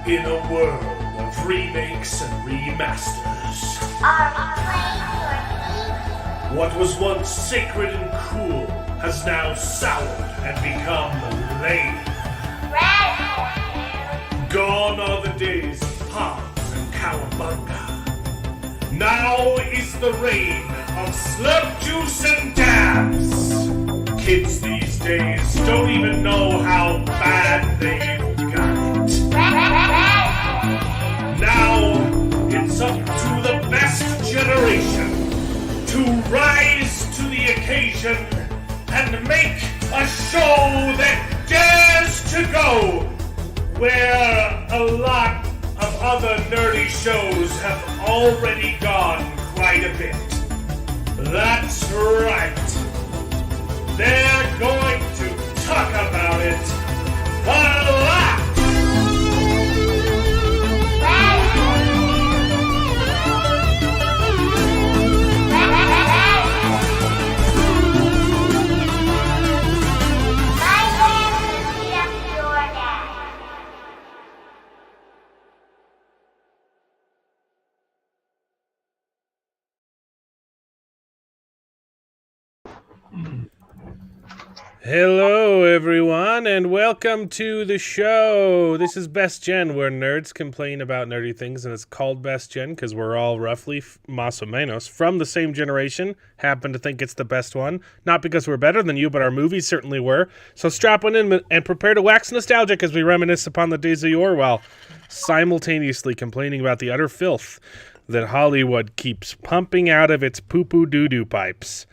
In a world of remakes and remasters, Are we playing your what was once sacred and cool has now soured and become lame. Red? Gone are the days of Paz and Cowabunga. Now is the reign of slurp juice and dabs. Kids these days don't even know how bad they've got it. Now it's up to the best generation to rise to the occasion and make a show that dares to go where a lot of other nerdy shows have already gone quite a bit. That's right. They're going to talk about it a lot. Hello, everyone, and welcome to the show. This is Best Gen, where nerds complain about nerdy things, and it's called Best Gen because we're all roughly, más o menos, from the same generation, happen to think it's the best one. Not because we're better than you, but our movies certainly were. So strap on in and prepare to wax nostalgic as we reminisce upon the days of yore while simultaneously complaining about the utter filth that Hollywood keeps pumping out of its poo-poo doo-doo pipes.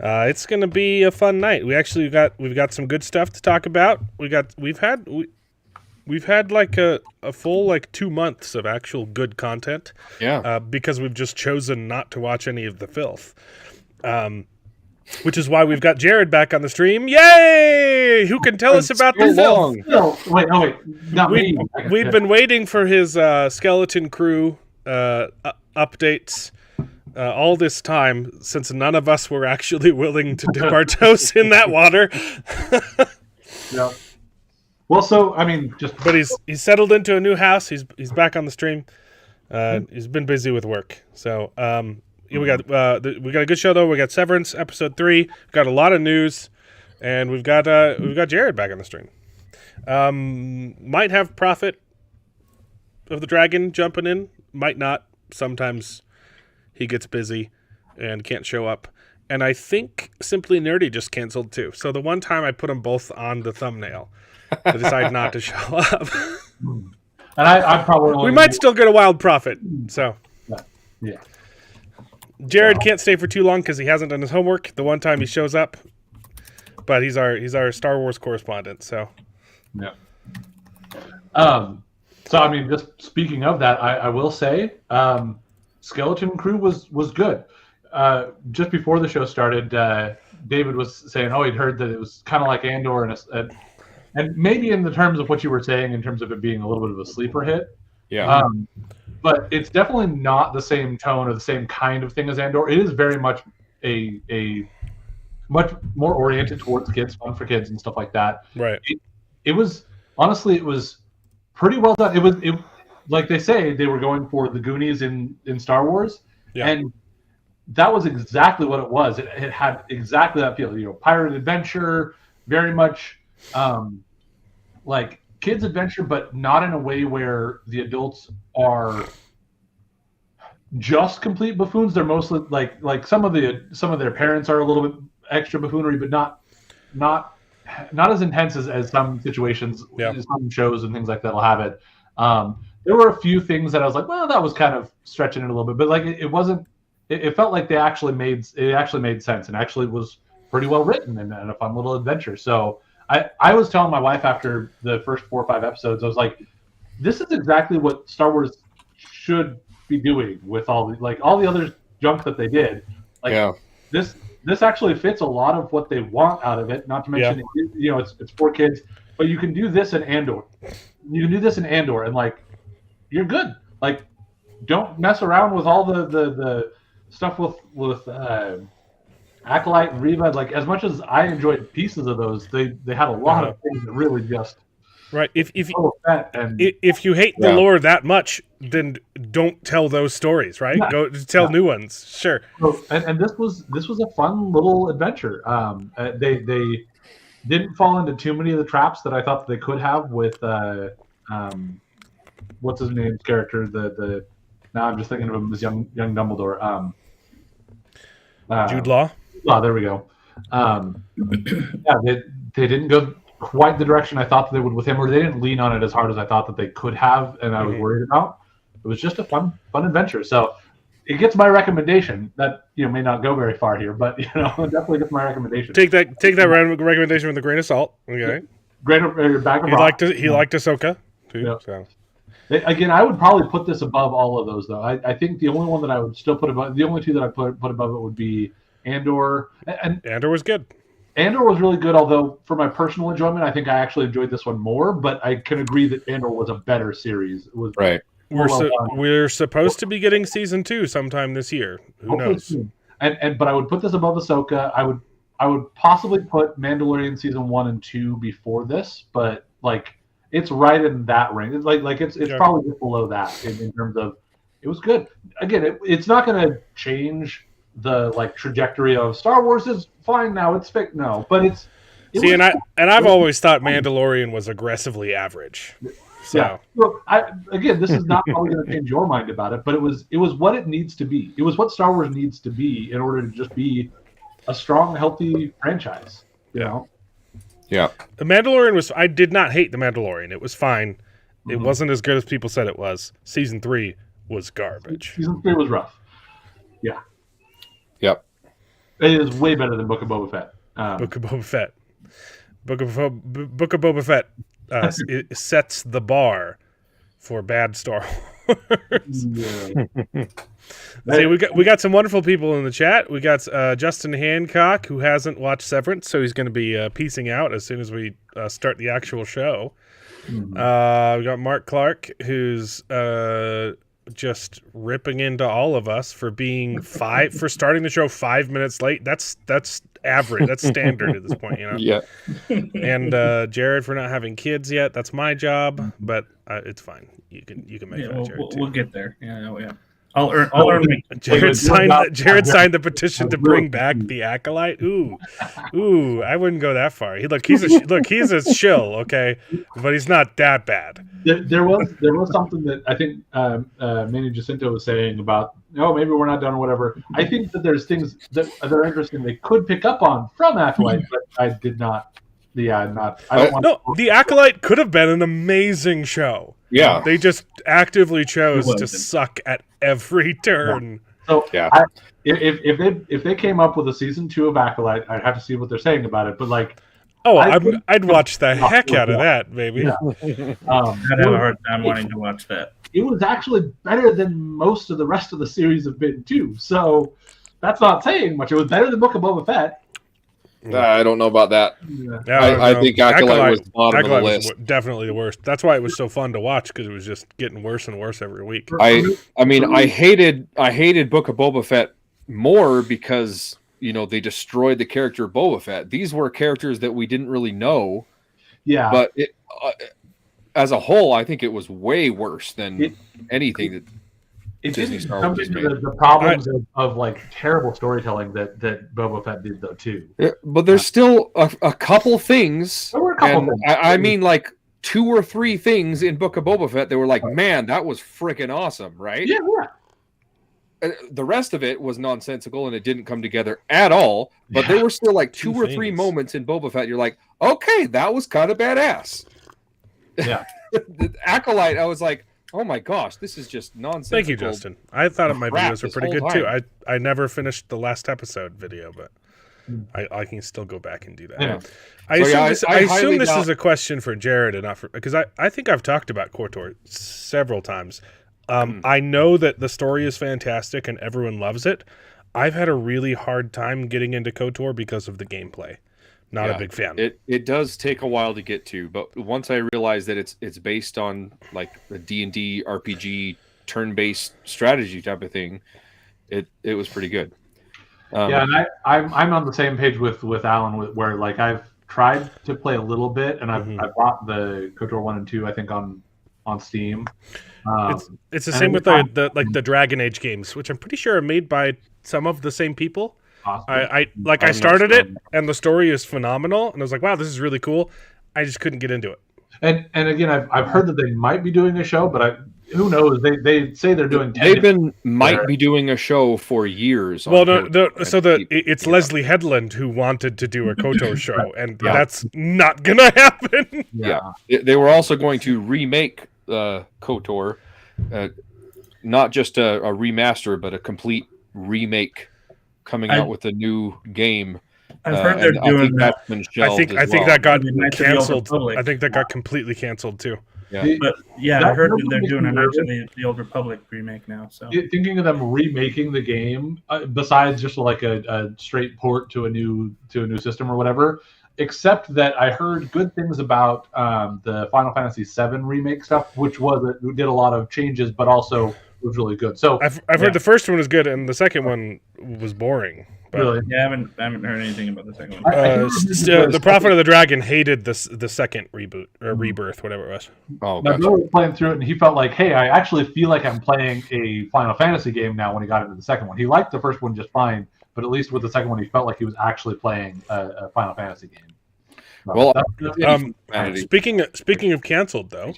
It's gonna be a fun night. We've got some good stuff to talk about. We've had like a full like 2 months of actual good content. Yeah. Because we've just chosen not to watch any of the filth. Which is why we've got Jared back on the stream. Yay! Who can tell us about the filth? No, wait. Not me. We've been waiting for his Skeleton Crew updates. All this time, since none of us were actually willing to dip our toes in that water. Yeah. Well, so I mean, but he's settled into a new house. He's back on the stream. He's been busy with work. So we got a good show though. We got Severance episode 3. We've got a lot of news, and we've got Jared back on the stream. Might have Prophet of the Dragon jumping in. Might not. Sometimes he gets busy and can't show up. And I think Simply Nerdy just canceled too. So the one time I put them both on the thumbnail, I decided not to show up. And I probably we might still get a wild Prophet. So yeah. Jared can't stay for too long because he hasn't done his homework. The one time he shows up, but he's our Star Wars correspondent. So yeah. So I mean, just speaking of that, I will say. Skeleton Crew was good. Just before the show started, David was saying, he'd heard that it was kind of like Andor, and maybe in the terms of what you were saying, in terms of it being a little bit of a sleeper hit. Yeah. But it's definitely not the same tone or the same kind of thing as Andor. It is very much a much more oriented towards kids, fun for kids and stuff like that. Right. It was pretty well done. It was like they say, they were going for the Goonies in Star Wars, and that was exactly what it was. It had exactly that feel. Pirate adventure, very much like kids adventure, but not in a way where the adults are just complete buffoons. They're mostly like some of their parents are a little bit extra buffoonery, but not as intense as some situations, some shows and things like that will have it. There were a few things that I was like, well, that was kind of stretching it a little bit, but like it wasn't. It felt like it actually made sense and actually was pretty well written and a fun little adventure. So I was telling my wife after the first 4 or 5 episodes, I was like, this is exactly what Star Wars should be doing with all the other junk that they did. This actually fits a lot of what they want out of it. Not to mention, it's for kids, but you can do this in Andor. And like. You're good. Like, don't mess around with all the stuff with Acolyte and Reva. Like, as much as I enjoyed pieces of those, they had a lot of things that really just Right. If Boba Fett and if you hate the lore that much, then don't tell those stories, right? Yeah. Go tell new ones. Sure. so, and this was a fun little adventure. They didn't fall into too many of the traps that I thought that they could have with what's his name's character. The now I'm just thinking of him as young Dumbledore. Jude Law. Oh, there we go. Yeah, they didn't go quite the direction I thought that they would with him, or they didn't lean on it as hard as I thought that they could have, and I was worried about. It was just a fun adventure. So it gets my recommendation. That may not go very far here, but it definitely gets my recommendation. Take that recommendation with a grain of salt. Okay. Great bag of He liked Ahsoka too. Yeah. So. Again, I would probably put this above all of those, though. I think the only one that I would still put above, the only two that I put above it would be Andor. And Andor was good. Andor was really good, although for my personal enjoyment, I think I actually enjoyed this one more. But I can agree that Andor was a better series. It was right. We're supposed to be getting season 2 sometime this year. Who knows? Soon. But I would put this above Ahsoka. I would possibly put Mandalorian season 1 and 2 before this, but it's right in that range. It's probably just below that in terms of it was good. Again, it's not going to change the trajectory of Star Wars is fine now. It's fake no, but I've always thought Mandalorian was aggressively average. So. Yeah. Look, this is not probably going to change your mind about it, but it was what it needs to be. It was what Star Wars needs to be in order to just be a strong, healthy franchise. You know. Yeah. The Mandalorian I did not hate The Mandalorian. It was fine. It wasn't as good as people said it was. Season 3 was garbage. Season 3 was rough. Yeah. Yep. It is way better than Book of Boba Fett. Book of Boba Fett. Book of Boba Fett it sets the bar for bad Star Wars. See, we got some wonderful people in the chat. We got Justin Hancock, who hasn't watched Severance, so he's going to be piecing out as soon as we start the actual show. We got Mark Clark, who's just ripping into all of us for being for starting the show 5 minutes late. That's average. That's standard at this point, Yeah. And Jared for not having kids yet. That's my job, but it's fine. You can make fun of Jared too. We'll get there. Yeah. I'll earn Jared signed the petition to bring back the Acolyte. Ooh, I wouldn't go that far. He's a shill, okay, but he's not that bad. There was something that I think Manny Jacinto was saying about maybe we're not done or whatever. I think that there's things that are interesting they could pick up on from Acolyte, but I did not. The Acolyte could have been an amazing show. Yeah, they just actively chose to suck at every turn. So if they came up with a season 2 of Acolyte, I'd have to see what they're saying about it. But I'd watch the heck out of that, baby. Yeah. I'd have a hard time wanting to watch that. It was actually better than most of the rest of the series have been too. So that's not saying much. It was better than Book of Boba Fett. I don't know about that. Yeah, I think Acolyte was the bottom of the list. Was definitely the worst. That's why it was so fun to watch, because it was just getting worse and worse every week. I hated Book of Boba Fett more because they destroyed the character of Boba Fett. These were characters that we didn't really know. Yeah, but as a whole, I think it was way worse than anything that. It didn't come into the problems of terrible storytelling that Boba Fett did though too. Yeah, but there's still a couple things. There were a couple things. I mean 2 or 3 things in Book of Boba Fett that were man, that was freaking awesome, right? Yeah. The rest of it was nonsensical and it didn't come together at all. But there were still 2 or 3 moments in Boba Fett. You're okay, that was kind of badass. Yeah. The Acolyte, I was oh my gosh, this is just nonsense. Thank you, Justin. I thought my videos were pretty good too. I never finished the last episode video, but I can still go back and do that. Yeah. I assume this is a question for Jared and not because I think I've talked about KOTOR several times. I know that the story is fantastic and everyone loves it. I've had a really hard time getting into KOTOR because of the gameplay. Not a big fan. It does take a while to get to, but once I realized that it's based on a D&D RPG turn-based strategy type of thing, it was pretty good. And I'm on the same page with Alan where tried to play a little bit, and Mm-hmm. I bought the KOTOR 1 and 2, I think, on Steam. It's the and same it's with the Dragon Age games, which I'm pretty sure are made by some of the same people. possible. I I've started never it, and the story is phenomenal, and I was like, wow, this is really cool. I just couldn't get into it. And again, I've heard that they might be doing a show, but who knows? They say they're doing. Might be doing a show for years. Well, on it's Leslie Headland who wanted to do a KOTOR show, and that's not gonna happen. Yeah. They were also going to remake KOTOR, not just a remaster, but a complete remake, coming out with a new game. I've heard they're doing that. I think that got Knights of the Old canceled. Republic. I think that got completely canceled too. Yeah. But yeah, I heard that they're makes doing me an nervous. actually the Old Republic remake now. So Thinking of them remaking the game, besides just like a straight port to a new system or whatever. Except that I heard good things about the Final Fantasy VII remake stuff, which did a lot of changes, but also was really good. So I've heard the first one was good, and the second one was boring. But, really, yeah, I haven't heard anything about the second one. the Prophet of the Dragon hated the second reboot or rebirth, whatever it was. Oh, my gotcha. brother was playing through it, and he felt like, hey, I actually feel like I'm playing a Final Fantasy game now. When he got into the second one, he liked the first one just fine, but at least with the second one, he felt like he was actually playing a Final Fantasy game. Well, Speaking of canceled, though,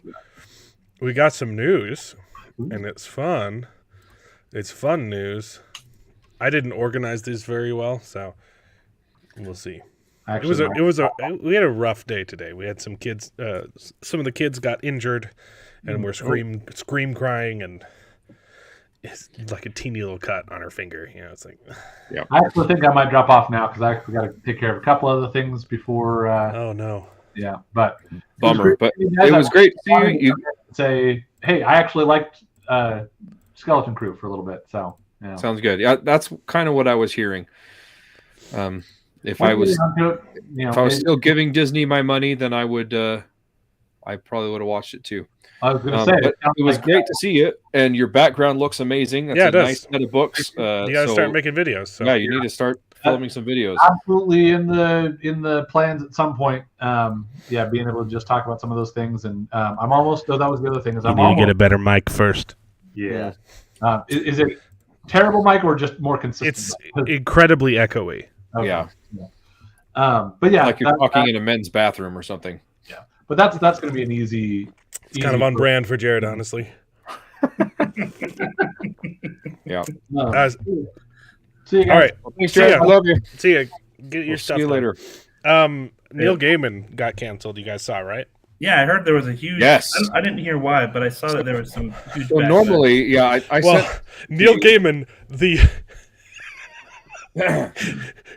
we got some news, and it's fun. It's fun news. I didn't organize these very well, so we'll see. Actually, We had a rough day today. We had some kids. Some of the kids got injured, and were scream crying, and it's like a teeny little cut on her finger. You know, it's like. I actually think I might drop off now because I actually got to take care of a couple other things before. Oh no. Yeah, but Bummer, but it was great to see you. Say, hey, I actually liked Skeleton Crew for a little bit, so yeah. Sounds good. Yeah, that's kind of what I was hearing. If I was still giving Disney my money, then I would. I probably would have watched it too. I was going to say, but it was great to see it, and your background looks amazing. That's it does. Nice set of books. You got to start making videos. So. Yeah, you need to start filming some videos. Absolutely in the plans at some point. Being able to just talk about some of those things, and I'm almost. Though that was the other thing is You need to get a better mic first. Yeah. Is it terrible mic or just more consistent? It's incredibly echoey. Okay. Yeah. But yeah, like you're talking in a men's bathroom or something. Yeah, but that's going to be an easy. It's kind of on brand for Jared, honestly. Yeah. See you guys. All right. Well, thanks, Jared. I love you. See ya. Get your stuff See you done. later. Neil Gaiman got canceled. You guys saw, right? Yeah, I heard there was a huge. Yes. I didn't hear why, but I saw that there was some huge. So normally, I sent Neil Gaiman, the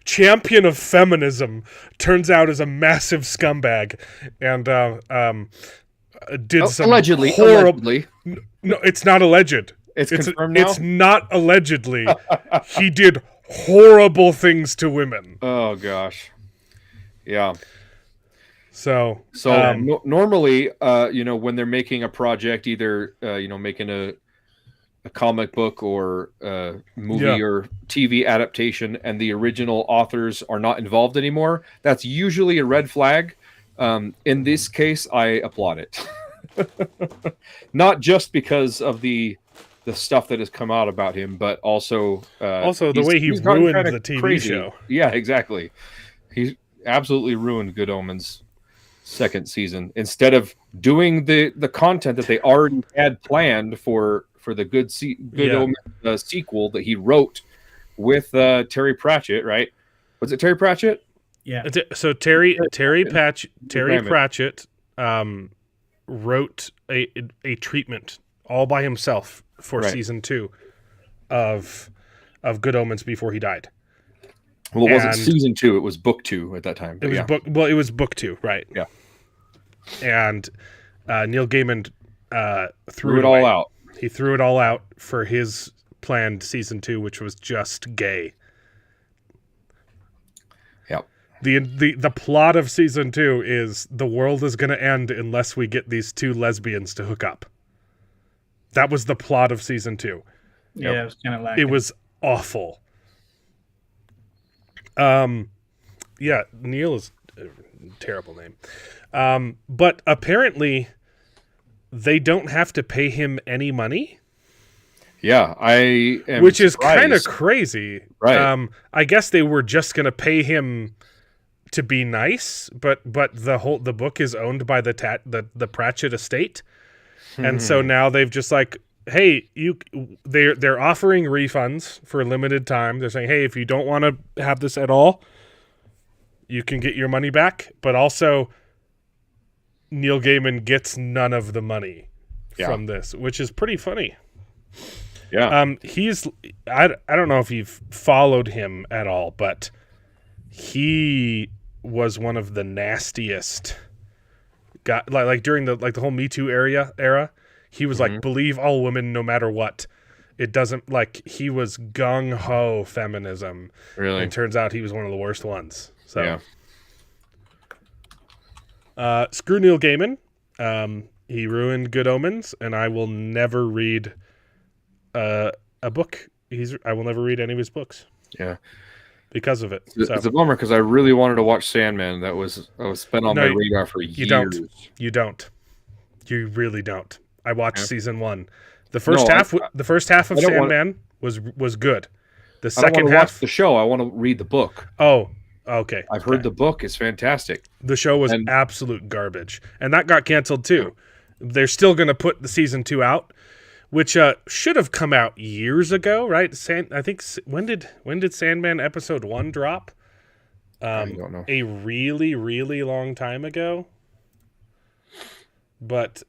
champion of feminism, turns out is a massive scumbag, and did some allegedly. No, it's not alleged. It's confirmed now? It's not allegedly. He did horrible things to women. Oh gosh. Yeah. So normally, when they're making a project, either making a comic book or a movie or TV adaptation, and the original authors are not involved anymore, that's usually a red flag. In this case, I applaud it. Not just because of the stuff that has come out about him, but also the way he ruined the TV show. Yeah, exactly. He absolutely ruined Good Omens' second season. Instead of doing the content that they already had planned for the Good Omens sequel that he wrote with Terry Pratchett, right? Was it Terry Pratchett? Yeah. So Terry Pratchett wrote a treatment all by himself for season 2 of Good Omens before he died. Well, it wasn't season 2; it was book 2 at that time. It was book 2, right? Yeah. And Neil Gaiman threw it all out. He threw it all out for his planned season 2, which was just gay. Yep. The plot of season 2 is the world is going to end unless we get these 2 lesbians to hook up. That was the plot of season 2. Yeah, it was kind of lacking. It was awful. Neil is terrible name. But apparently they don't have to pay him any money. Yeah, I am which is surprised. kind of crazy. Right. I guess they were just going to pay him to be nice, but the book is owned by the Pratchett estate. And so now they've just like, hey, they're offering refunds for a limited time. They're saying, hey, if you don't want to have this at all, you can get your money back, but also Neil Gaiman gets none of the money from this, which is pretty funny. Yeah. I don't know if you've followed him at all, but he was one of the nastiest guy, like during the whole Me Too era. He was like, believe all women no matter what. It doesn't, like, he was gung ho feminism. Really? And turns out he was one of the worst ones. So screw Neil Gaiman. He ruined Good Omens, and I will never read a book. I will never read any of his books. Yeah. Because of it. It's a bummer because I really wanted to watch Sandman. That was been on my radar for years. You don't. You really don't. I watched season 1. The first half of Sandman was good. The second half, watch the show. I want to read the book. Oh, okay. I've heard the book is fantastic. The show was absolute garbage, and that got canceled too. They're still going to put the season 2 out, which should have come out years ago, right? I think when did Sandman episode 1 drop? I don't know. A really, really long time ago. But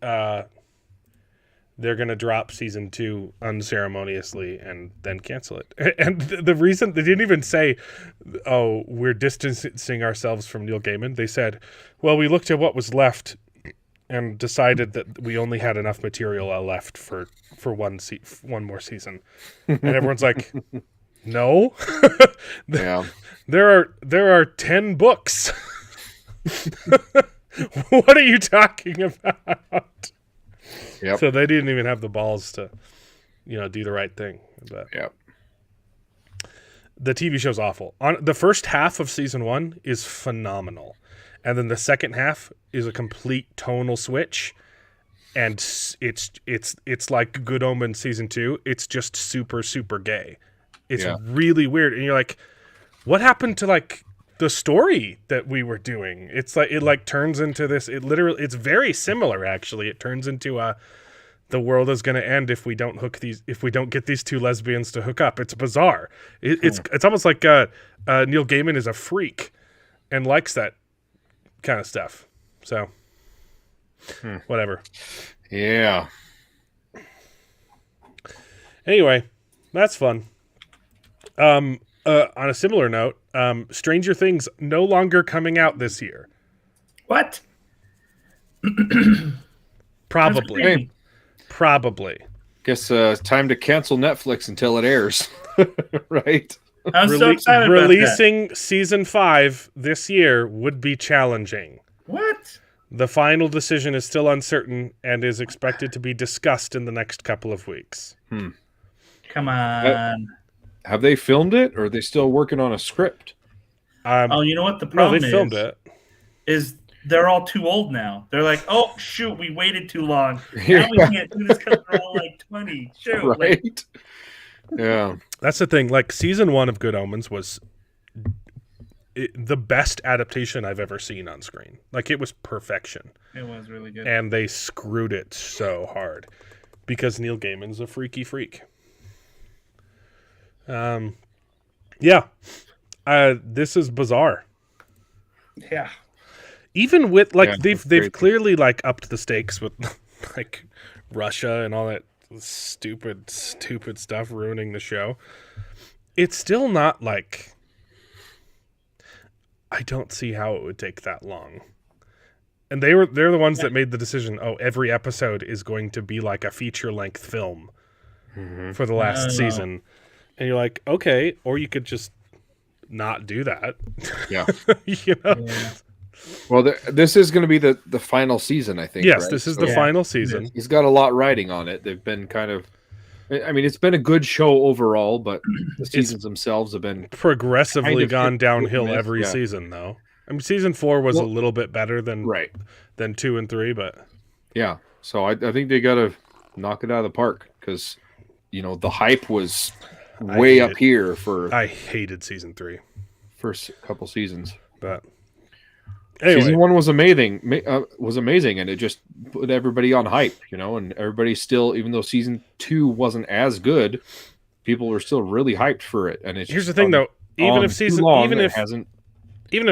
they're going to drop season 2 unceremoniously and then cancel it. And the reason they didn't even say, oh, we're distancing ourselves from Neil Gaiman. They said, well, we looked at what was left and decided that we only had enough material left for one more season. And everyone's like, no. Yeah. There are 10 books. What are you talking about? Yep. So they didn't even have the balls to, do the right thing. But the TV show's awful. On the first half of season 1 is phenomenal, and then the second half is a complete tonal switch, and it's like Good Omens season 2. It's just super, super gay. It's really weird, and you're like, what happened to like the story that we were doing? It's like it turns into this. It's very similar actually. It turns into the world is going to end if we don't get these two lesbians to hook up. It's bizarre. It's almost like Neil Gaiman is a freak and likes that kind of stuff. So whatever. Yeah. Anyway, that's fun. On a similar note, Stranger Things no longer coming out this year. What? Probably. Guess time to cancel Netflix until it airs. Right? I'm so excited about releasing season 5 this year would be challenging. What? The final decision is still uncertain and is expected to be discussed in the next couple of weeks. Come on. Have they filmed it, or are they still working on a script? You know what the problem they filmed it. Is they're all too old now. They're like, oh, shoot, we waited too long. Now we can't do this because we're all like 20. Shoot. Right? Yeah. That's the thing. Like, season 1 of Good Omens was the best adaptation I've ever seen on screen. Like, it was perfection. It was really good. And they screwed it so hard because Neil Gaiman's a freaky freak. This is bizarre. Yeah. Even with they've clearly like upped the stakes with like Russia and all that stupid stuff ruining the show. It's still not like, I don't see how it would take that long. And they're the ones that made the decision, every episode is going to be like a feature-length film for the last season. And you're like, okay, or you could just not do that. Yeah. Yeah. Well, this is going to be the final season, I think. Yes, right? this is the final season. He's got a lot riding on it. They've been kind of, I mean, it's been a good show overall, but the seasons themselves have been progressively gone downhill every season, though. I mean, season 4 was a little bit better than 2 and 3, but yeah. So I think they got to knock it out of the park because, the hype was way up here for. I hated season 3. First couple seasons, but anyway. Season 1 was amazing, and it just put everybody on hype, and everybody still, even though season 2 wasn't as good, people were still really hyped for it. And here's the thing, though, even if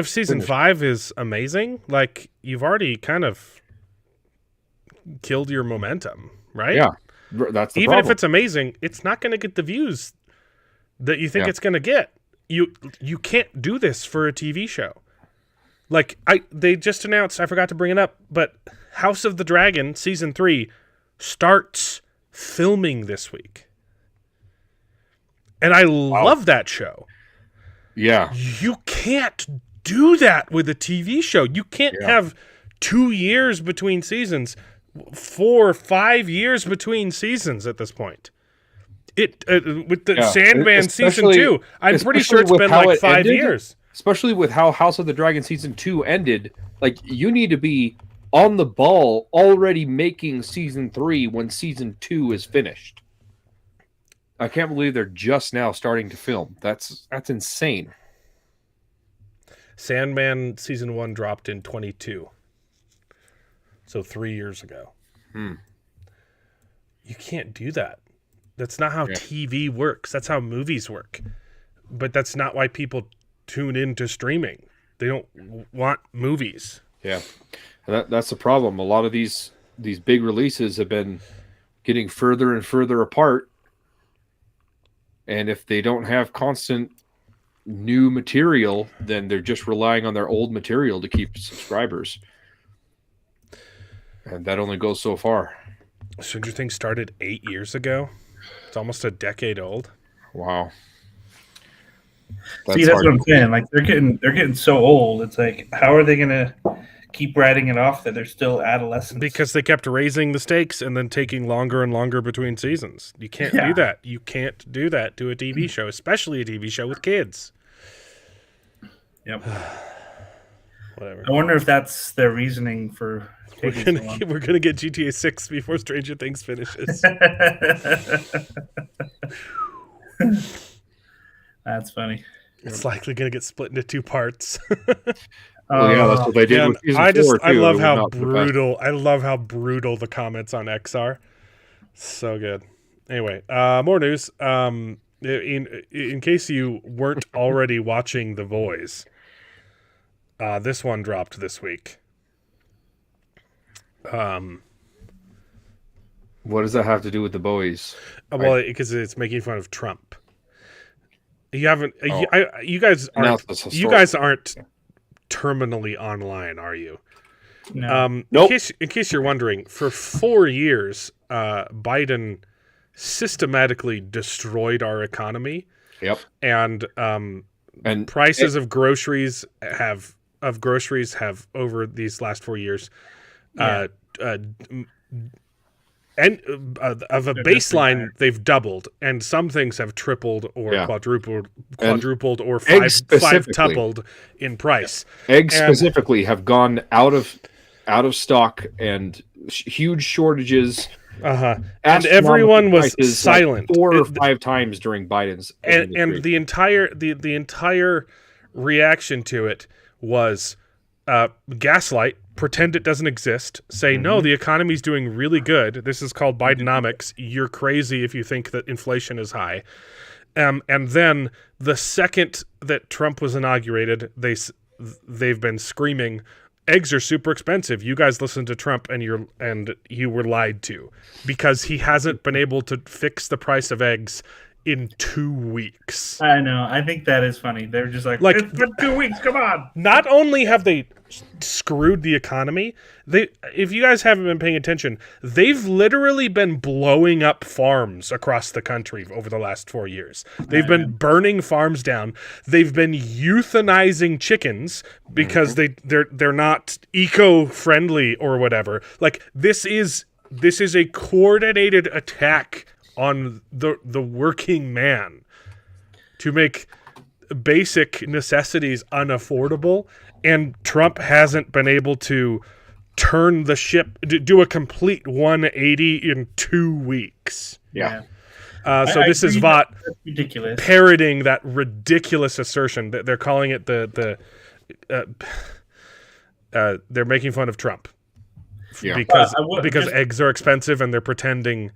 season 5 is amazing, like you've already kind of killed your momentum, right? Yeah, that's the even problem. if it's amazing, it's not going to get the views that you think it's going to get. You can't do this for a TV show. Like they just announced, I forgot to bring it up, but House of the Dragon season 3 starts filming this week. And I love that show. Yeah. You can't do that with a TV show. You can't have 2 years between seasons, 4 or 5 years between seasons at this point. With the Sandman season 2, I'm pretty sure it's been like 5 years. Especially with how House of the Dragon season 2 ended, like you need to be on the ball already making season 3 when season 2 is finished. I can't believe they're just now starting to film. That's insane. Sandman season 1 dropped in 22. So 3 years ago. You can't do that. That's not how TV works. That's how movies work. But that's not why people tune into streaming. They don't want movies. Yeah. And that's the problem. A lot of these big releases have been getting further and further apart. And if they don't have constant new material, then they're just relying on their old material to keep subscribers. And that only goes so far. Stranger Things started 8 years ago. It's almost a decade old. Wow. That's what I'm saying. Like they're getting so old. It's like, how are they gonna keep writing it off that they're still adolescents? Because they kept raising the stakes and then taking longer and longer between seasons. You can't do that. You can't do that to a TV show, especially a TV show with kids. Yep. Whatever. I wonder if that's their reasoning for. We're gonna get GTA 6 before Stranger Things finishes. That's funny. It's likely gonna get split into 2 parts. Yeah, that's what they did with season 4 too. I love how brutal. I love how brutal the comments on X are. So good. Anyway, more news. In case you weren't already watching The Boys, this one dropped this week. What does that have to do with The Boys? Well, because it's making fun of Trump. You haven't. You guys aren't terminally online, are you? No. Nope. In case you're wondering, for 4 years, Biden systematically destroyed our economy. Yep. And prices of groceries have over these last 4 years, and of a baseline, they've doubled, and some things have tripled or quadrupled or five-tupled in price. Eggs specifically have gone out of stock and huge shortages. And everyone was silent like 4 or 5 times during Biden's and the entire reaction to it was gaslight, pretend it doesn't exist, say no, the economy's doing really good, this is called Bidenomics, you're crazy if you think that inflation is high. And then the second that Trump was inaugurated, they've been screaming, eggs are super expensive. You guys listen to Trump and you were lied to, because he hasn't been able to fix the price of eggs in 2 weeks. I know. I think that is funny. They're just like it's been 2 weeks. Come on. Not only have they screwed the economy, if you guys haven't been paying attention, they've literally been blowing up farms across the country over the last 4 years. They've been burning farms down. They've been euthanizing chickens because they're not eco-friendly or whatever. Like this is a coordinated attack on the working man to make basic necessities unaffordable and Trump hasn't been able to turn the ship, do a complete 180 in 2 weeks. Yeah. So I this is agree Vought that's ridiculous. parroting that ridiculous assertion that they're calling it they're making fun of Trump because eggs are expensive and they're pretending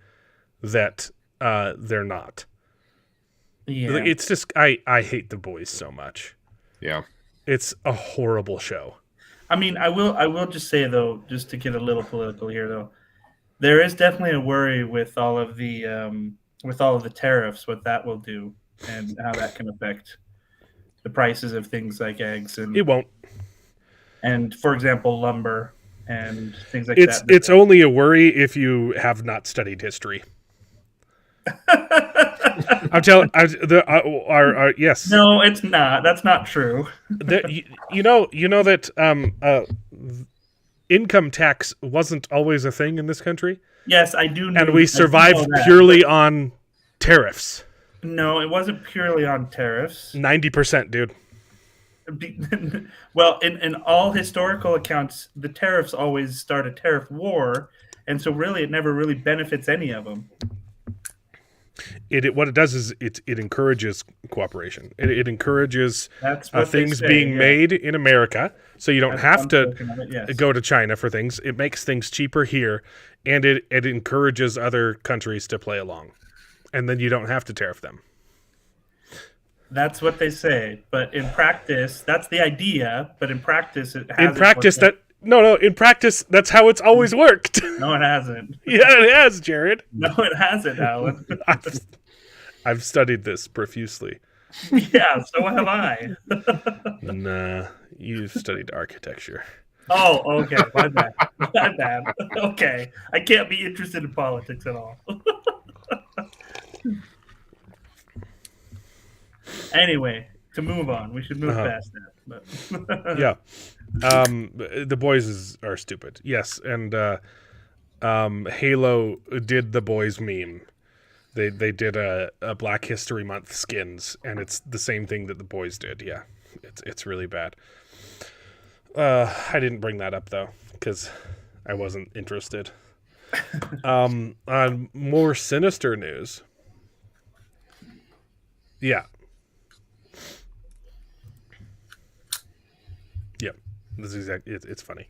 that they're not. Yeah. It's just I hate The Boys so much. Yeah. It's a horrible show. I mean, I will just say though, just to get a little political here though, there is definitely a worry with all of the tariffs, what that will do and how that can affect the prices of things like eggs It won't. And for example, lumber and things like that. It's only a worry if you have not studied history. I'm telling yes. No, it's not. That's not true. You know that income tax wasn't always a thing in this country. Yes, I do know. And we survived purely on tariffs. No, it wasn't purely on tariffs. 90%, dude. Well, in all historical accounts, the tariffs always start a tariff war, and so really it never really benefits any of them. What it does is it encourages cooperation. It encourages things say, being made in America, so you don't have to yes. go to China for things. It makes things cheaper here, and it encourages other countries to play along, and then you don't have to tariff them. That's what they say, but in practice, that's the idea. But in practice, it hasn't. In practice, that's how it's always worked. No, it hasn't. Yeah, it has, Jared. No, it hasn't, Alan. I've studied this profusely. Yeah, so have I. Nah, you've studied architecture. Oh, okay. My bad. My bad. Okay. I can't be interested in politics at all. Anyway, to move on. We should move past that. But Yeah. The Boys are stupid. Yes, and Halo did the Boys meme. They did a Black History Month skins, and it's the same thing that the Boys did. Yeah, it's really bad. I didn't bring that up though because I wasn't interested. On more sinister news. Yeah. Yep. This is exactly. It's funny.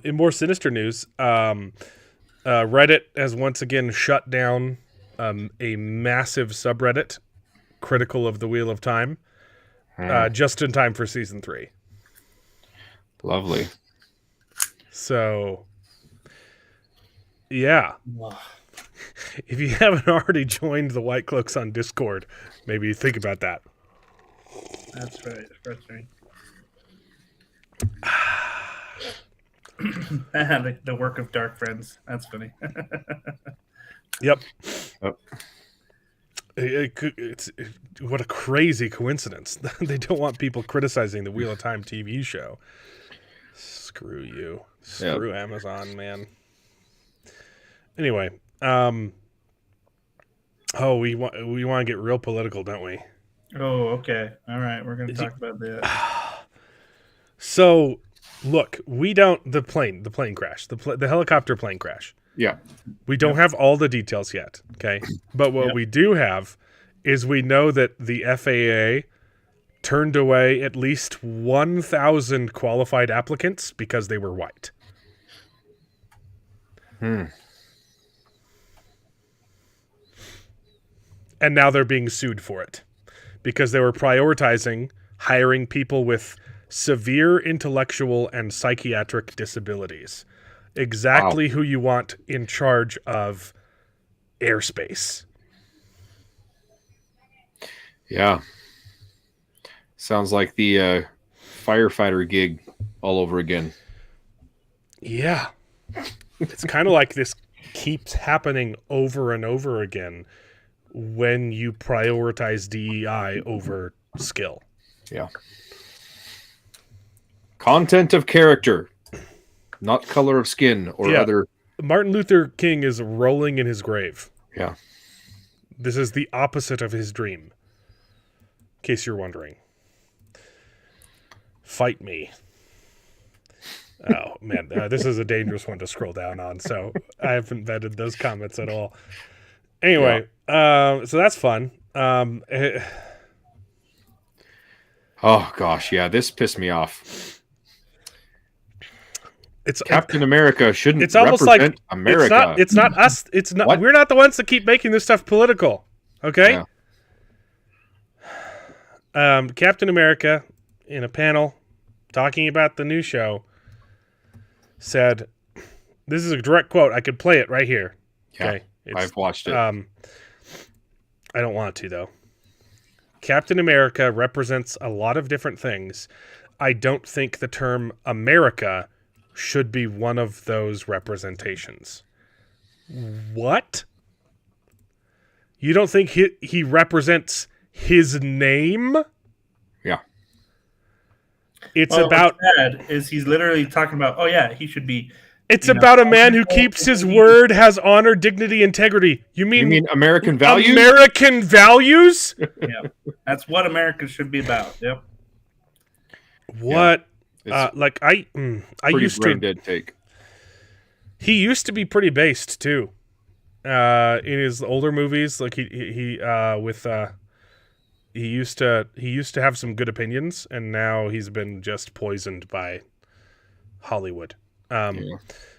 In more sinister news, Reddit has once again shut down a massive subreddit critical of the Wheel of Time, just in time for season 3. Lovely. So, yeah. If you haven't already joined the White Cloaks on Discord, maybe think about that. that's right. That's right. The work of dark friends. That's funny. Yep. What a crazy coincidence. They don't want people criticizing the Wheel of Time TV show. Screw you. Screw Amazon, man. Anyway, we want to get real political, don't we? Oh, okay. All right. We're going to talk about that. So, look, the plane crash, the helicopter plane crash. Yeah. We don't have all the details yet, okay? But what we do have is we know that the FAA turned away at least 1,000 qualified applicants because they were white. And now they're being sued for it because they were prioritizing hiring people with severe intellectual and psychiatric disabilities. Exactly who you want in charge of airspace. Yeah. Sounds like the firefighter gig all over again. Yeah. It's kind of like this keeps happening over and over again when you prioritize DEI over skill. Yeah. Content of character, not color of skin or other. Martin Luther King is rolling in his grave. Yeah. This is the opposite of his dream. In case you're wondering. Fight me. Oh, man. This is a dangerous one to scroll down on, so I haven't vetted those comments at all. Anyway, so that's fun. Oh, gosh, yeah, this pissed me off. Captain America shouldn't it's almost represent like America. It's not us. It's not. What? We're not the ones that keep making this stuff political. Okay. Yeah. Captain America, in a panel talking about the new show, said, "This is a direct quote. I could play it right here." Yeah, okay, I've watched it. I don't want to though. Captain America represents a lot of different things. I don't think the term America should be one of those representations. What? You don't think he represents his name? Yeah. It's about... What's sad is he's literally talking about, oh yeah, he should be... It's about a man who keeps his word, has honor, dignity, integrity. You mean American values? American values? Yeah. That's what America should be about. Yep. What? Yeah. I used to... dead take. He used to be pretty based too. In his older movies, like he used to have some good opinions, and now he's been just poisoned by Hollywood.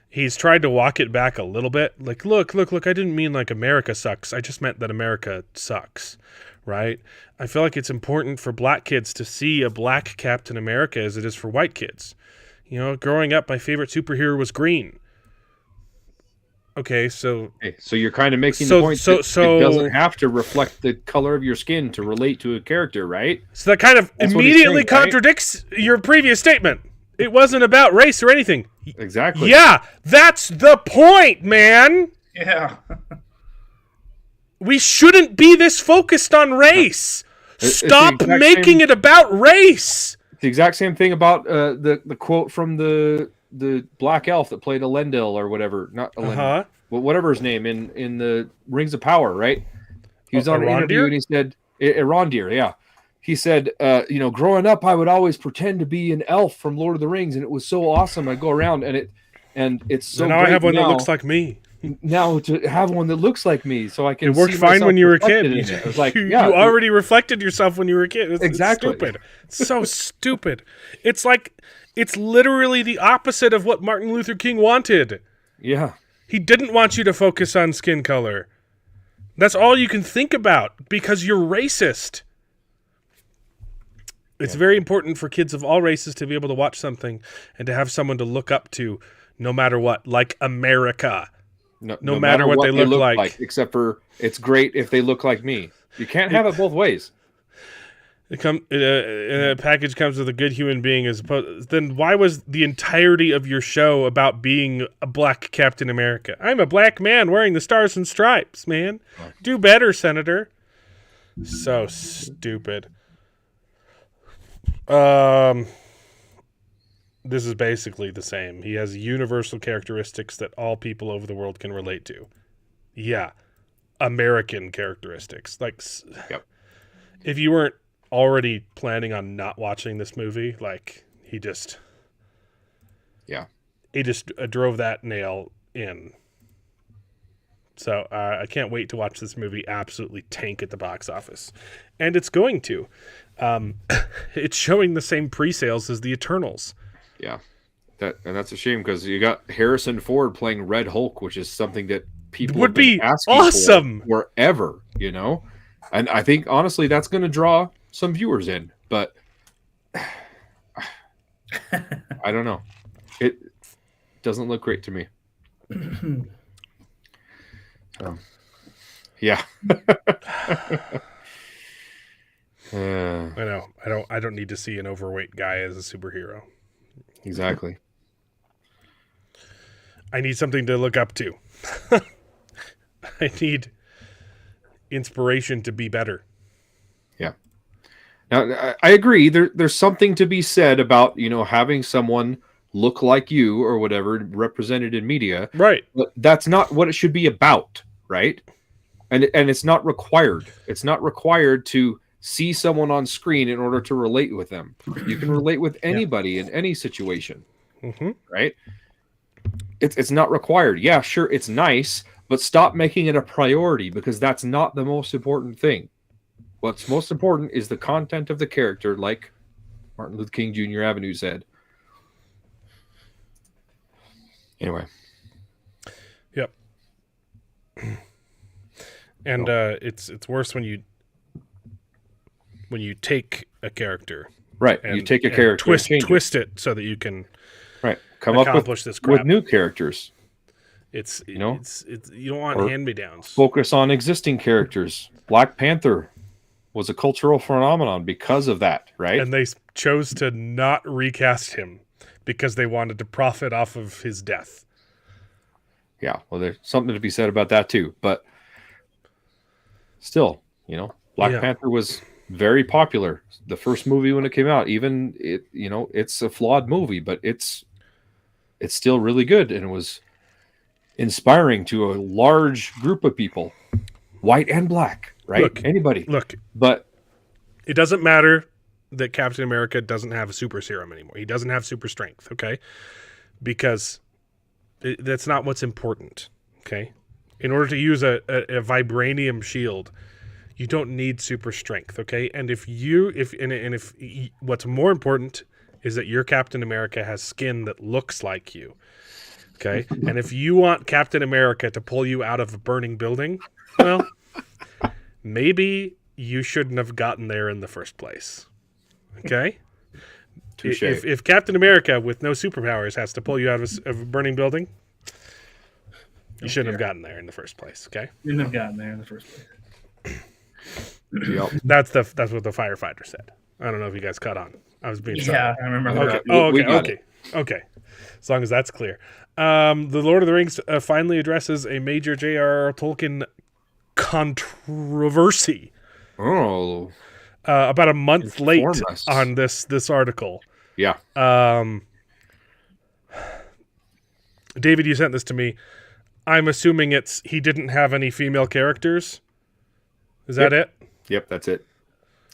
He's tried to walk it back a little bit. Like, look, I didn't mean like America sucks. I just meant that America sucks, right? I feel like it's important for black kids to see a black Captain America as it is for white kids. You know, growing up, my favorite superhero was green. Okay, so you're kind of making the point that it doesn't have to reflect the color of your skin to relate to a character, right? So that kind of immediately contradicts your previous statement. It wasn't about race or anything. Exactly. Yeah, that's the point, man. Yeah. We shouldn't be this focused on race. Stop making it about race. It's the exact same thing about the quote from the black elf that played Elendil or whatever, not Elendil, but whatever his name in the Rings of Power, right? He was on an interview and he said, Arondir, yeah. He said, growing up, I would always pretend to be an elf from Lord of the Rings, and it was so awesome. I'd go around and it's so. Now I have one that looks like me. Now to have one that looks like me, so I can. It worked fine when you were a kid. It was like, you already reflected yourself when you were a kid. It's stupid. It's so stupid. It's like it's literally the opposite of what Martin Luther King wanted. Yeah, he didn't want you to focus on skin color. That's all you can think about because you're racist. It's very important for kids of all races to be able to watch something and to have someone to look up to no matter what, like America. No matter what they look like. Except for it's great if they look like me. You can't have it both ways. A package comes with a good human being as opposed. Then why was the entirety of your show about being a black Captain America? I'm a black man wearing the stars and stripes, man. Do better, Senator. So stupid. This is basically the same. He has universal characteristics that all people over the world can relate to. Yeah. American characteristics. Like, if you weren't already planning on not watching this movie, like, he just drove that nail in. So I can't wait to watch this movie absolutely tank at the box office. And it's going to. It's showing the same pre-sales as the Eternals. Yeah, that's a shame because you got Harrison Ford playing Red Hulk, which is something that people would be asking awesome for forever, And I think honestly that's going to draw some viewers in, but I don't know. It doesn't look great to me. Yeah. I know. I don't need to see an overweight guy as a superhero. Exactly. I need something to look up to. I need inspiration to be better. Yeah. Now, I agree. There's something to be said about, having someone look like you or whatever represented in media. Right. But that's not what it should be about, right? And it's not required. It's not required to see someone on screen in order to relate with them. You can relate with anybody in any situation, right? It's not required. Yeah, sure, it's nice, but stop making it a priority, because that's not the most important thing. What's most important is the content of the character, like Martin Luther King Jr. Avenue said. Anyway. Yep. And it's worse when you take a character, right? And, you take a character, twist it so that you can come accomplish up this crap with new characters. It's you don't want hand-me-downs. Focus on existing characters. Black Panther was a cultural phenomenon because of that, right? And they chose to not recast him because they wanted to profit off of his death. Yeah, well, there's something to be said about that too. But still, Black Panther was very popular. The first movie when it came out, even it's a flawed movie, but it's still really good, and it was inspiring to a large group of people, white and black. Right? Anybody. But it doesn't matter that Captain America doesn't have a super serum anymore. He doesn't have super strength, okay? Because that's not what's important, okay? In order to use a vibranium shield, you don't need super strength, okay? And if what's more important is that your Captain America has skin that looks like you, okay? And if you want Captain America to pull you out of a burning building, well, maybe you shouldn't have gotten there in the first place. Okay? If Captain America with no superpowers has to pull you out of a burning building, you shouldn't have gotten there in the first place. Okay? Shouldn't have gotten there in the first place. That's what the firefighter said. I don't know if you guys caught on. I was being sorry. Yeah, I remember. Okay. Okay. As long as that's clear. The Lord of the Rings finally addresses a major J.R.R. Tolkien controversy. About a month late on this article. Yeah. David, you sent this to me. I'm assuming he didn't have any female characters. Is that it? Yep, that's it.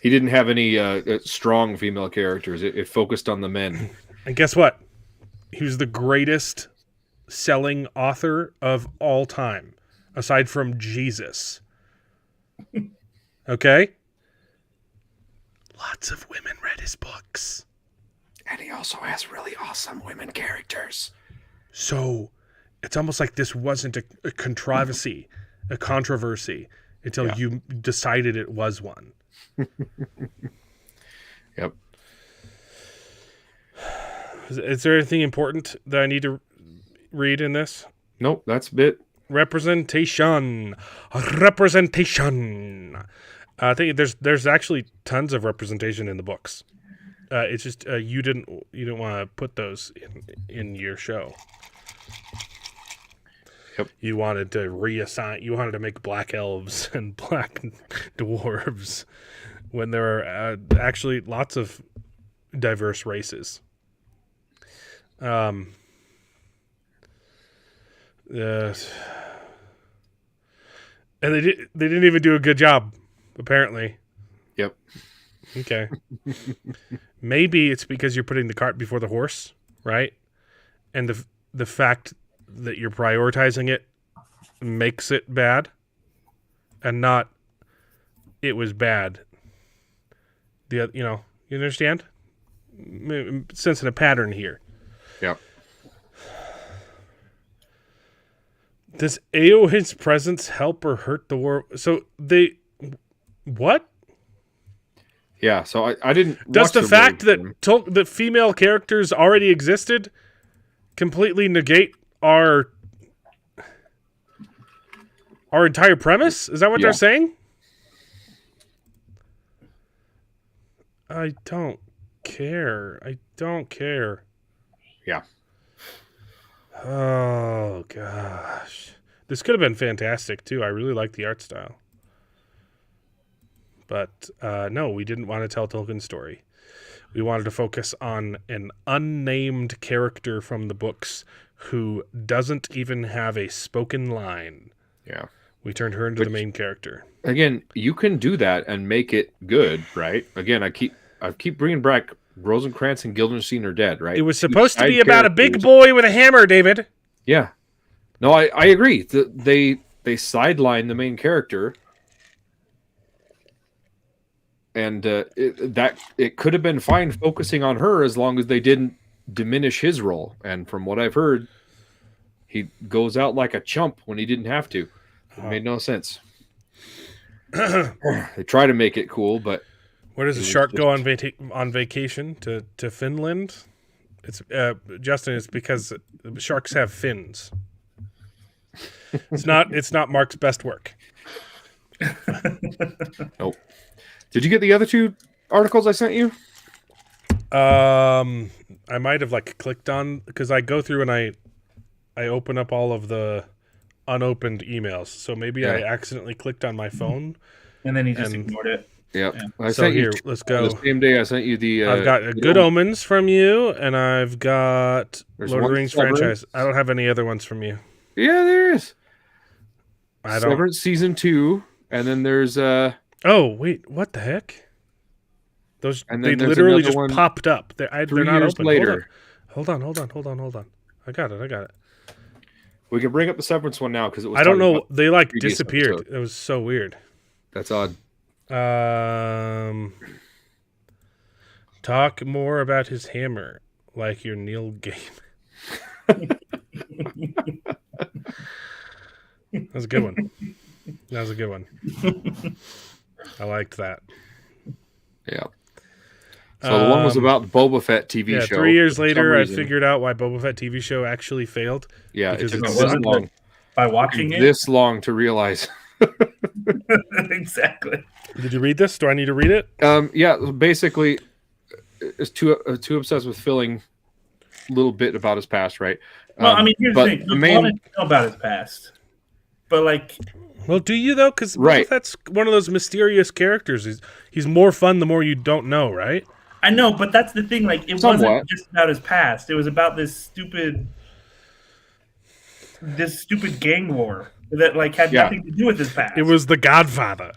He didn't have any strong female characters. It focused on the men. And guess what? He was the greatest selling author of all time, aside from Jesus. Okay? Lots of women read his books. And he also has really awesome women characters. So it's almost like this wasn't a controversy, until you decided it was one. Yep. Is there anything important that I need to read in this? Nope, that's it. Representation. I think there's actually tons of representation in the books. It's just you didn't want to put those in your show. Yep. You wanted to reassign. You wanted to make black elves and black dwarves when there are actually lots of diverse races. And they didn't even do a good job, apparently. Yep. Okay. Maybe it's because you're putting the cart before the horse, right? And the fact that you're prioritizing it makes it bad, and not it was bad. You understand? Sensing a pattern here. Yep. Does Eowyn's presence help or hurt the war? So what? Yeah, so I didn't. Does the fact that female characters already existed completely negate our entire premise? Is that what they're saying? I don't care. Yeah. Oh, gosh. This could have been fantastic, too. I really like the art style. But, no, we didn't want to tell Tolkien's story. We wanted to focus on an unnamed character from the books who doesn't even have a spoken line. Yeah. We turned her into the main character. Again, you can do that and make it good, right? Again, I keep bringing back Rosencrantz and Guildenstern are dead, right? It was supposed to be about a big characters. boy with a hammer, David. Yeah. No, I agree. They sideline the main character, and it could have been fine focusing on her as long as they didn't diminish his role. And from what I've heard, he goes out like a chump when he didn't have to. It made no sense. They try to make it cool, but where does the shark go on vacation to Finland? It's Justin. It's because sharks have fins. It's not Mark's best work. Nope. Did you get the other two articles I sent you? I might have clicked on, because I go through and I open up all of the unopened emails. So maybe I accidentally clicked on my phone, and then he just ignored it. Yep. Yeah. I So sent here, you let's go. the same day I sent you the. I've got Good Omens from you, and I've got There's Lord of the one Rings Severance. franchise. I don't have any other ones from you. Yeah, there is. I don't. Severance season 2, and then there's Oh wait, what the heck? Those And they then there's literally another just one popped up. They're 3 not years open. later. Hold on. I got it. We can bring up the Severance one now because it was. I don't talking know. about They previous disappeared. episode. It was so weird. That's odd. Talk more about his hammer, like your Neil game. That was a good one. I liked that. Yeah. So the one was about the Boba Fett TV Yeah, show. 3 years For some later, I reason. figured out why Boba Fett TV show actually failed. Yeah, it because took it's this not- long. By watching it, This long to realize. exactly. Did you read this? Do I need to read it? Yeah, basically, it's too obsessed with filling a little bit about his past, right? Well, I mean, here's the but thing: the you main wanted to know about his past, but Well, do you though? Because Right. Boba Fett's one of those mysterious characters. He's more fun the more you don't know, right? I know, but that's the thing. It Somewhat. wasn't just about his past. It was about this stupid gang war that had Yeah. nothing to do with his past. It was The Godfather.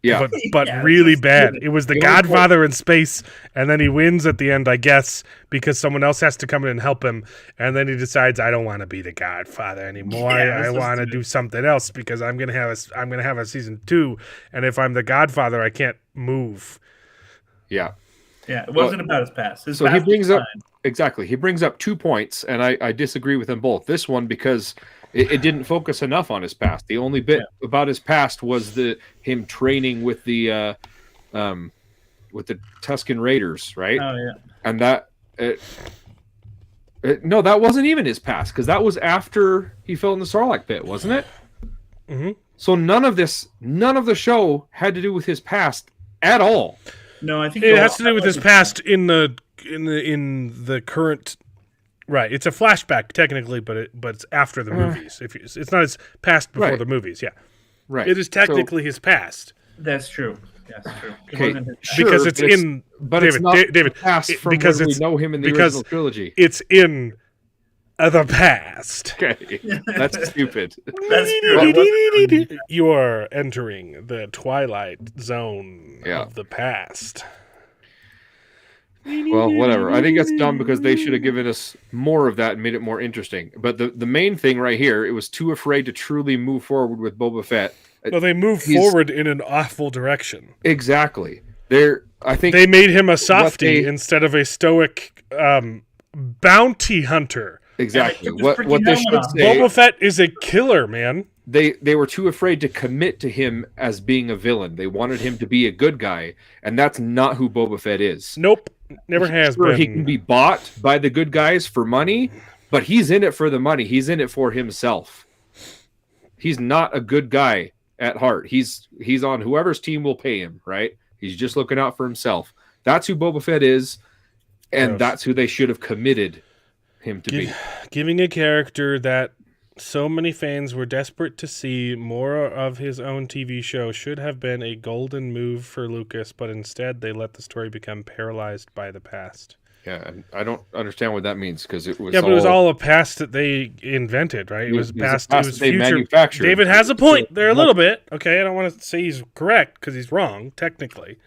Yeah, But Yeah, really it's bad. stupid. It was The It was Godfather in space, and then he wins at the end, I guess, because someone else has to come in and help him, and then he decides, I don't want to be the Godfather anymore. Yeah, I it's so want to stupid. do something else because I'm gonna have a season 2, and if I'm the Godfather, I can't move. yeah. Yeah, it wasn't about his past. His So he past brings was up fine. exactly. He brings up 2 points, and I disagree with them both. This one because it didn't focus enough on his past. The only bit about his past was him training with the Tusken Raiders, right? Oh yeah. And that no, that wasn't even his past because that was after he fell in the Sarlacc pit, wasn't it? Mhm. So none of the show had to do with his past at all. No, I think It has to do with his past in the current. Right, it's a flashback technically, but it's after the movies. It's not his past before Right. the movies. Yeah, Right. it is technically his past That's true. That's true. It Okay. wasn't his- Sure, because it's but in. but David, it's not David, the past it- from because when we it's know him in the because original trilogy. it's in the past. Okay, that's stupid. That's true. It wasn't- You are entering the twilight zone Yeah. of the past. Well, whatever. I think that's dumb because they should have given us more of that and made it more interesting. But the main thing right here, it was too afraid to truly move forward with Boba Fett. No, they move He's- forward in an awful direction. Exactly. I think They made him a softie they- instead of a stoic bounty hunter. exactly Yeah, they what took his what they freaking should helmet off. say. Boba Fett is a killer, man. They were too afraid to commit to him as being a villain. They wanted him to be a good guy, and that's not who Boba Fett is. Nope, never has Sure, been. he can be bought by the good guys for money, but he's in it for the money. He's in it for himself. He's not a good guy at heart. He's on whoever's team will pay him, right? He's just looking out for himself. That's who Boba Fett is, and Gross. that's who they should have committed him to be. Giving a character that so many fans were desperate to see more of his own TV show should have been a golden move for Lucas, but instead they let the story become paralyzed by the past. Yeah, and I don't understand what that means because it was. Yeah, but it was all a past that they invented, right? It was past. It was that they future. manufactured. David has a point there a little bit. Okay, I don't want to say he's correct because he's wrong technically,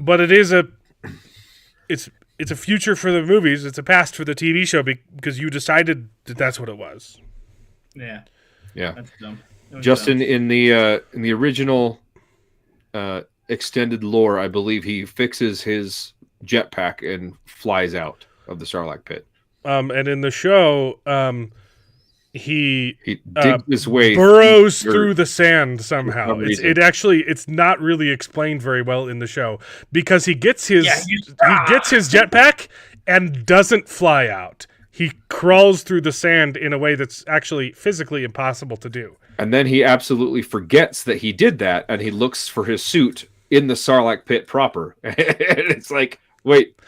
but it is a. It's a future for the movies. It's a past for the TV show because you decided that that's what it was. Yeah. Yeah. That's dumb. Justin, in the original extended lore, I believe he fixes his jetpack and flies out of the Sarlacc pit. And in the show, he digs his way, burrows through the sand somehow. It's not really explained very well in the show because he gets his jetpack and doesn't fly out. He crawls through the sand in a way that's actually physically impossible to do. And then he absolutely forgets that he did that, and he looks for his suit in the Sarlacc pit proper. And it's like, wait.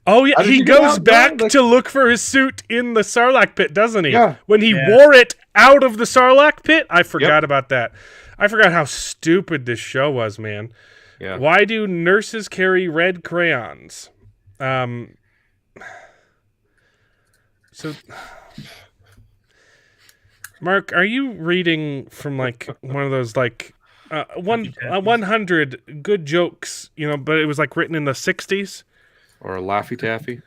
Oh, yeah, he goes back to look for his suit in the Sarlacc pit, doesn't he? Yeah. When he wore it out of the Sarlacc pit? I forgot about that. I forgot how stupid this show was, man. Yeah. Why do nurses carry red crayons? So, Mark, are you reading from like one of those like 100 good jokes, but it was like written in the 60s? Or a Laffy Taffy?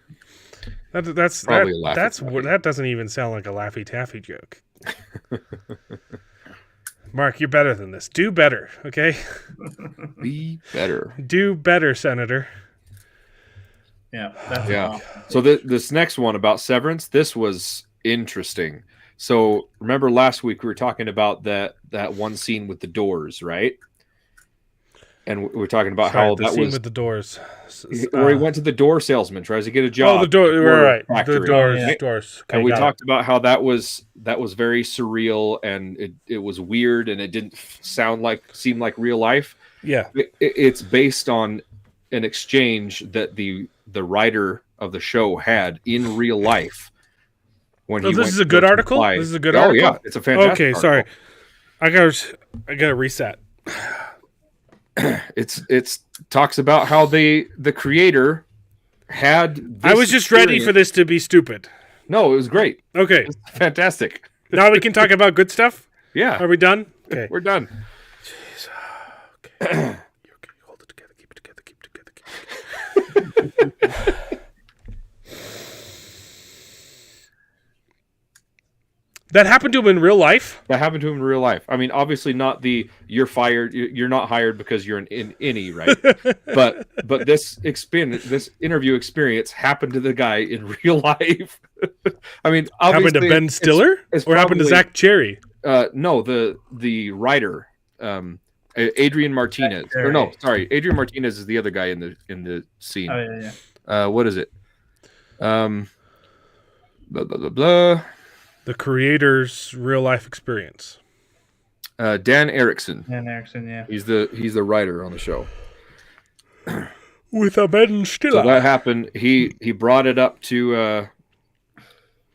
That doesn't even sound like a Laffy Taffy joke. Mark, you're better than this. Do better, okay? Be better. Do better, Senator. Yeah. Awesome. So this next one about Severance, this was interesting. So remember last week we were talking about that one scene with the doors, right? And we were talking about how that scene was with the doors, where he went to the door salesman, tries to get a job. Oh, the door, right? Factory, the doors, right? doors. Okay, and we talked about how that was very surreal and it was weird and it didn't seem like real life. Yeah, it's based on an exchange that the writer of the show had in real life. This is a good article. This is a good article. Oh yeah, it's a fantastic. Okay, article. Sorry, I gotta reset. It's talks about how the creator had. I was just ready for this to be stupid. No, it was great. Okay, it's fantastic. Now we can talk about good stuff. Yeah, are we done? Okay, we're done. Jeez. Okay. Hold it together. Keep it together. That happened to him in real life? That happened to him in real life. I mean, obviously not the you're fired, you're not hired because you're an innie, right? but this interview experience happened to the guy in real life. I mean, obviously happened to Ben Stiller or happened to Zach Cherry? No, the writer, Adrian Martinez. Or no, sorry, Adrian Martinez is the other guy in the scene. Oh yeah. What is it? Blah blah blah blah. The creator's real life experience. Dan Erickson. Dan Erickson, yeah. He's the writer on the show. With a Ben Stiller. So that happened. He brought it up to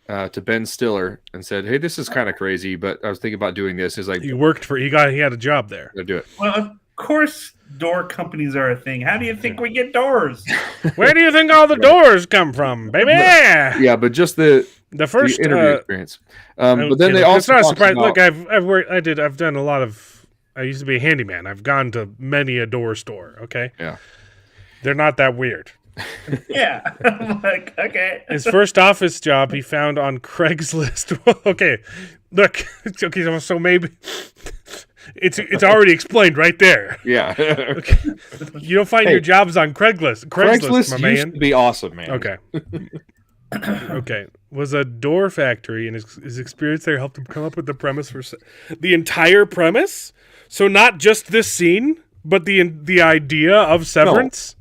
Ben Stiller and said, "Hey, this is kind of crazy, but I was thinking about doing this." He's like, he had a job there. Go do it. Well, of course, door companies are a thing. How do you think we get doors? Where do you think all the doors come from, baby? Yeah, but just the first interview experience. But then they also. It's not a surprise. Look, I've done a lot of. I used to be a handyman. I've gone to many a door store. Okay. Yeah. They're not that weird. Yeah. I'm like, okay. His first office job he found on Craigslist. Okay. Look. Okay. So maybe. It's already explained right there. Yeah. Okay. You don't find your jobs on Craigslist. Craigslist, my man. Used to be awesome, man. Okay. Okay. Was a door factory, and his experience there helped him come up with the premise for the entire premise. So not just this scene, but the idea of Severance.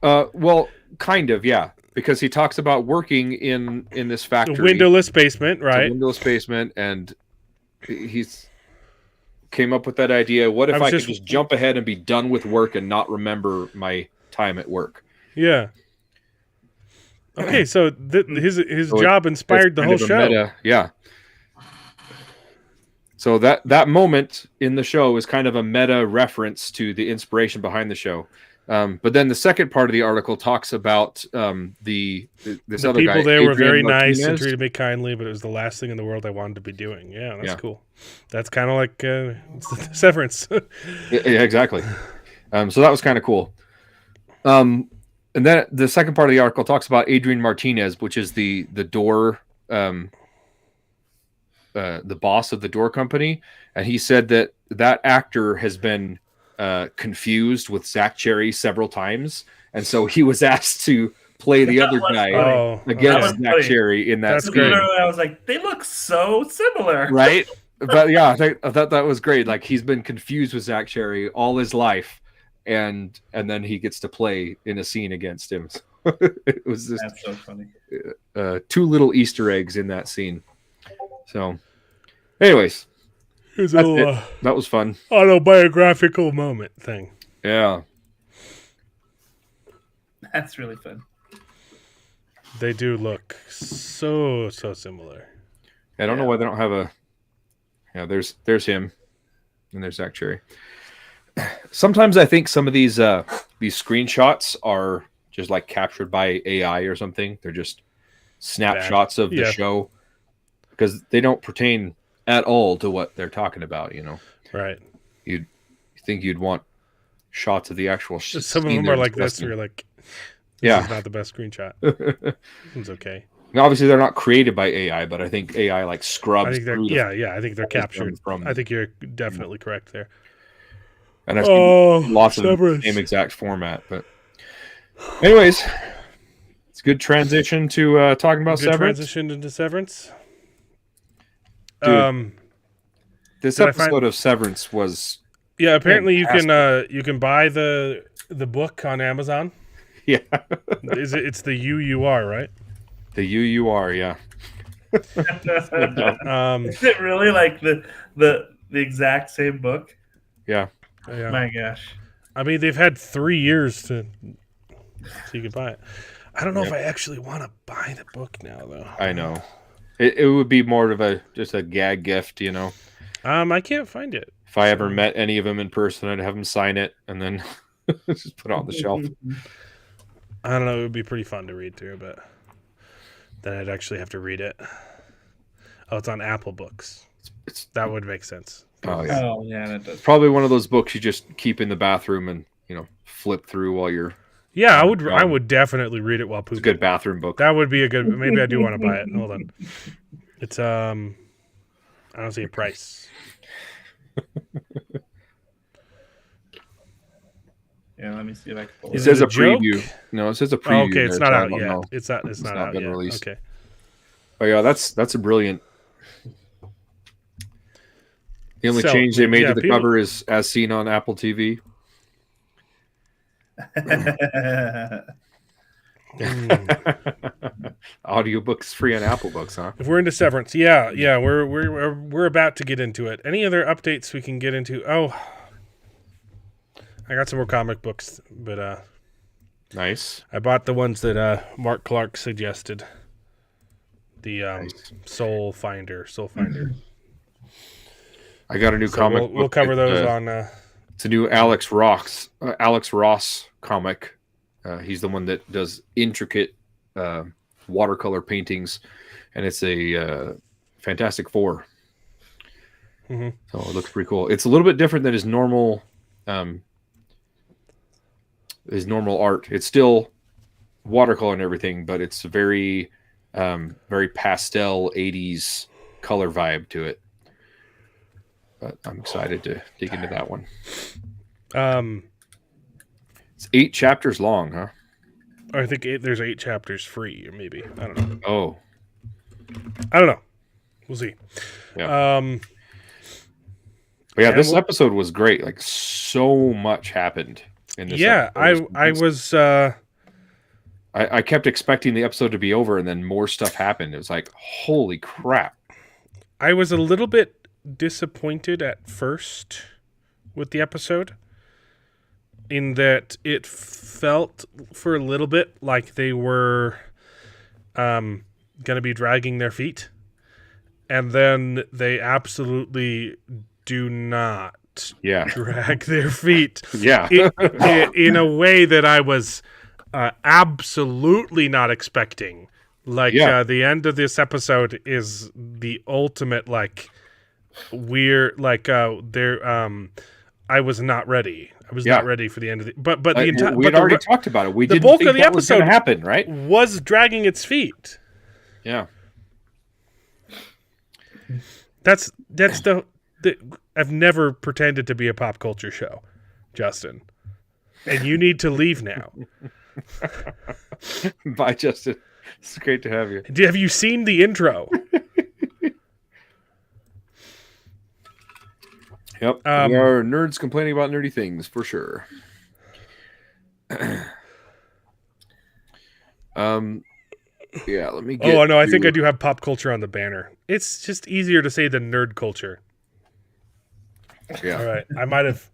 No. Well, kind of, yeah. Because he talks about working in this factory, the windowless basement, right? Windowless basement, and he's came up with that idea. What if I could just jump ahead and be done with work and not remember my time at work? Yeah. Okay, so his job inspired the whole show. Meta, yeah. So that moment in the show is kind of a meta reference to the inspiration behind the show. But then the second part of the article talks about this The other people guy, there were Adrian very nice and Martinez. treated me kindly, but it was the last thing in the world I wanted to be doing. Yeah, that's Yeah. cool. That's kind of like Severance. Yeah, exactly. So that was kind of cool. And then the second part of the article talks about Adrian Martinez, which is the door, the boss of the door company, and he said that actor has been confused with Zach Cherry several times, and so he was asked to play the other guy against Zach Cherry in that. That's scene. great. Literally, I was like, they look so similar, Right? But yeah, I thought that was great. Like he's been confused with Zach Cherry all his life, and then he gets to play in a scene against him. It was just That's so funny. two little Easter eggs in that scene. So, anyways, Here's a little that was fun. autobiographical moment thing. Yeah. That's really fun. They do look so similar. I don't know why they don't have a. Yeah, there's him, and there's Zach Cherry. Sometimes I think some of these screenshots are just like captured by AI or something. They're just snapshots of the show because they don't pertain at all to what they're talking about. You know, Right? You'd think you'd want shots of the actual. Some of them are like this. Where you're like, this is not the best screenshot. It's okay. Now, obviously, they're not created by AI, but I think AI like scrubs. I think they're I think they're captured. From I think you're definitely correct there. And I've seen lots of the same exact format. But anyways, it's a good transition to talking about Severance. Transition into Severance. Dude, this episode of Severance was apparently fantastic. you can buy the book on Amazon. Yeah. It's the UUR, right? The UUR, yeah. Is it really like the exact same book? Yeah. My gosh. I mean, they've had 3 years so you can buy it. I don't know if I actually want to buy the book now, though. I know. It would be more of just a gag gift, you know. I can't find it. If I ever met any of them in person, I'd have them sign it and then just put it on the shelf. I don't know. It would be pretty fun to read through, but then I'd actually have to read it. Oh, it's on Apple Books. That would make sense. Oh yeah. Oh yeah, that does. Probably one of those books you just keep in the bathroom and flip through while you're. Yeah, I would definitely read it while pooping. It's a good bathroom book. That would be a good. Maybe I do want to buy it. Hold on. It's I don't see a price. Yeah, let me see if I can pull It it. says it a a joke? preview. No, it says a preview. Okay, it's there, not so I out don't yet. know. It's not out been yet. released. Okay. Oh yeah, that's a brilliant. The only So, change they made yeah, to the people- cover is as seen on Apple TV. Audiobooks free on Apple Books, huh? If we're into Severance, we're about to get into it. Any other updates we can get into? Oh, I got some more comic books, but Nice. I bought the ones that Mark Clark suggested. The Nice. Soul Finder. I got a new So comic. we'll book. cover those It's, on. It's a new Alex Ross comic. He's the one that does intricate watercolor paintings, and it's a Fantastic Four. Mhm. So it looks pretty cool. It's a little bit different than his normal art. It's still watercolor and everything, but it's very very pastel 80s color vibe to it. But I'm excited to dig into that one. It's 8 chapters long, huh? I think there's 8 chapters free, or maybe I don't know. Oh, I don't know. We'll see. yeah. But yeah, this episode was great. Like so much happened in this. Yeah, episode. I was. I kept expecting the episode to be over, and then more stuff happened. It was like, holy crap! I was a little bit disappointed at first with the episode, in that it felt for a little bit like they were going to be dragging their feet, and then they absolutely do not drag their feet Yeah. in a way that I was absolutely not expecting. Like the end of this episode is the ultimate like weird like I was not ready. I was not ready for the end of the but the entire we had already talked about it. We the didn't bulk think of the that was going episode to happen, right? was dragging its feet. Yeah. That's the I've never pretended to be a pop culture show, Justin. And you need to leave now. Bye, Justin. It's great to have you. Have you seen the intro? Yep. We are nerds complaining about nerdy things for sure. Yeah, let me get Oh no, I think I do have pop culture on the banner. It's just easier to say than nerd culture. Yeah. All right. I might have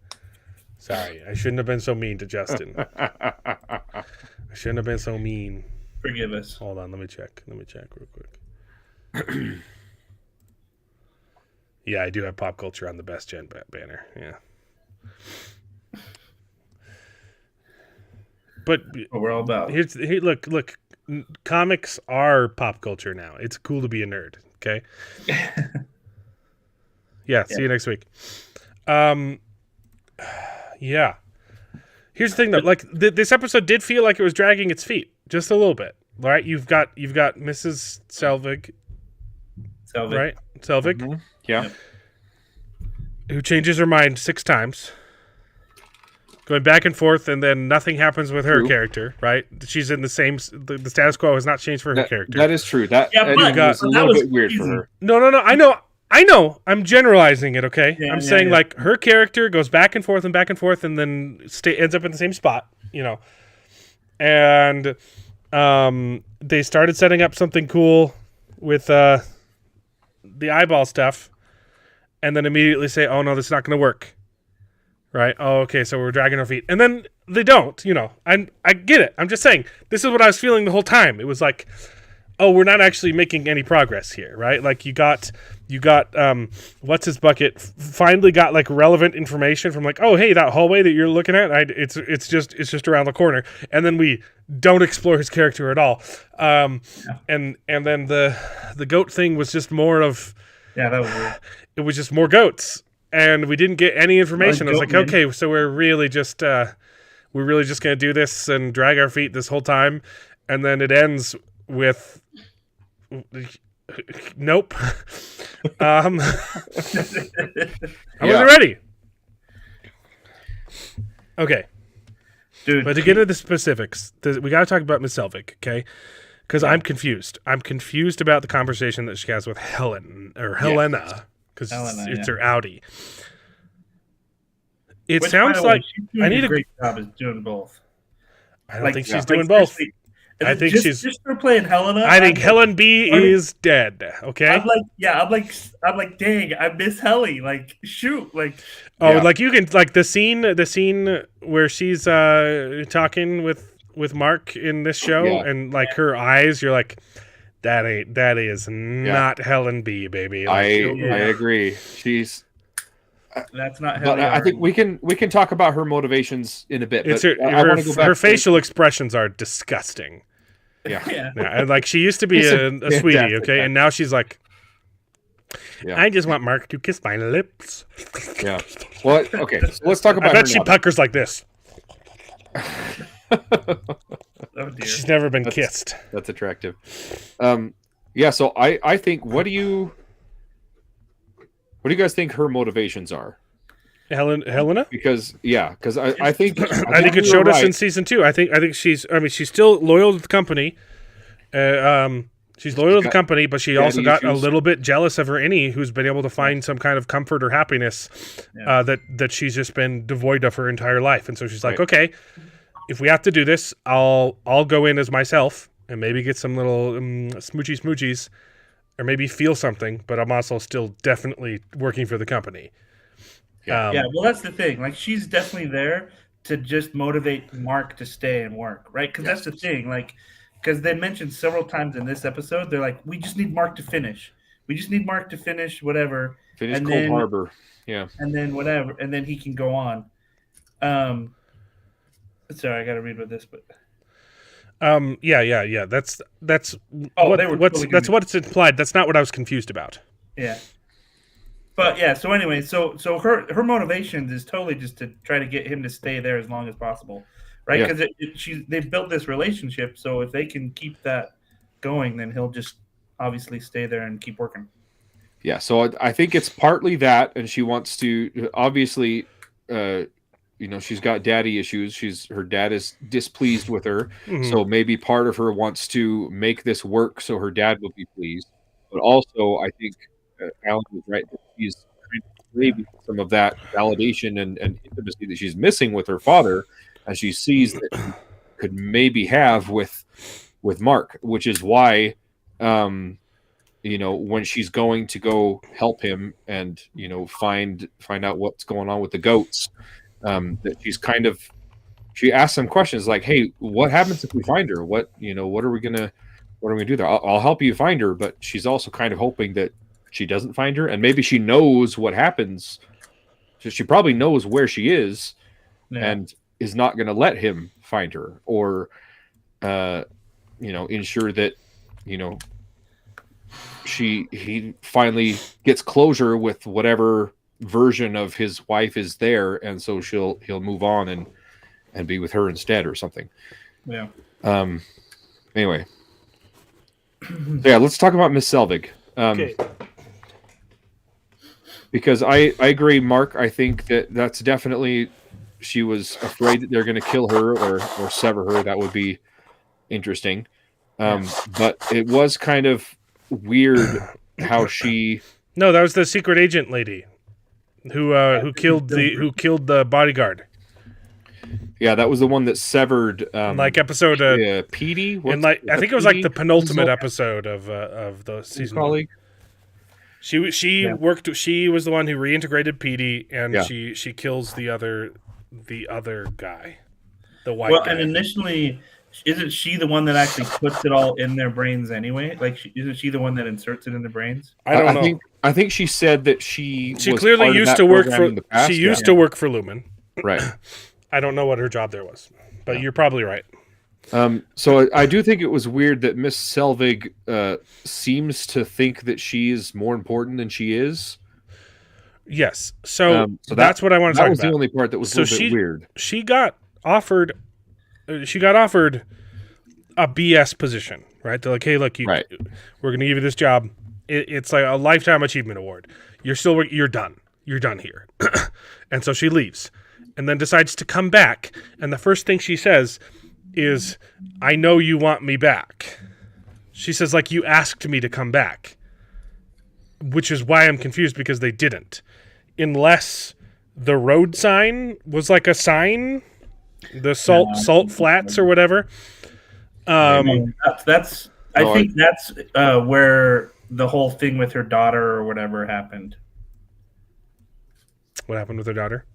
sorry, I shouldn't have been so mean to Justin. I shouldn't have been so mean. Forgive us. Hold on, let me check real quick. Yeah, I do have pop culture on the Best Gen banner. Yeah. But What we're all about. look, comics are pop culture now. It's cool to be a nerd, okay? Yeah, see you next week. Yeah. Here's the thing though, like this episode did feel like it was dragging its feet just a little bit. Right? You've got Mrs. Selvig. Right? Selvig. Mm-hmm. Yeah. Who changes her mind 6 times. Going back and forth, and then nothing happens with her character, right? She's in the same... The status quo has not changed for her character. That is true. That was a little bit weird for her. No. I know. I'm generalizing it, okay? I'm saying, like, her character goes back and forth, and then ends up in the same spot, you know. And they started setting up something cool with the eyeball stuff, and then immediately say, oh, no, this is not going to work. Right? Oh, okay, so we're dragging our feet. And then they don't, you know. I get it. I'm just saying, this is what I was feeling the whole time. It was like, oh, we're not actually making any progress here, right? Like you got what's his bucket finally got like relevant information from like, oh, hey, that hallway that you're looking at, it's just around the corner. And then we don't explore his character at all. And then the goat thing was just more of that was weird. It was just more goats. And we didn't get any information. I was like, okay, so we're really just going to do this and drag our feet this whole time. And then it ends with, nope. I wasn't ready. Okay. Dude, but to get into the specifics, we got to talk about Miss Selvig, okay? Because I'm confused. I'm confused about the conversation that she has with Helena. Because it's her Audi. It sounds like I need a great job at doing both. I don't think she's doing both. I think she's just for playing Helena. I think Helen B is dead. Okay. I'm like, dang, I miss Helly. Like, shoot, like. Oh, like you can like the scene where she's talking with Mark in this show, and like her eyes, you're like. That is not Helen B, baby. Like, I agree. She's that's not Helen. But I think we can talk about her motivations in a bit. It's but her facial expressions are disgusting. Yeah. And like she used to be a sweetie, okay, and now she's like, I just want Mark to kiss my lips. Yeah. Well, okay. So let's talk about. I bet she puckers like this. Oh dear. She's never been kissed. That's attractive. Yeah, so I think what do you guys think her motivations are? Helena? Because I think I think it showed us in season 2. I think she's still loyal to the company. She's loyal to the company, but she also got a little bit jealous of her Innie, who's been able to find some kind of comfort or happiness that she's just been devoid of her entire life. And so she's like, okay, if we have to do this, I'll go in as myself and maybe get some little smoochies, or maybe feel something, but I'm also still definitely working for the company. Well, that's the thing. Like, she's definitely there to just motivate Mark to stay and work, right? Because that's the thing. Like, because they mentioned several times in this episode, they're like, we just need Mark to finish. We just need Mark to finish whatever. Finish and Cold then, Harbor. Yeah. And then whatever. And then he can go on. Sorry, I got to read about this, but. Yeah. That's what's implied. That's not what I was confused about. Yeah. But yeah, so anyway, so her motivation is totally just to try to get him to stay there as long as possible, right? Because they've built this relationship, so if they can keep that going, then he'll just obviously stay there and keep working. Yeah, so I think it's partly that, and she wants to obviously, she's got daddy issues. Her dad is displeased with her, so maybe part of her wants to make this work so her dad will be pleased. But also, I think Alan was right that she's trying to maybe some of that validation and intimacy that she's missing with her father, as she sees that she could maybe have with Mark, which is why, when she's going to go help him and find out what's going on with the goats, that she asks some questions like, "Hey, what happens if we find her? What are we gonna do there? I'll help you find her," but she's also kind of hoping that she doesn't find her, and maybe she knows what happens. So she probably knows where she is, and is not going to let him find her, or ensure that he finally gets closure with whatever version of his wife is there, and so he'll move on and be with her instead or something. Yeah. Anyway, yeah, let's talk about Miss Selvig. Okay. Because I agree, Mark. I think that's definitely, she was afraid that they're going to kill her or sever her. That would be interesting. But it was kind of weird how she. No, that was the secret agent lady who killed the bodyguard. Yeah, that was the one that severed. Like episode. Petey. I think it was like the penultimate episode of the season. Colleague. She worked. She was the one who reintegrated Petey, and she kills the other guy, the white guy. Well, and initially, isn't she the one that actually puts it all in their brains anyway? Like, isn't she the one that inserts it in the brains? I don't know. I think she said that she was clearly used to work for. She used to work for Lumen. Right. I don't know what her job there was, but you're probably right. So I do think it was weird that Miss Selvig seems to think that she is more important than she is. Yes. So that's what I want to talk about. That was the only part that was a little bit weird. She got offered a BS position, right? They're like, "Hey, look, we're going to give you this job. It's like a lifetime achievement award. You're done. You're done here." And so she leaves, and then decides to come back. And the first thing she says is, "I know you want me back." She says, like, "You asked me to come back," which is why I'm confused, because they didn't, unless the road sign was like a sign, the salt flats or whatever. I think that's where the whole thing with her daughter or whatever happened. What happened with her daughter?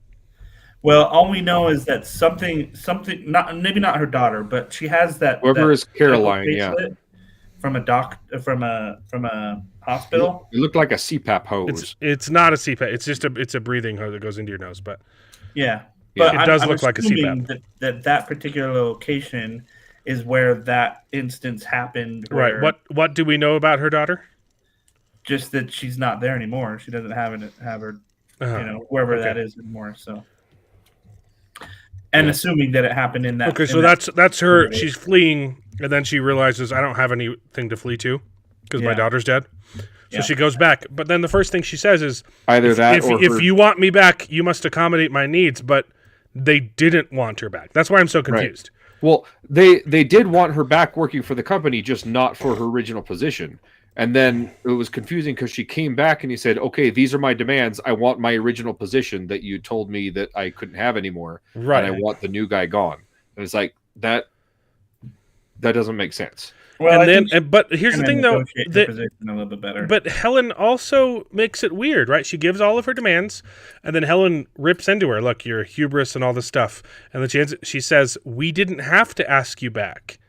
Well, all we know is that something maybe not her daughter, but she has that. Whoever is Caroline, from a hospital. It looked like a CPAP hose. It's not a CPAP. It's just a breathing hose that goes into your nose. But but it does look like a CPAP. That particular location is where that instance happened. Right. What do we know about her daughter? Just that she's not there anymore. She doesn't have her, whoever that is anymore. So. And assuming that it happened in that. Okay, so that's her. She's fleeing, and then she realizes, I don't have anything to flee to because my daughter's dead. So she goes back. But then the first thing she says is, either that or if you want me back, you must accommodate my needs. But they didn't want her back. That's why I'm so confused. Right. Well, they did want her back working for the company, just not for her original position. And then it was confusing because she came back and he said, "Okay, these are my demands. I want my original position that you told me that I couldn't have anymore. Right. And I want the new guy gone." And it's like that doesn't make sense. Well, but here's the thing, though. Position a little bit better. But Helen also makes it weird, right? She gives all of her demands, and then Helen rips into her, "Look, you're hubris and all this stuff." And then she says, "We didn't have to ask you back."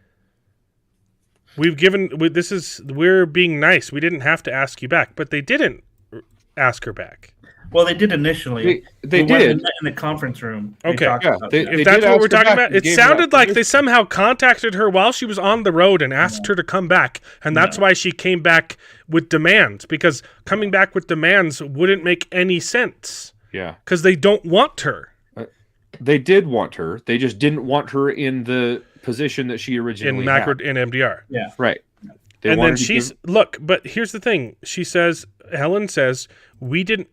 we're being nice. We didn't have to ask you back, but they didn't ask her back. Well, they did initially. They When did. met in the conference room. Okay. About that. If that's what we're talking about, it sounded like they somehow contacted her while she was on the road and asked her to come back, and that's why she came back with demands, because coming back with demands wouldn't make any sense. Yeah. Because they don't want her. They did want her. They just didn't want her in the position that she originally had. In MDR. Yeah. Right. And then look, but here's the thing. Helen says,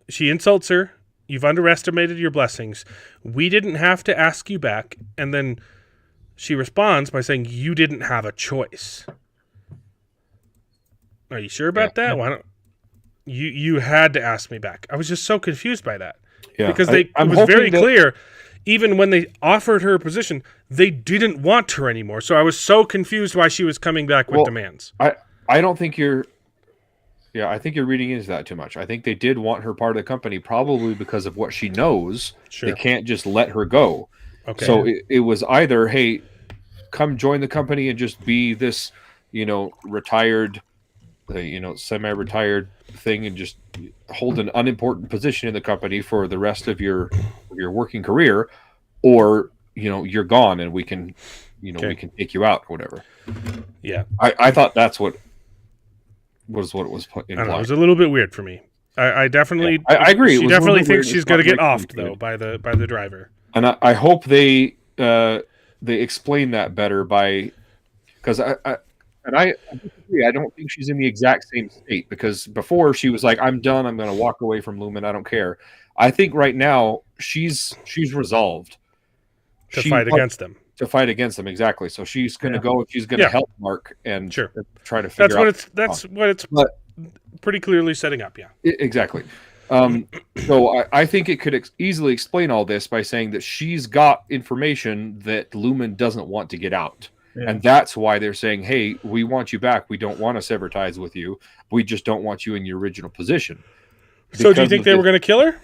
she insults her. You've underestimated your blessings. We didn't have to ask you back. And then she responds by saying, you didn't have a choice. Are you sure about that? Why don't you had to ask me back? I was just so confused by that. Yeah. Because it was very clear, even when they offered her a position, they didn't want her anymore. So I was so confused why she was coming back with demands. I don't think I think you're reading into that too much. I think they did want her part of the company, probably because of what she knows. Sure. They can't just let her go. Okay. So it was either, hey, come join the company and just be this, retired, semi-retired thing and just hold an unimportant position in the company for the rest of your working career, or, you're gone and we can, we can take you out or whatever. Yeah. I thought that's what it was implied. I don't know, it was a little bit weird for me. I definitely, I agree. She definitely thinks she's going to get offed though by the driver. And I hope they explain that better because I disagree. I don't think she's in the exact same state, because before she was like, I'm done. I'm going to walk away from Lumen. I don't care. I think right now she's resolved to fight against them. To fight against them, exactly. So she's going to go. She's going to help Mark and try to figure out. That's what it's pretty clearly setting up. Yeah, exactly. So I think it could easily explain all this by saying that she's got information that Lumen doesn't want to get out. Yeah. And that's why they're saying, hey, we want you back. We don't want to sever ties with you. We just don't want you in your original position. So do you think they were going to kill her?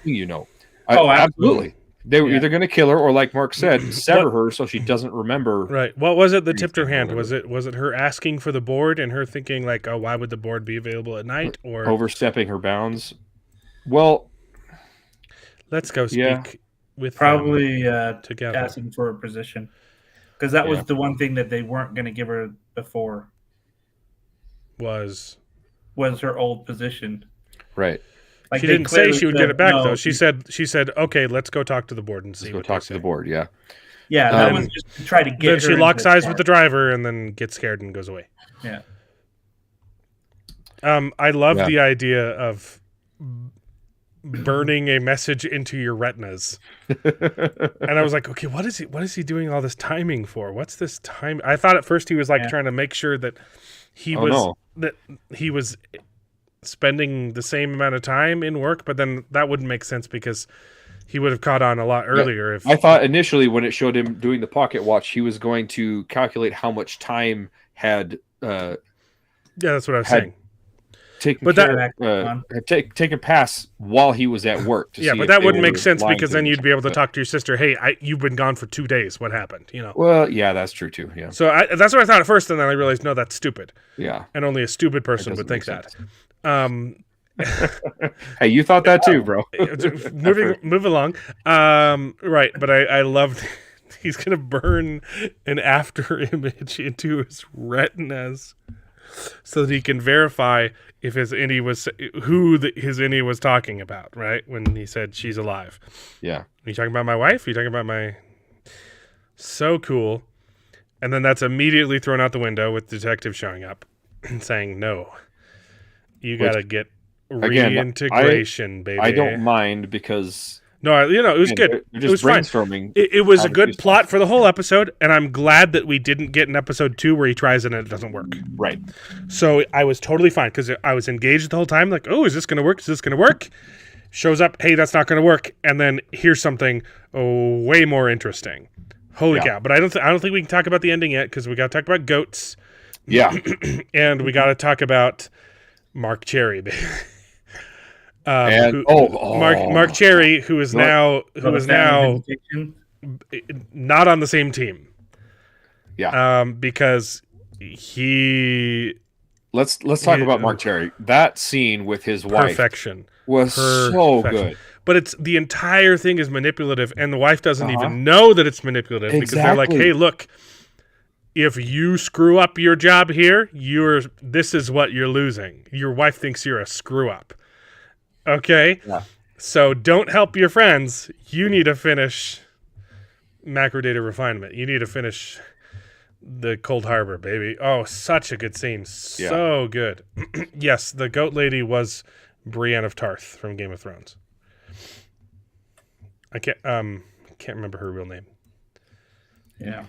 Absolutely. They were either going to kill her or, like Mark said, sever her so she doesn't remember. Right. What was it that tipped her hand? Was it her asking for the board and her thinking like, oh, why would the board be available at night? Or overstepping her bounds? Well, let's go speak with probably together. Asking for a position, because that was the one thing that they weren't going to give her before. Was her old position. Right. Like she didn't say she would get it back, though. She said, okay, let's go talk to the board and see. Let's go talk to the board, yeah. Yeah, that was just to try to get her. Then she locks eyes with the driver and then gets scared and goes away. Yeah. I love the idea of burning a message into your retinas. And I was like, okay, what is he doing all this timing for? What's this time? I thought at first he was like trying to make sure that he was spending the same amount of time in work, but then that wouldn't make sense because he would have caught on a lot earlier. If I thought initially when it showed him doing the pocket watch, he was going to calculate how much time had that's what I was saying. Take a pass while he was at work. But that wouldn't make sense because then you'd be able to talk to your sister. Hey, you've been gone for 2 days. What happened? Well, yeah, that's true too. Yeah. So that's what I thought at first, and then I realized no, that's stupid. Yeah. And only a stupid person would think that. Hey, you thought that too, bro. move along. Right, but I loved. He's gonna burn an after image into his retinas so that he can verify if his innie was his innie was talking about. Right when he said she's alive. Yeah. Are you talking about my wife? Are you talking about my? So cool. And then that's immediately thrown out the window with detective showing up and saying no. You got to get reintegration, baby. I don't mind because... No, it was good. It was brainstorming. It was a good plot for the whole episode, and I'm glad that we didn't get an episode 2 where he tries it and it doesn't work. Right. So I was totally fine because I was engaged the whole time. Like, oh, is this going to work? Is this going to work? Shows up, hey, that's not going to work. And then here's something way more interesting. Holy cow. But I don't think we can talk about the ending yet because we got to talk about goats. Yeah. And we got to talk about Mark Cherry. Mark Cherry, who is now not on the same team. Yeah. Because he Let's talk about Mark Cherry. That scene with his wife was so good. But it's the entire thing is manipulative, and the wife doesn't even know that it's manipulative because they're like, "Hey, look, if you screw up your job here, this is what you're losing. Your wife thinks you're a screw up. Okay? Yeah. So don't help your friends. You need to finish macro data refinement. You need to finish the Cold Harbor, baby." Oh, such a good scene. So good. Yes, the goat lady was Brienne of Tarth from Game of Thrones. I can't remember her real name. Yeah.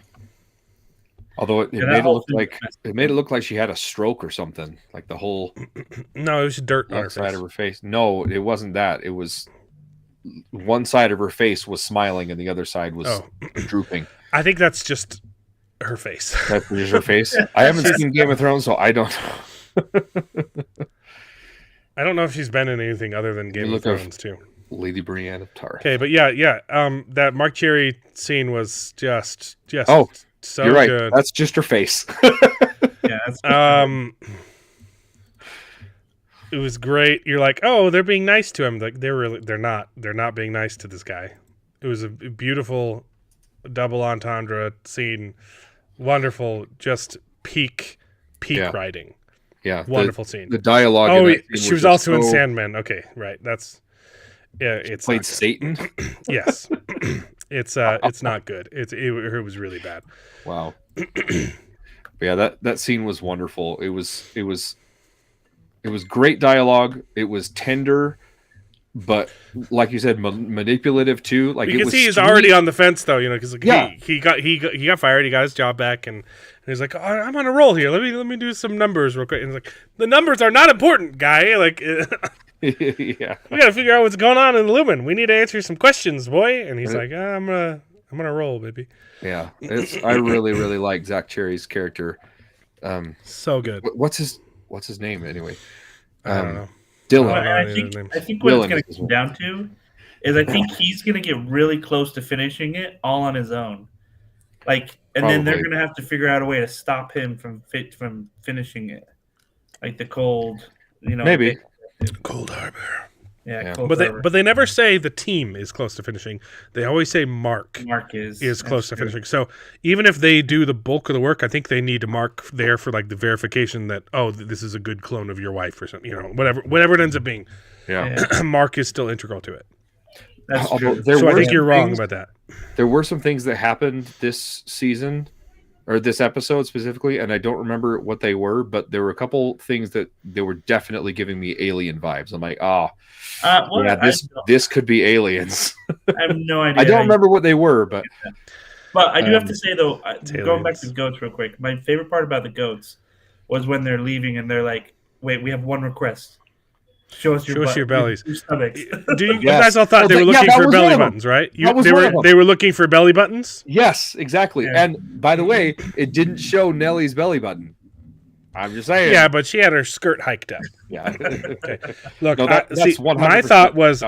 Although it made it look like she had a stroke or something, like the whole. No, it was dirt on her side of her face. No, it wasn't that. It was one side of her face was smiling and the other side was drooping. I think that's just her face. That's just her face. I haven't seen Game of Thrones, so I don't. I don't know if she's been in anything other than Game of Thrones too. Lady Brienne of Tarth. Okay, but yeah. That Mark Cherry scene was just so you're right. good. That's just her face. Yeah. It was great. You're like, oh, they're being nice to him. Like they're not. They're not being nice to this guy. It was a beautiful double entendre scene. Wonderful, just peak writing. Yeah, wonderful scene. The dialogue. Oh, she was also in Sandman. Okay, right. That's it's played Satan. Yes, it's not good. It was really bad. Wow. Yeah, that scene was wonderful. It was great dialogue. It was tender, but like you said, manipulative too. Like because he's already on the fence though, because he got fired. He got his job back, and he's like, oh, I'm on a roll here. Let me do some numbers real quick. And he's like, the numbers are not important, guy. Like, yeah, we got to figure out what's going on in Lumen. We need to answer some questions, boy. And he's like, I'm gonna roll, baby. Yeah, I really really like Zach Cherry's character. So good. What's his name anyway? I don't know. Dylan. I think what it's going to come down to is I think he's going to get really close to finishing it all on his own. Then they're going to have to figure out a way to stop him from finishing it. Like the cold, maybe Cold Harbor. Yeah. But they never say the team is close to finishing. They always say Mark is close to finishing. So even if they do the bulk of the work, I think they need to mark there for like the verification that this is a good clone of your wife or something. Whatever it ends up being. Yeah. Mark is still integral to it. That's true. So I think you're wrong about that. There were some things that happened this season, or this episode specifically, and I don't remember what they were, but there were a couple things that they were definitely giving me alien vibes. I'm like, this could be aliens. I have no idea. I don't remember what they were, but I do have to say though, going back to the goats real quick, my favorite part about the goats was when they're leaving and they're like, "Wait, we have one request. Show us your bellies." Your stomachs. You guys all thought they were looking for belly buttons, right? They were looking for belly buttons? Yes, exactly. Yeah. And by the way, it didn't show Nellie's belly button. I'm just saying. Yeah, but she had her skirt hiked up. Yeah. Okay. Look, that's 100%. My thought was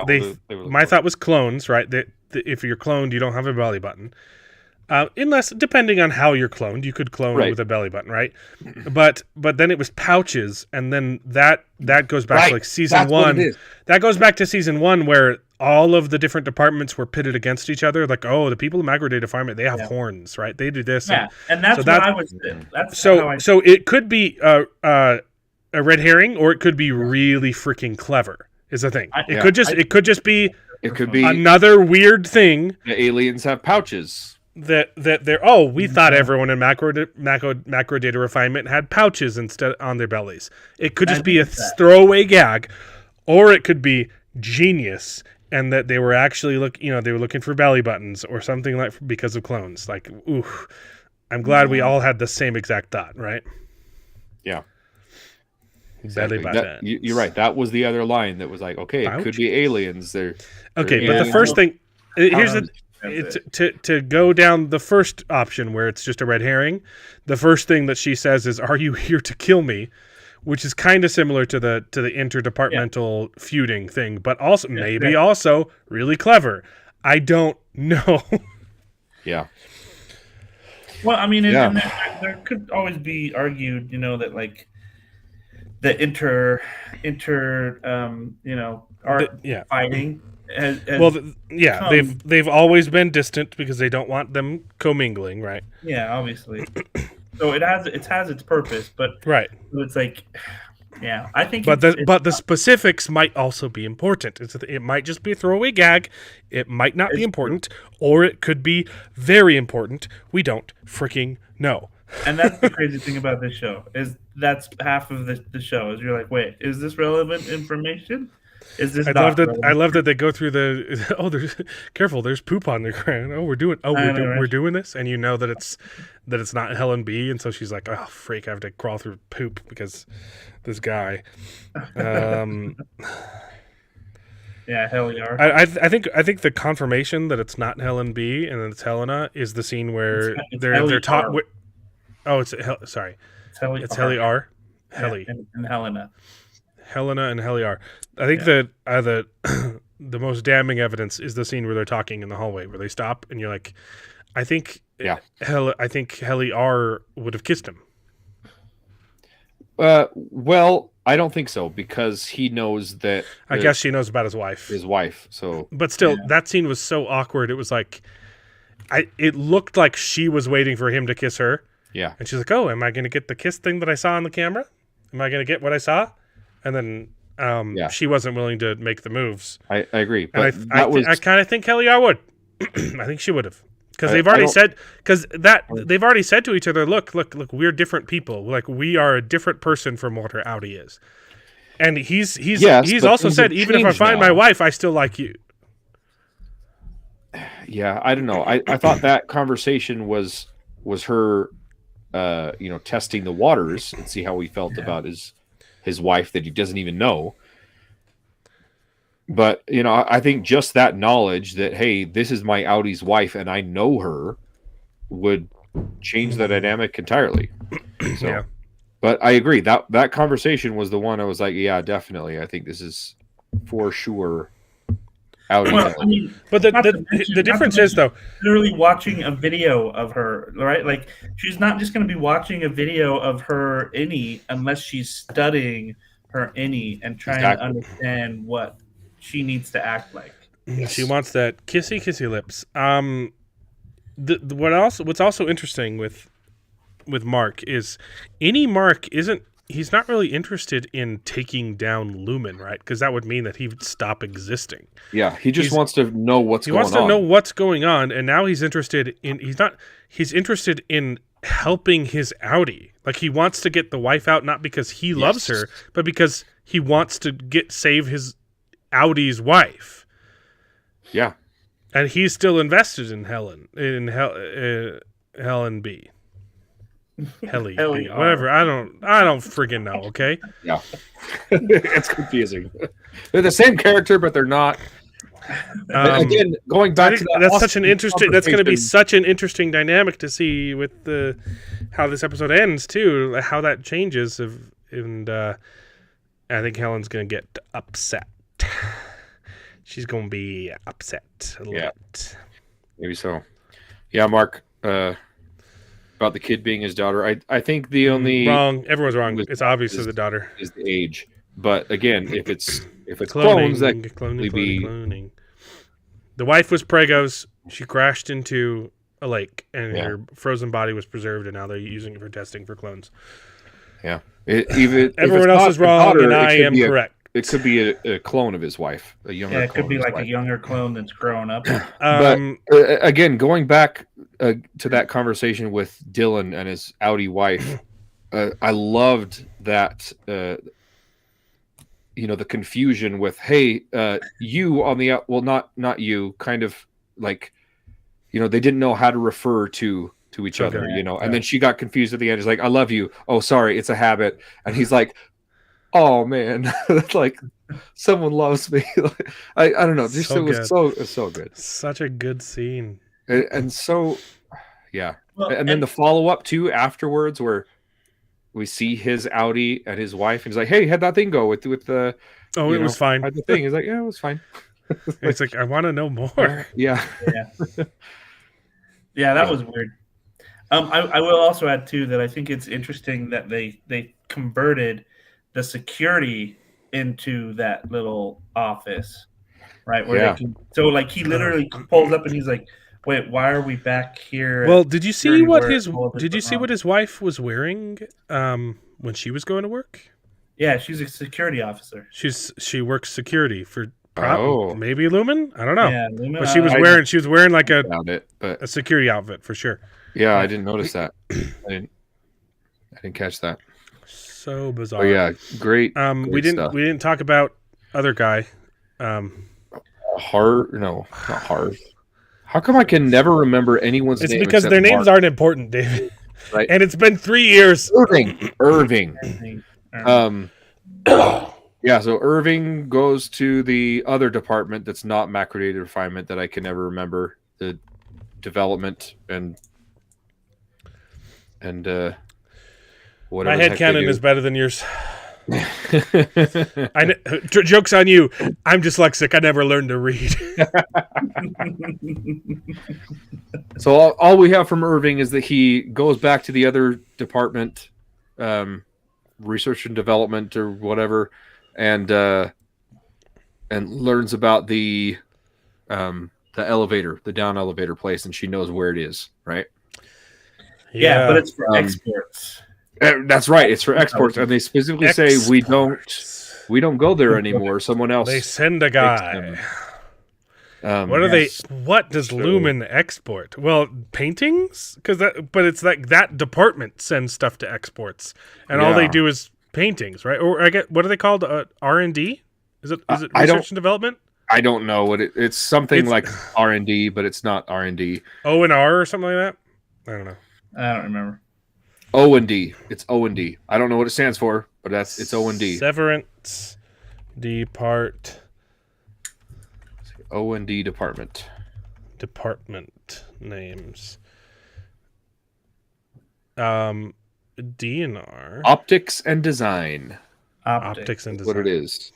my thought was clones, right? That if you're cloned, you don't have a belly button. Unless, depending on how you're cloned, you could clone with a belly button, right? But then it was pouches, and then that goes back to like season one. That goes back to season one where all of the different departments were pitted against each other. Like, the people in macro data refinement, they have horns, right? They do this. Yeah, and that's what I was. That's so it could be a red herring, or it could be really freaking clever. Is the thing. It could just be another weird thing. The aliens have pouches. That they're we thought everyone in macro data refinement had pouches instead on their bellies. It could just be a throwaway gag, or it could be genius and that they were actually they were looking for belly buttons or something like because of clones. Like, oof, I'm glad we all had the same exact thought, right? Yeah. Belly buttons. You're right. That was the other line that was like, okay, it could be aliens. They're but the first thing here's to go down the first option where it's just a red herring. The first thing that she says is, "Are you here to kill me?" Which is kind of similar to the interdepartmental feuding thing, but also also really clever. I don't know. Yeah. Well, I mean, Yeah. and there could always be argued, that like the art Yeah. fighting has Well, come. they've always been distant because they don't want them commingling, right? Yeah, obviously. So it has its purpose, but Right. it's like, yeah, I think But it's the specifics might also be important. It might just be a throwaway gag. It might not be It's important, or it could be very important. We don't freaking know. and that's the crazy thing about this show is that's half of the show is you're like, wait, is this relevant information? Is this I not love that. I relevant? love that they go through the. Oh, there's careful. There's poop on the ground. Oh, we're doing. Oh, I know, right? we're doing this, and you know that it's not Helen B. And so she's like, oh freak, I have to crawl through poop because this guy. Yeah, hell yeah. I think the confirmation that it's not Helen B. and it's Helena is the scene where It's they're Helly taught. R. Oh, sorry. It's Helly R. Helly. Yeah, and Helena. Helena and Helly R. I think that the most damning evidence is the scene where they're talking in the hallway, where they stop, and you're like, I think Helly R would have kissed him. Well, I don't think so because he knows that. I guess she knows about his wife. So, but still, that scene was so awkward. It was like, it looked like she was waiting for him to kiss her. Yeah, and she's like, "Oh, am I going to get the kiss thing that I saw on the camera? Am I going to get what I saw?" And then she wasn't willing to make the moves. I agree. But And I kind of think Kelly I would. I think she would have. Because they've already said they've already said to each other, look, we're different people. Like we are a different person from what her Audi is. And he's also said, even if I find my wife, I still like you. Yeah, I don't know. I thought that conversation was her testing the waters and see how he felt about his wife that he doesn't even know. But, I think just that knowledge that, hey, this is my Audi's wife and I know her would change the dynamic entirely. So, yeah. But I agree. That conversation was the one I was like, yeah, definitely. I think this is for sure Audi. Well, I mean, but the difference is, though, literally watching a video of her, right? Like, she's not just going to be watching a video of her innie unless she's studying her innie and trying to understand what she needs to act like. Yes. She wants that kissy lips. What's also interesting with Mark is Mark he's not really interested in taking down Lumen, right? Because that would mean that he would stop existing. Yeah, he just wants to know what's going on. He wants to know what's going on, and now he's interested in helping his Audi. Like he wants to get the wife out, not because he loves her, but because he wants to save his Audi's wife. Yeah. And he's still invested in Helen B. Helly B. Whatever. I don't friggin' know, okay? Yeah. It's confusing. They're the same character, but they're not. Again, going back to that's such an interesting. That's going to be such an interesting dynamic to see with how this episode ends too. How that changes, and I think Helen's going to get upset. She's going to be upset a little bit. Maybe so. Yeah, Mark. About the kid being his daughter, I think the only wrong. Everyone's wrong. It's obviously the daughter. Is the age, but again, if it's cloning, clones, that cloning. The wife was Prego's. She crashed into a lake, and her frozen body was preserved, and now they're using it for testing for clones. Yeah, everyone else is wrong, and I am correct. It could be a clone of his wife, a younger. Yeah, it could be like a younger clone that's grown up. But again, going back to that conversation with Dylan and his Audi wife, I loved that. The confusion with, hey, you on the not you, kind of like, they didn't know how to refer to each other, and then she got confused at the end. He's like, I love you. Oh, sorry, it's a habit. And he's like, oh man, like someone loves me. I don't know. Just it was so good. Such a good scene. And so, yeah. Well, and then the follow up too afterwards, where we see his Audi and his wife, and he's like, "Hey, how'd that thing go with the?" Oh, it was fine. The thing. He's like, "Yeah, it was fine." It's like I want to know more. Yeah. Yeah, that was weird. I will also add too that I think it's interesting that they converted the security into that little office, right? Where they can. So like he literally pulls up and he's like, "Wait, why are we back here?" Well, at did you see security what where his all of this did you went see wrong?" what his wife was wearing when she was going to work? Yeah, she's a security officer. She works security for Oh. maybe Lumen. I don't know. Yeah, Lumen, But she was wearing like About it, but a security outfit for sure. yeah, I didn't notice that. I didn't catch that. So bizarre. Oh yeah, great. We stuff. didn't talk about other guy. No, not Harv. How come I can never remember anyone's name? It's because their names aren't important, David. Right. And it's been 3 years. Irving. Yeah, so Irving goes to the other department that's not macro data refinement that I can never remember, the development and whatever. My headcanon is better than yours. Joke's on you. I'm dyslexic. I never learned to read. So all we have from Irving is that he goes back to the other department, research and development or whatever, and learns about the elevator, the down elevator place, and she knows where it is, right? Yeah, but it's for exports. That's right. It's for exports, and they specifically say we don't go there anymore. Someone else. They send a guy. What are they? What does Lumen export? Well, paintings, but it's like that department sends stuff to exports, and all they do is paintings, right? Or I get what are they called? R&D? Is it research and development? I don't know what it's something like R&D, but it's not R&D. O&R or something like that. I don't know. I don't remember. O&D. It's O&D. I don't know what it stands for, but it's O&D. Severance Depart. O&D department. Department names. DNR. Optics and design. Optics and design. What it is.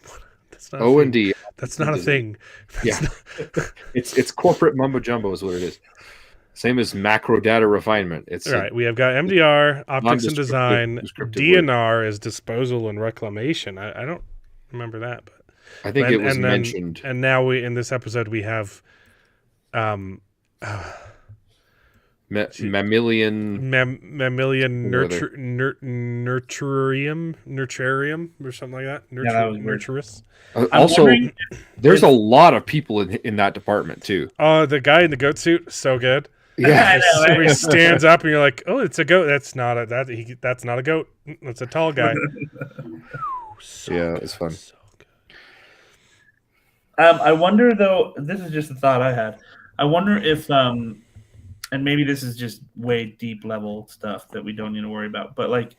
That's not O&D. That's not a thing. Yeah. It's corporate mumbo jumbo is what it is. Same as macro data refinement. It's right. We have got MDR, optics and design. DNR is disposal and reclamation. I don't remember that, but I think it was mentioned. And now in this episode we have mammalian nurturium or something like that. Nurturus. Also, there's a lot of people in that department too. Oh, the guy in the goat suit, so good. Yeah, he stands up and you're like, "Oh, it's a goat." That's not a goat. That's a tall guy. Yeah, it's fun. So good. I wonder though. This is just a thought I had. I wonder if, and maybe this is just way deep level stuff that we don't need to worry about. But like,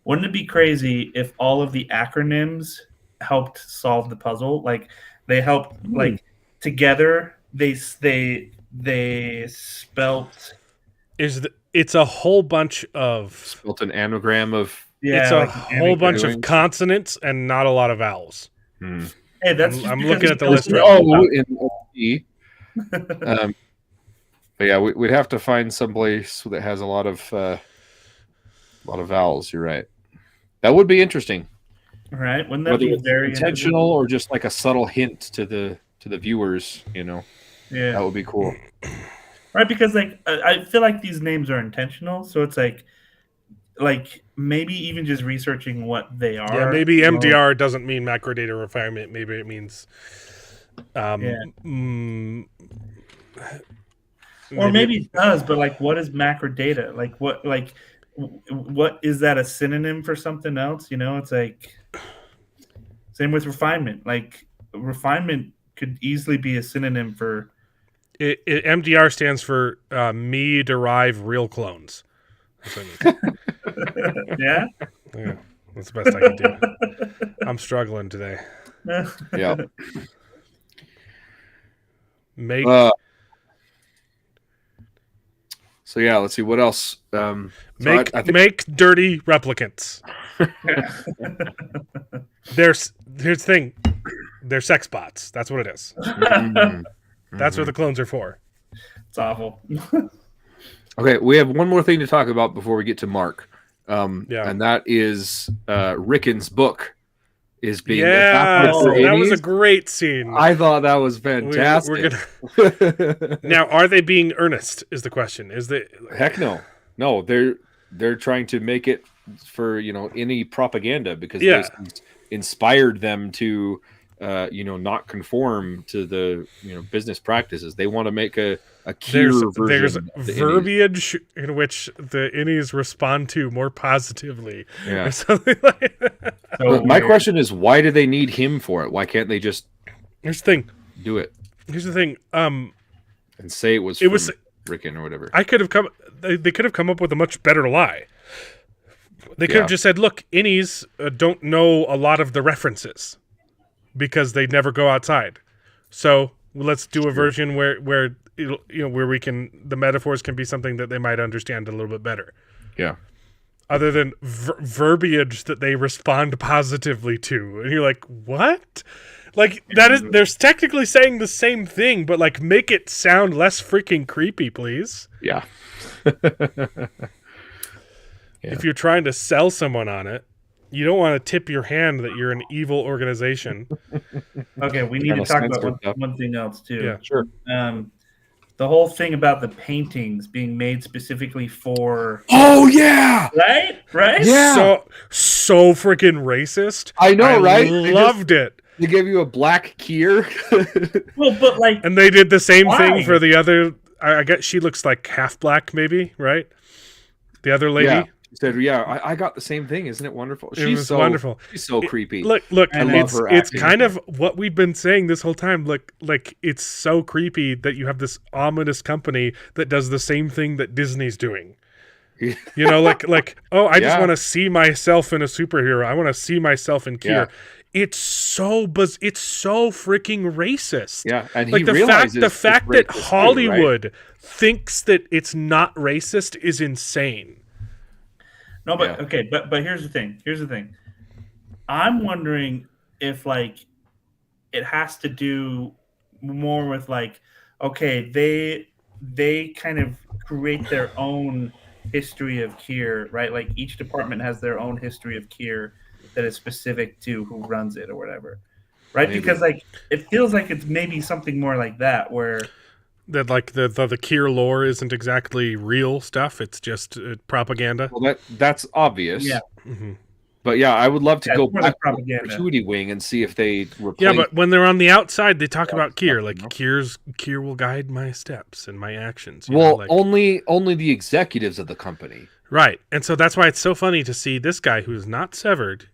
wouldn't it be crazy if all of the acronyms helped solve the puzzle? Like, they helped like together. They spelt. It's a whole bunch of spelt an anagram of. Yeah, it's a whole bunch of consonants and not a lot of vowels. Hey, that's. I'm looking at the list right now. But yeah, we'd have to find some place that has a lot of vowels. You're right. That would be interesting. Right? Wouldn't that be very intentional or just like a subtle hint to the viewers? You know. Yeah, that would be cool. Right, because like I feel like these names are intentional, so it's like maybe even just researching what they are. Yeah, maybe MDR doesn't mean macro data refinement. Maybe it means, or maybe it does. But like, what is macro data? Like, what is that a synonym for something else? You know, it's like same with refinement. Like, refinement could easily be a synonym for. MDR stands for me derive real clones. That's what I mean. Yeah? Yeah, that's the best I can do. I'm struggling today. Yeah. So yeah, let's see what else. Make dirty replicants. Here's the thing. They're sex bots. That's what it is. That's what the clones are for. It's awful. Okay, we have one more thing to talk about before we get to Mark. Yeah. And that is Rickon's book is being Yeah, adapted for that was a Indies. great scene. I thought that was fantastic. We're gonna now. Are they being earnest? Is the question? Is the Heck no, no. They're trying to make it for any propaganda because Yeah. this inspired them to not conform to the business practices. They want to make a Kier there's version. of the Innies. verbiage in which the innies respond to more positively, Yeah. or something like that. So My weird. question is, why do they need him for it? Why can't they just Here's the thing. do it Here's the thing. and say it was Rickon or whatever? I could have come. They could have come up with a much better lie. They could Yeah. have just said, "Look, innies don't know a lot of the references because they never go outside. So let's do a version where it'll, where we can the metaphors can be something that they might understand a little bit better, Yeah. other than verbiage that they respond positively to." And you're like, "What?" Like that is they're technically saying the same thing, but like make it sound less freaking creepy, please. Yeah. If you're trying to sell someone on it, you don't want to tip your hand that you're an evil organization. Okay, we need to Kinda talk about censored stuff. one thing else too. Yeah. Sure. The whole thing about the paintings being made specifically for Oh yeah. right? Yeah. So freaking racist. I know, right? They Loved it. They gave you a black Kier. Well, but like, And they did the same Why? thing for the other. I guess she looks like half black, maybe, right? The other lady. Yeah. She said, "Yeah, I got the same thing. Isn't it wonderful? It was wonderful. She's so creepy." Look, I love her it's acting. kind of what we've been saying this whole time. Like it's so creepy that you have this ominous company that does the same thing that Disney's doing. Like oh, I just Yeah. want to see myself in a superhero. I want to see myself in Kier. Yeah. It's so it's so freaking racist. Yeah, and Like he the realizes fact it's that racist too, right? Hollywood thinks that it's not racist is insane. no, but Yeah. okay, but here's the thing. Here's the thing. I'm wondering if like it has to do more with like, okay, they kind of create their own history of Kier, right? Like each department has their own history of Kier that is specific to who runs it or whatever, right? Maybe. Because like it feels like it's maybe something more like that where That like the Kier lore isn't exactly real stuff. It's just propaganda. Well, that's obvious. Yeah. Mhm. But yeah, I would love to Yeah, go it's more back like propaganda. to Gratuity Wing and see if they replace. Yeah, but when they're on the outside, they talk about Kier. Like no. Kier will guide my steps and my actions. you know, well, like- only the executives of the company. right. And so that's why it's so funny to see this guy who's not severed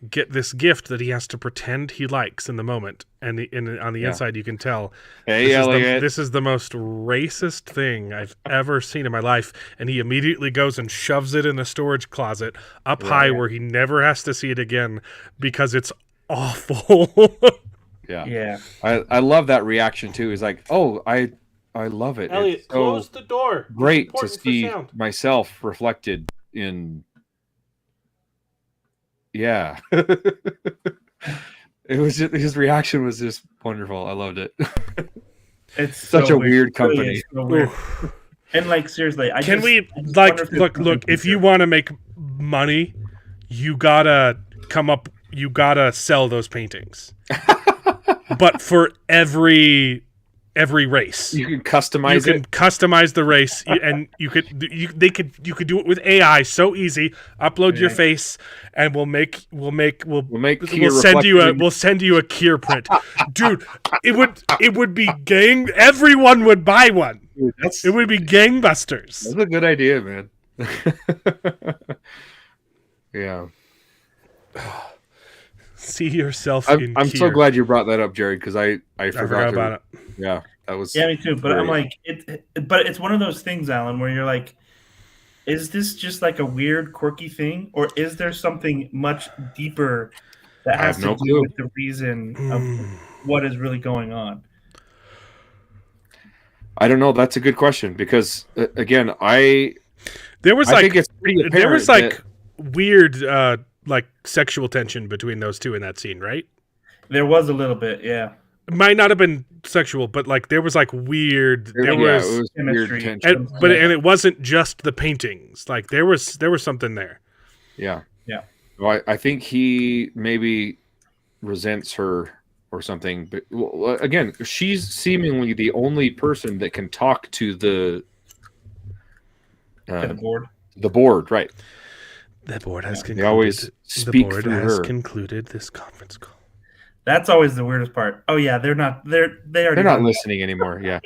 get this gift that he has to pretend he likes in the moment. And on the Yeah. inside, you can tell Hey, Elliot. this is the most racist thing I've ever seen in my life. And he immediately goes and shoves it in a storage closet up high where he never has to see it again because it's awful. yeah. I love that reaction too. He's like, "Oh, I love it. It's so the door. great to see myself reflected in." Yeah. It was just, his reaction was just wonderful. I loved it. It's Such so a weird It really company. is so weird. And like seriously, I Can just- we I just like wonder if look it's look if you want to make money, you gotta sell those paintings. But for every race. You can customize You can it. customize the race, and you could do it with AI so easy. Upload your Yeah. face, and we'll Make Kier we'll send you a Kier print, dude. It would be gang. Everyone would buy one. Dude, that's It would be gangbusters. a good idea, man. Yeah. See yourself I'm in so Kier. glad you brought that up, Jared, because I I forgot forgot about it. Yeah, that was Yeah, me too. But I'm great. like, but it's one of those things, Alan, where you're like, is this just like a weird, quirky thing, or is there something much deeper that I has have to no do clue. with the reason of what is really going on? I don't know. That's a good question because again, I There was think like it's pretty apparent there was like that- weird like sexual tension between those two in that scene, right? There was a little bit, yeah. might not have been sexual, but like there was like weird. There it was, was weird chemistry. tension. and it wasn't just the paintings. Like there was something there. Yeah. Yeah. Well, I think he maybe resents her or something. But well, again, she's seemingly the only person that can talk to the board. The board, right? The board has concluded. They always speak the board through has her. concluded this conference call. That's always the weirdest part. Oh yeah, they're not. They're not listening anymore. Yeah.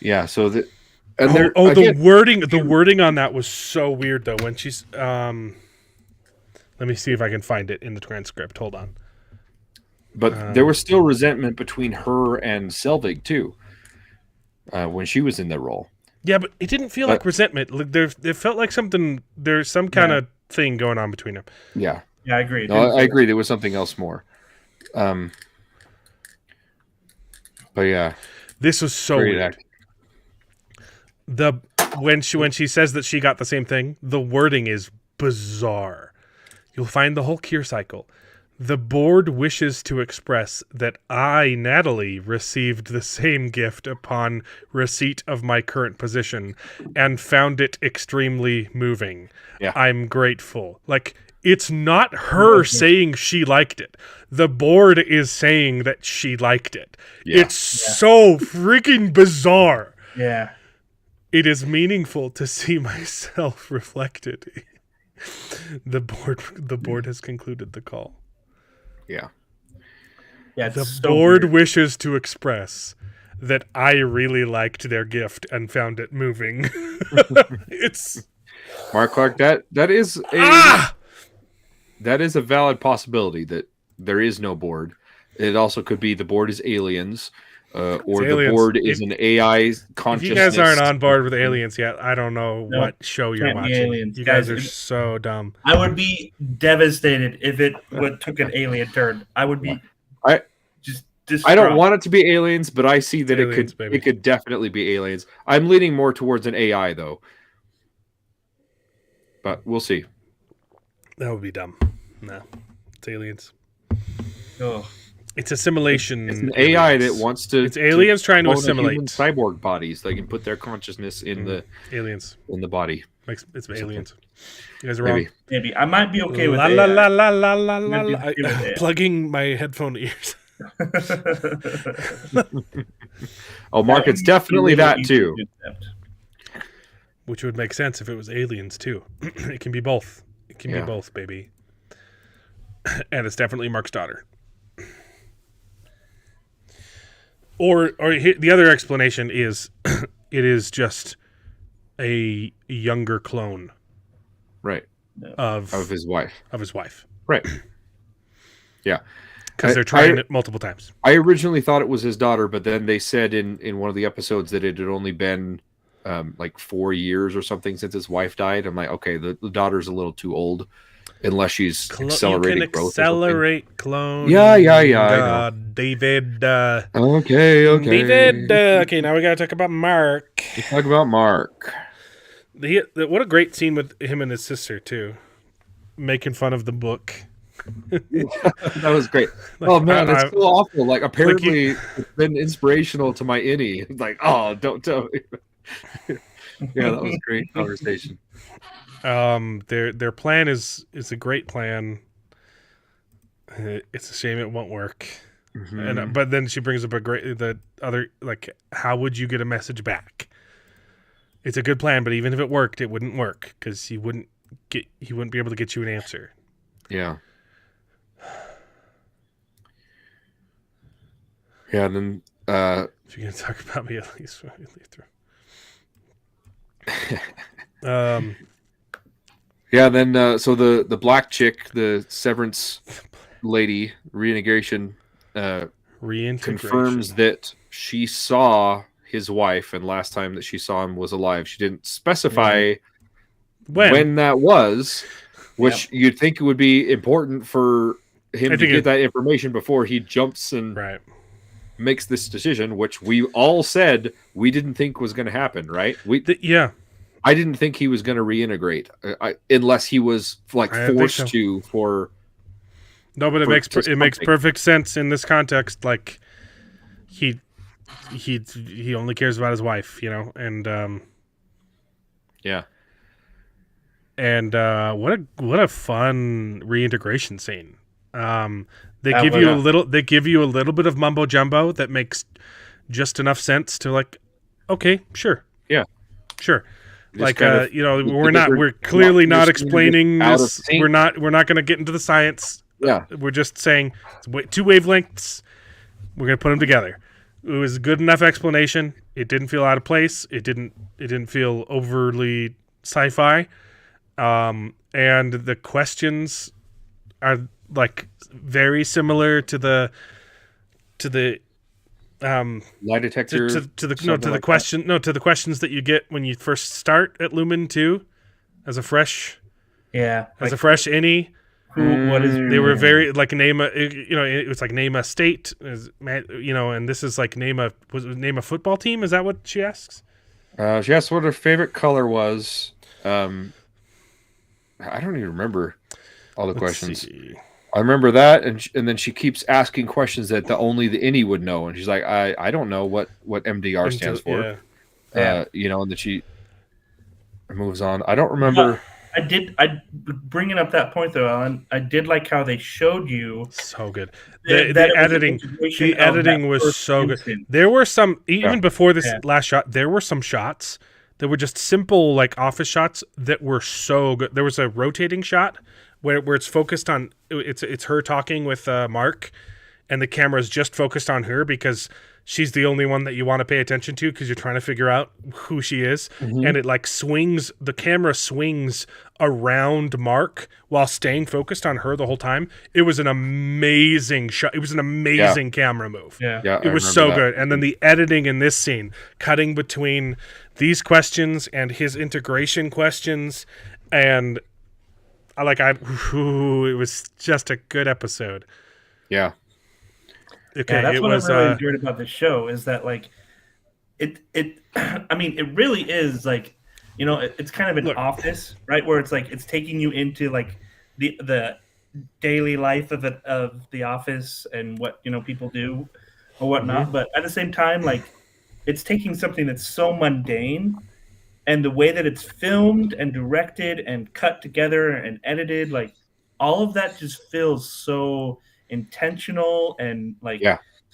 Yeah. So the the wording on that was so weird though. When she's let me see if I can find it in the transcript. Hold on. But there was still resentment between her and Selvig too. When she was in the role. Yeah, but it didn't feel like resentment. Like it felt like something. There's some kind of thing going on between them. Yeah. Yeah, I agree. No, I agree. There was something else more. But yeah, this was so weird. When she says that she got the same thing, the wording is bizarre. You'll find the whole cure cycle. The board wishes to express that I, Natalie, received the same gift upon receipt of my current position and found it extremely moving. Yeah. I'm grateful. Like, it's not her saying she liked it. The board is saying that she liked it. Yeah. It's so freaking bizarre. Yeah. It is meaningful to see myself reflected. The board has concluded the call. Yeah. Yeah. The so board weird. wishes to express that I really liked their gift and found it moving. It's Mark Clark. That is a valid possibility that there is no board. It also could be the board is aliens, or aliens. The board is an AI consciousness. If you guys aren't on board with aliens yet, I don't know what show you're can't be watching. aliens. You guys are Guys, so dumb. I would be devastated if it took an alien turn. I would be. I don't want it to be aliens, but I see that aliens, it could definitely be aliens. I'm leaning more towards an AI though, but we'll see. That would be dumb. No, it's aliens. Oh. It's assimilation. It's an AI that wants to. It's aliens trying to own assimilate human cyborg bodies. They can put their consciousness in the aliens in the body. It's aliens. You guys are wrong. Maybe I might be okay with la, AI. la la la la la la la. Might be okay with AI. Plugging my headphone ears. Oh, Mark, it's definitely that too. Which would make sense if it was aliens too. It can be both. It can be both, baby. And it's definitely Mark's daughter. Or the other explanation is it is just a younger clone, Right, of his wife. Right. Yeah. Because they're trying it multiple times. I originally thought it was his daughter, but then they said in one of the episodes that it had only been like 4 years or something since his wife died. I'm like, okay, the daughter's a little too old, unless she's accelerating you can growth. Accelerate clone. Yeah. I know. David. Okay. David. Okay, now we gotta talk about Mark. Let's talk about Mark. What a great scene with him and his sister too, making fun of the book. That was great. Oh man, it's so awful. Like apparently it's been inspirational to my innie. Like, oh, don't tell me. Yeah, that was a great conversation. Their plan is a great plan. It's a shame it won't work. Mm-hmm. But then she brings up the other, like, how would you get a message back? It's a good plan, but even if it worked, it wouldn't work because he wouldn't be able to get you an answer. Yeah. Yeah, and then if you're gonna talk about me, at least leave through. Yeah, then so the black chick, the Severance lady, reintegration confirms that she saw his wife, and last time that she saw him was alive. She didn't specify when that was, which you'd think it would be important for him to get that information before he jumps and makes this decision, which we all said we didn't think was going to happen, right? I didn't think he was going to reintegrate unless he was like forced to for No, but it makes perfect sense in this context. Like he only cares about his wife, you know, and yeah. And what a fun reintegration scene. They give you a little bit of mumbo jumbo that makes just enough sense to like, okay, sure, yeah, sure. Like you know, we're we're clearly not explaining this. sync. We're not going to get into the science. Yeah, we're just saying it's two wavelengths. We're going to put them together. It was a good enough explanation. It didn't feel out of place. It didn't feel overly sci-fi. And the questions are like very similar to the lie detector to the questions that you get when you first start at Lumen 2 as a fresh innie. What is They were very like name a, you know, it was like name a state, you know, and this is like name a football team. Is that what she asks? She asked what her favorite color was. I don't even remember all the questions. See. I remember that, and then she keeps asking questions that only the innie would know, and she's like, I don't know what MDR stands for. Yeah. You know, and then she moves on. I don't remember. I bringing up that point though, Alan. I did like how they showed you so good. The editing was so good. There were some before this last shot. There were some shots that were just simple like office shots that were so good. There was a rotating shot where it's focused on it's her talking with Mark, and the camera is just focused on her because she's the only one that you want to pay attention to because you're trying to figure out who she is. Mm-hmm. And it like the camera swings around Mark while staying focused on her the whole time. It was an amazing shot. It was an amazing camera move. Yeah. It was so good. And then the editing in this scene, cutting between these questions and his integration questions. And it was just a good episode. Yeah. Okay, that's what I really enjoyed about the show is that like it I mean it really is like, you know, it's kind of an office, right, where it's like it's taking you into like the daily life of the office and what, you know, people do or whatnot. Mm-hmm. But at the same time, like it's taking something that's so mundane, and the way that it's filmed and directed and cut together and edited, like all of that just feels so intentional and like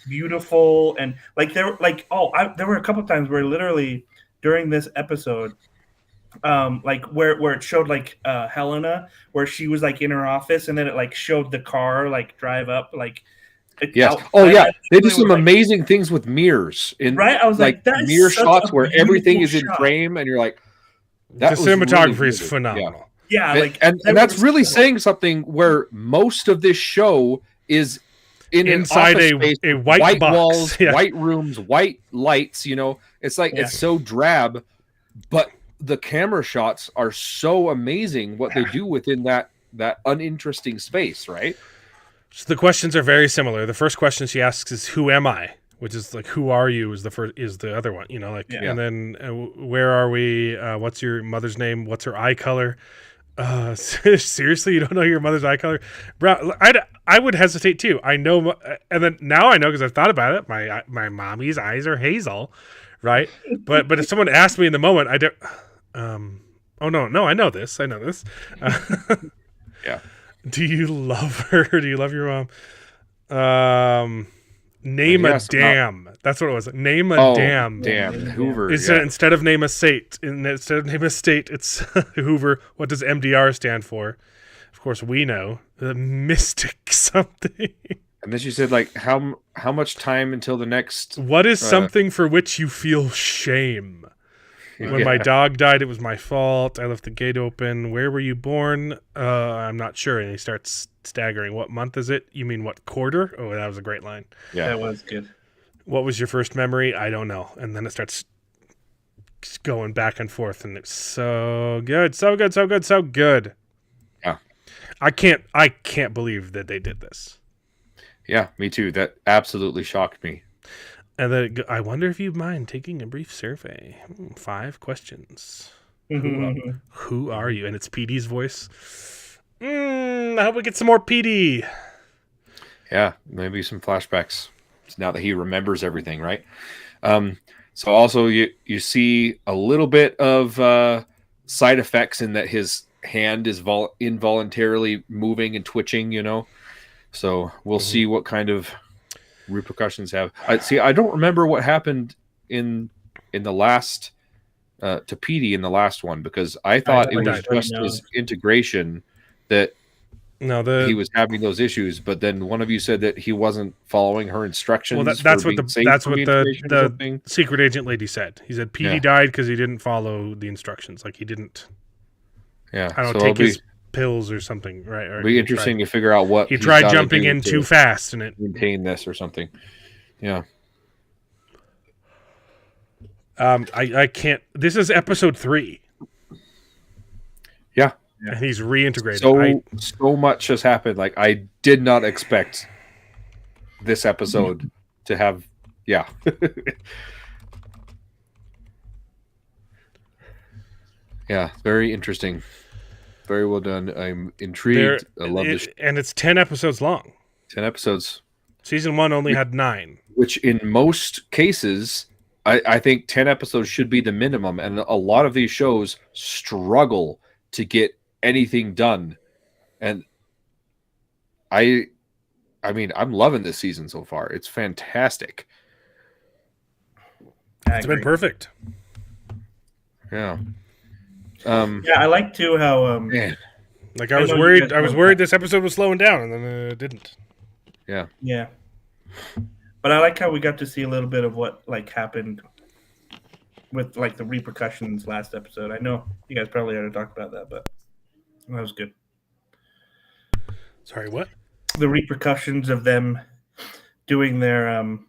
beautiful. And like there were a couple times where literally during this episode like where it showed like Helena, where she was like in her office, and then it like showed the car like drive up like they do some amazing things with mirrors I was like that mirror shots where everything is in frame, and you're like, the cinematography is phenomenal. And that's really saying something where most of this show is inside a white box. Walls, white rooms, white lights. You know, it's like it's so drab, but the camera shots are so amazing. What they do within that uninteresting space, right? So the questions are very similar. The first question she asks is, "Who am I?" Which is like, "Who are you?" is the other one. You know, like, and then where are we? What's your mother's name? What's her eye color? Seriously, you don't know your mother's eye color, bro? I would hesitate too. I know, and then now I know because I've thought about it. My mommy's eyes are hazel, right? But if someone asked me in the moment, I don't. Oh no, I know this. Yeah. Do you love her? Do you love your mom? Name a dam. That's what it was. Name a dam. Damn, Hoover. Instead of name a state, it's Hoover. What does MDR stand for? Of course, we know the mystic something. And then she said, like, how much time until the next? What is something for which you feel shame? When my dog died, it was my fault. I left the gate open. Where were you born? I'm not sure. And he starts staggering. What month is it? You mean what quarter? Oh, that was a great line. Yeah, that was good. What was your first memory? I don't know. And then it starts going back and forth, and it's so good, so good, so good, so good. Yeah, I can't believe that they did this. Yeah, me too. That absolutely shocked me. And then I wonder if you mind taking a brief survey. 5 questions. Who are you? And it's PD's voice. I hope we get some more PD. Yeah, maybe some flashbacks now that he remembers everything, right? So also you see a little bit of side effects in that his hand is involuntarily moving and twitching, So we'll see what kind of repercussions have. I don't remember what happened in the last to Petey in the last one, because I thought it was just his integration that he was having those issues, but then one of you said that he wasn't following her instructions. Well, that's what the secret agent lady said. He said Petey died because he didn't follow the instructions. Like he didn't. Yeah, I don't take his pills or something, right? Or it'll be interesting to figure out what he tried jumping in too fast and it maintain this or something. Yeah. I can't. This is episode 3. Yeah. And he's reintegrated. So much has happened. Like I did not expect this episode to have. Yeah. Yeah. Very interesting. Very well done. I'm intrigued. I love this. And it's 10 episodes long. 10 episodes. Season 1 only had 9. Which in most cases, I think 10 episodes should be the minimum. And a lot of these shows struggle to get anything done. And I mean, I'm loving this season so far. It's fantastic. It's been perfect. Yeah. I like too how man. Like I was worried this episode was slowing down, and then it didn't. Yeah. But I like how we got to see a little bit of what happened with the repercussions last episode. I know you guys probably already talked about that, but that was good. Sorry, what? The repercussions of them doing their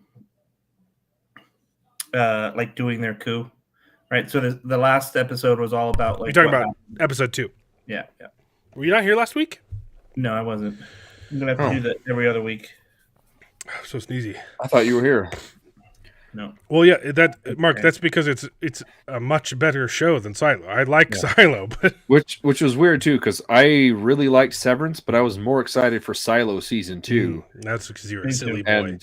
doing their coup. Right, so the last episode was all about You're talking about episode 2. Yeah. Were you not here last week? No, I wasn't. I'm gonna have to do that every other week. So sneezy. I thought you were here. No. Well, yeah, Mark. That's because it's a much better show than Silo. I like Silo, but which was weird too, because I really liked Severance, but I was more excited for Silo season 2. That's because you're a silly boy.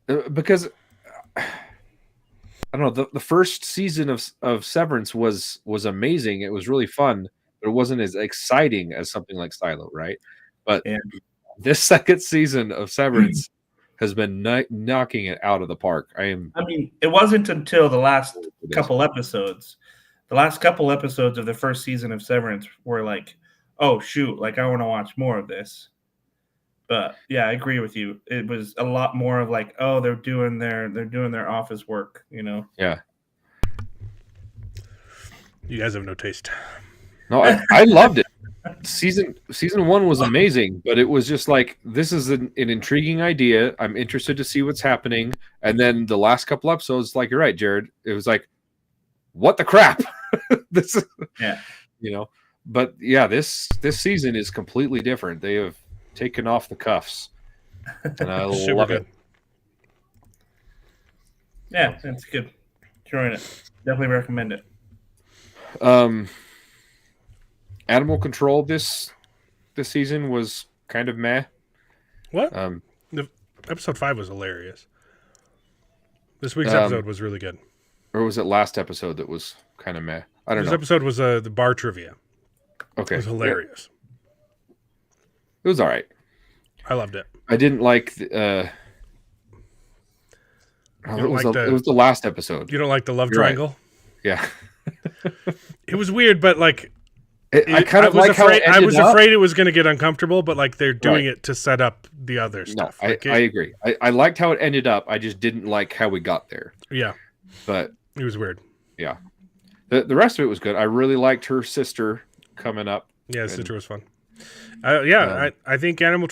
And because. I don't know. The first season of Severance was amazing. It was really fun, but it wasn't as exciting as something like Silo, right? But this second season of Severance has been knocking it out of the park. I mean, it wasn't until the last couple episodes. The last couple episodes of the first season of Severance were like, oh shoot, I want to watch more of this. But yeah, I agree with you. It was a lot more of oh, they're doing their office work, Yeah. You guys have no taste. No, I loved it. Season 1 was amazing, but it was just this is an intriguing idea. I'm interested to see what's happening. And then the last couple episodes, you're right, Jared. It was what the crap? This is, But yeah, this season is completely different. They have taken off the cuffs, and I love it. Yeah, it's good. Enjoying it. Definitely recommend it. Animal Control this season was kind of meh. What? The episode 5 was hilarious. This week's episode was really good. Or was it last episode that was kind of meh? I don't know. This episode was the bar trivia. Okay. It was hilarious. Yeah. It was all right. I loved it. I didn't like it was the last episode. You don't like the love triangle? Right. Yeah. It was weird, but I was afraid it was going to get uncomfortable, but they're doing it to set up the other stuff. No, I agree. I liked how it ended up. I just didn't like how we got there. Yeah. But it was weird. Yeah. The rest of it was good. I really liked her sister coming up. Yeah, sister was fun. I think Animal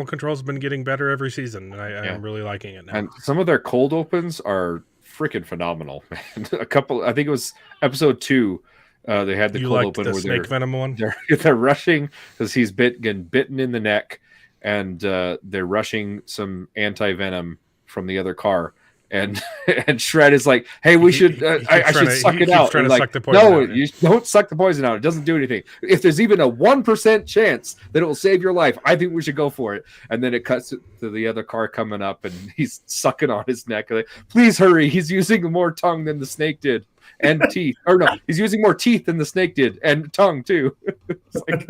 Control's been getting better every season, and I'm really liking it now. And some of their cold opens are freaking phenomenal, man. I think it was episode 2. They had the cold open the where snake venom one. They're rushing because he's getting bitten in the neck, and they're rushing some anti-venom from the other car, And and Shred is like, hey, we should I should suck it out. Trying to like, suck the poison no, out, you don't suck the poison out. It doesn't do anything. If there's even a 1% chance that it will save your life, I think we should go for it. And then it cuts to the other car coming up, and he's sucking on his neck. Like, please hurry. He's using more tongue than the snake did. And teeth. Or no, he's using more teeth than the snake did. And tongue, too. It's like,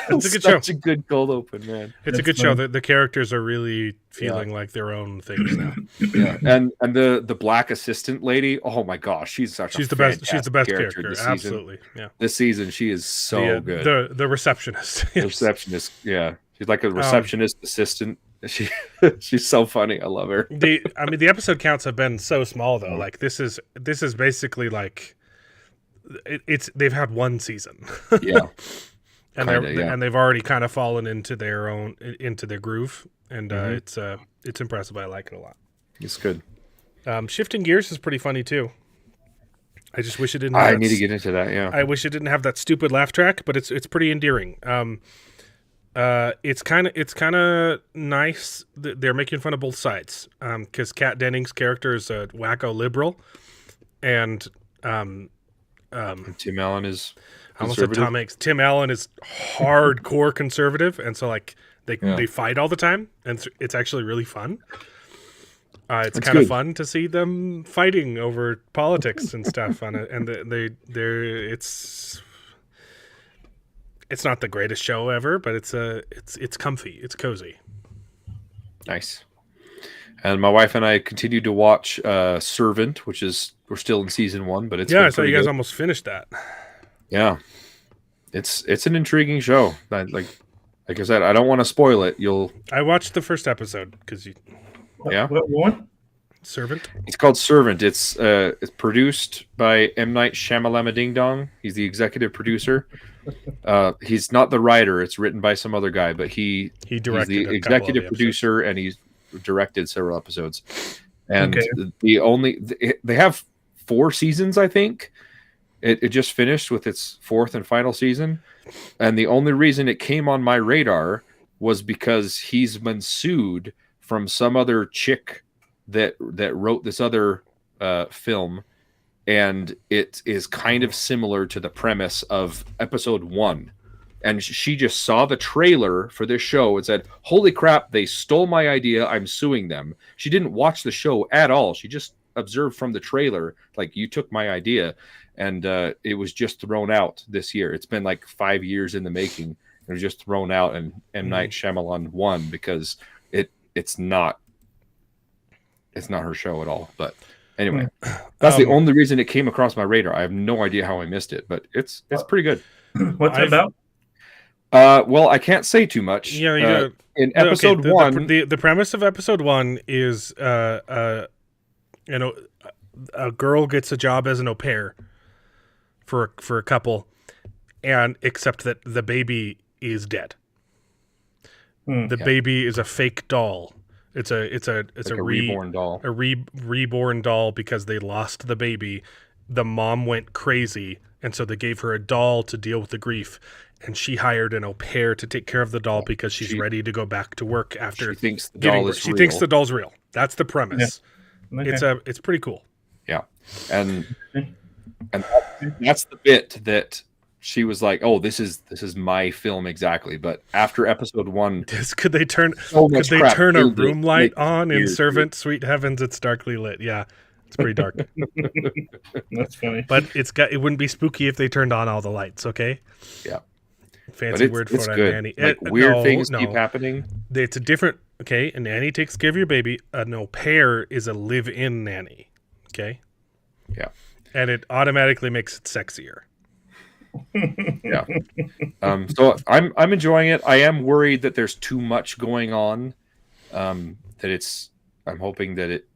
it's a good such show. a good cold open, man. It's a good show. The characters are really feeling like their own things now. Yeah, and the black assistant lady, oh my gosh, she's the best. She's the best character. This Absolutely. Season. Yeah. This season, she is so good. The receptionist. The receptionist, yeah, she's like a receptionist assistant. She's so funny. I love her. The episode counts have been so small though. Like this is basically like they've had one season. Yeah. And they've already kind of fallen into their groove, and it's impressive. I like it a lot. It's good. Shifting gears is pretty funny too. I just wish it didn't. I need to get into that. Yeah. I wish it didn't have that stupid laugh track, but it's pretty endearing. It's kind of nice. They're making fun of both sides. Because Kat Dennings' character is a wacko liberal, and Tim Allen is. I almost said Tom Hanks. Tim Allen is hardcore conservative, and so like they fight all the time, and it's actually really fun. It's kind of fun to see them fighting over politics and stuff on it, and it's not the greatest show ever, but it's comfy, it's cozy. Nice. And my wife and I continued to watch Servant, which is we're still in season 1, but it's I saw you guys almost finished that. Yeah, it's an intriguing show. Like I said, I don't want to spoil it. I watched the first episode because you. Yeah. What one? Servant. It's called Servant. It's produced by M. Night Shyamalan Ding Dong. He's the executive producer. He's not the writer. It's written by some other guy, but he's the executive producer, and he's directed several episodes. And they have 4 seasons, I think. It just finished with its 4th and final season, and the only reason it came on my radar was because he's been sued from some other chick that wrote this other film, and it is kind of similar to the premise of episode 1. And she just saw the trailer for this show and said, "Holy crap, they stole my idea. I'm suing them." She didn't watch the show at all. She just observed from the trailer, like, you took my idea. And it was just thrown out this year. It's been like 5 years in the making. It was just thrown out, and M. Night Shyamalan won because it's not her show at all. But anyway, that's the only reason it came across my radar. I have no idea how I missed it, but it's pretty good. What's it about? Well, I can't say too much. Yeah. In episode 1, the premise of episode 1 is a girl gets a job as an au pair for a couple, and except that the baby is dead. The baby is a fake doll. It's a reborn doll. A reborn doll because they lost the baby. The mom went crazy, and so they gave her a doll to deal with the grief. And she hired an au pair to take care of the doll because she's ready to go back to work after. She thinks the doll is real. She thinks the doll's real. That's the premise. Yeah. Okay. It's pretty cool. Yeah, and that's the bit that she was like, "Oh, this is my film exactly." But after episode 1, could they turn a room light on in Servant? Sweet heavens, it's darkly lit. Yeah, it's pretty dark. That's funny. But it wouldn't be spooky if they turned on all the lights. Okay. Yeah. Fancy word for it, nanny. Like weird things keep happening. It's a different. Okay, a nanny takes care of your baby. An au pair is a live-in nanny. Okay. Yeah. And it automatically makes it sexier. Yeah. So I'm enjoying it. I am worried that there's too much going on. I'm hoping that it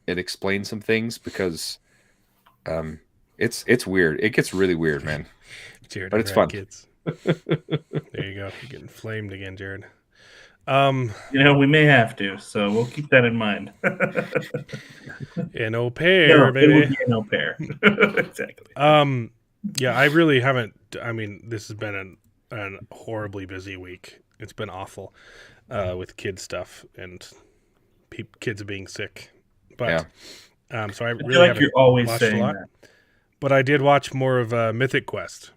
explains some things because it's weird. It gets really weird, man. Jared, but it's fun. Kids. There you go. You're getting flamed again, Jared. We may have to, so we'll keep that in mind. An au pair, baby. It would be an au pair. Exactly. Yeah, I really haven't. I mean, this has been a horribly busy week. It's been awful with kid stuff and kids being sick. But so I I really feel like haven't you're always watched a saying lot. that. But I did watch more of Mythic Quest.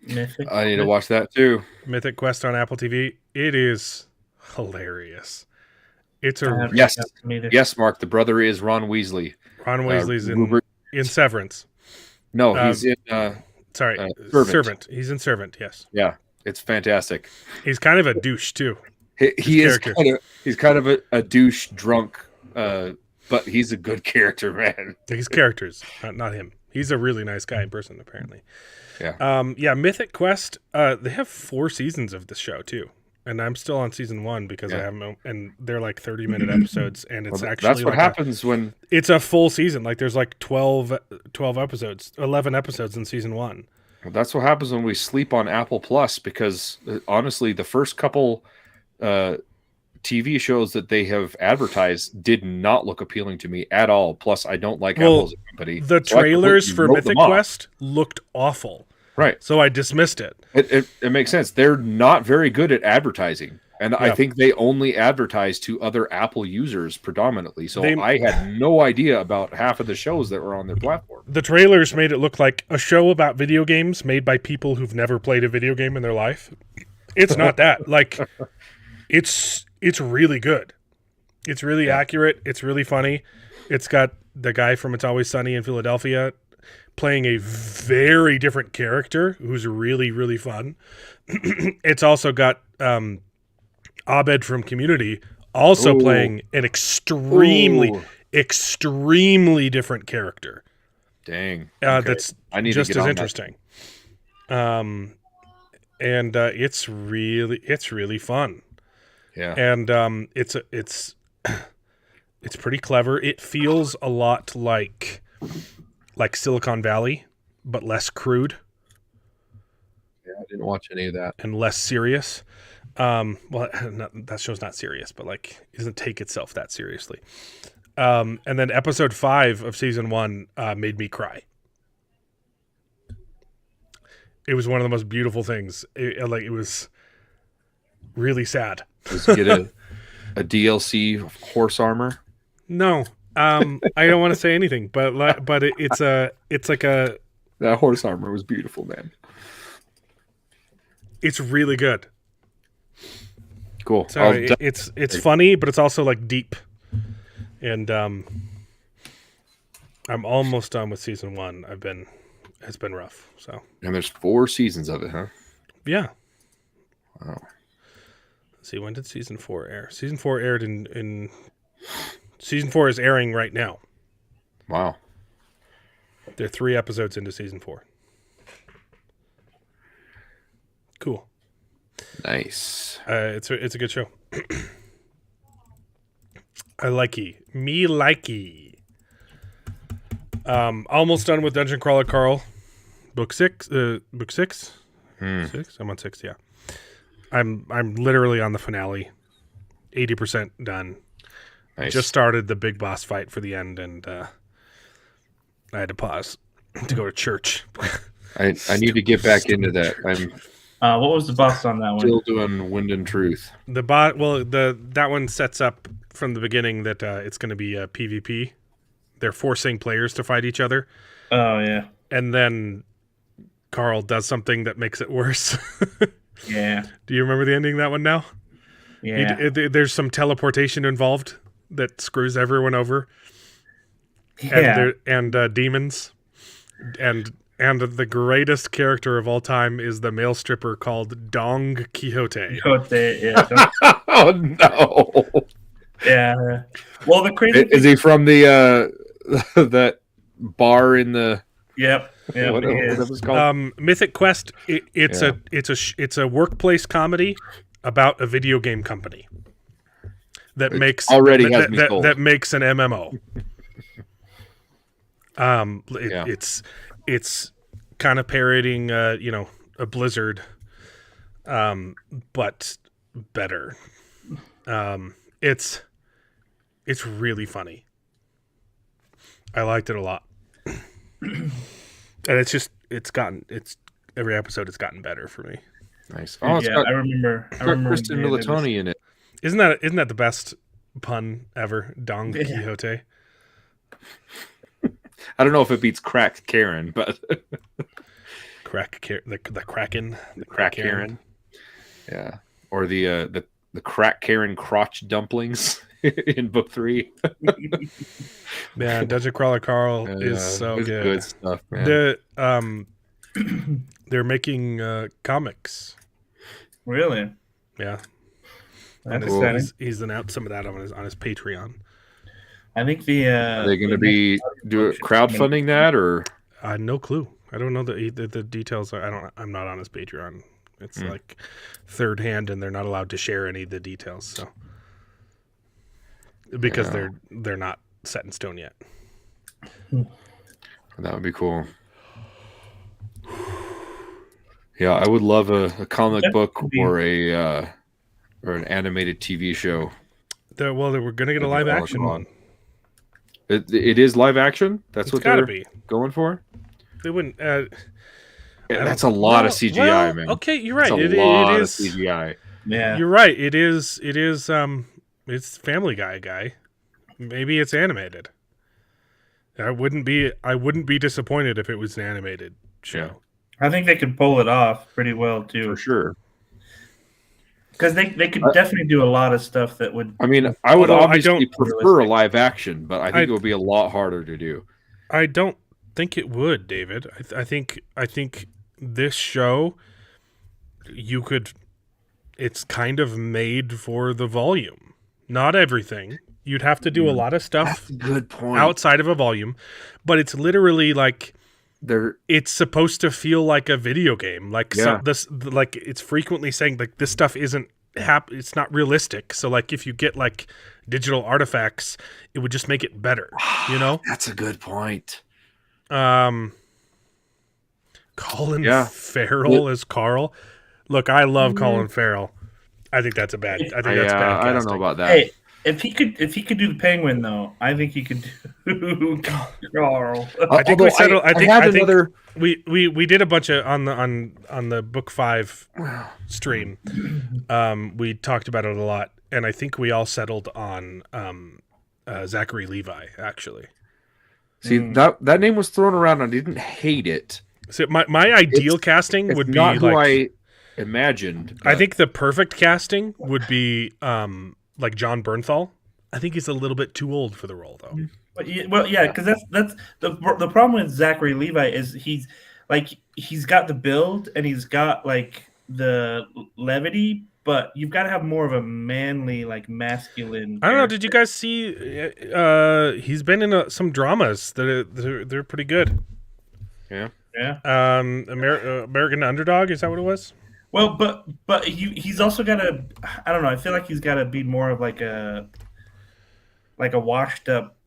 Mythic. I need to watch that too. Mythic Quest on Apple TV. It is hilarious. It's I a haven't Yes, seen that either. yes, Mark. The brother is Ron Weasley. Ron Weasley's Rupert- in Severance. No, he's in. Sorry, Servant. Servant. He's in Servant. Yes, Yeah, it's fantastic. he's kind of a douche too. He is character. he's kind of a douche drunk, but he's a good character, man. He's characters, not him. He's a really nice guy in person, apparently. Yeah. Mythic Quest. They have 4 seasons of this show too, and I'm still on season 1 because I haven't. And they're like 30-minute episodes, and it's actually that's what like happens when it's a full season. Like there's like 12 episodes, 11 episodes in season 1. That's what happens when we sleep on Apple Plus, because honestly, the first couple TV shows that they have advertised did not look appealing to me at all. Plus, I don't like Apple as a company. The So I trailers completely for wrote Mythic them off. Quest looked awful. Right. So I dismissed it. It makes sense. They're not very good at advertising. And I think they only advertise to other Apple users predominantly. So I had no idea about half of the shows that were on their platform. The trailers made it look like a show about video games made by people who've never played a video game in their life. It's not that. Like, it's really good. It's really accurate. It's really funny. It's got the guy from It's Always Sunny in Philadelphia playing a very different character who's really, really fun. It's also got Abed from Community also playing an extremely different character. Dang. Okay. That's I need just to get as on interesting. And it's really fun. Yeah. And it's pretty clever. It feels a lot like Silicon Valley, but less crude. Yeah, I didn't watch any of that. And less serious. That show's not serious, but like it doesn't take itself that seriously. And then episode 5 of season 1 made me cry. It was one of the most beautiful things. It was really sad. Does he get a DLC horse armor? No, I don't want to say anything, but it's like a. That horse armor was beautiful, man. It's really good. Cool. So it's funny, but it's also like deep, and I'm almost done with season 1. It's been rough. So and there's 4 seasons of it, huh? Yeah. Wow. Let's see, when did season 4 air? Season 4 aired in season 4 is airing right now. Wow. They're 3 episodes into season 4. Cool. Nice. It's a good show. I likey. Me likey. Almost done with Dungeon Crawler Carl. Book 6. Book 6? 6? I'm on 6, yeah. I'm literally on the finale. 80% done. Nice. Just started the big boss fight for the end, and I had to pause to go to church. I need to get back into that. I'm What was the boss on that one? still doing Wind and Truth. That one sets up from the beginning that it's going to be a PvP. They're forcing players to fight each other. Oh, yeah. And then Carl does something that makes it worse. Yeah. Do you remember the ending of that one now? Yeah. There's some teleportation involved that screws everyone over. Yeah. And demons. And the greatest character of all time is the male stripper called Dong Quixote. Yeah. Oh no! Yeah. Well, the crazy Is he from the that bar in the? Yep. What was called? Mythic Quest. It's a workplace comedy about a video game company that makes an MMO. It's kind of parodying a Blizzard, but better. It's really funny. I liked it a lot. And every episode it's gotten better for me. Nice. I remember Kristen Militoni in it. Isn't that the best pun ever, Don Quixote. I don't know if it beats Crack Karen, but the Kraken, the Crack Karen. Yeah, or the Crack Karen crotch dumplings in book 3. Man, Dungeon Crawler Carl is so it's good. Good stuff, man. They're making comics. Really? Yeah. He's announced some of that on his Patreon. I think are they going to be crowdfunding that, or no clue. I don't know the details. I'm not on his Patreon. It's like third hand, and they're not allowed to share any of the details. So because they're not set in stone yet. That would be cool. Yeah, I would love a comic book or an animated TV show. They were going to get a live action one. It is live action. That's what they're going for. They wouldn't. That's a lot of CGI, man. Okay, you're right. It is CGI. Yeah, you're right. It is. It's Family Guy. Maybe it's animated. I wouldn't be disappointed if it was an animated show. Yeah. I think they could pull it off pretty well too. For sure. Because they could definitely do a lot of stuff that would. I mean, I would obviously prefer a live action, but I think it would be a lot harder to do. I don't think it would, David. I think this show, it's kind of made for the volume. Not everything. You'd have to do a lot of stuff. That's a good point. Outside of a volume, but it's literally like it's supposed to feel like a video game. Like like it's frequently saying like this stuff isn't it's not realistic. So like if you get like digital artifacts, it would just make it better. You know? That's a good point. Colin Farrell as Carl. Look, I love Colin Farrell. I think that's bad. That's bad casting. I don't know about that. Hey, if he could do the Penguin though, I think he could do Carl. I think we settled. I think we did a bunch of on the book 5 stream. We talked about it a lot, and I think we all settled on Zachary Levi. Actually, see that name was thrown around, and I didn't hate it. So my ideal casting would be not who I imagined. I think the perfect casting would be like John Bernthal. I think he's a little bit too old for the role, though. Well, yeah, because that's the problem with Zachary Levi is he's got the build and he's got like the levity, but you've got to have more of a manly, like masculine. I don't know. Did you guys see? He's been in some dramas that they're pretty good. Yeah. Yeah. American Underdog, is that what it was? Well, but he's also got to. I don't know. I feel like he's got to be more of like a washed up.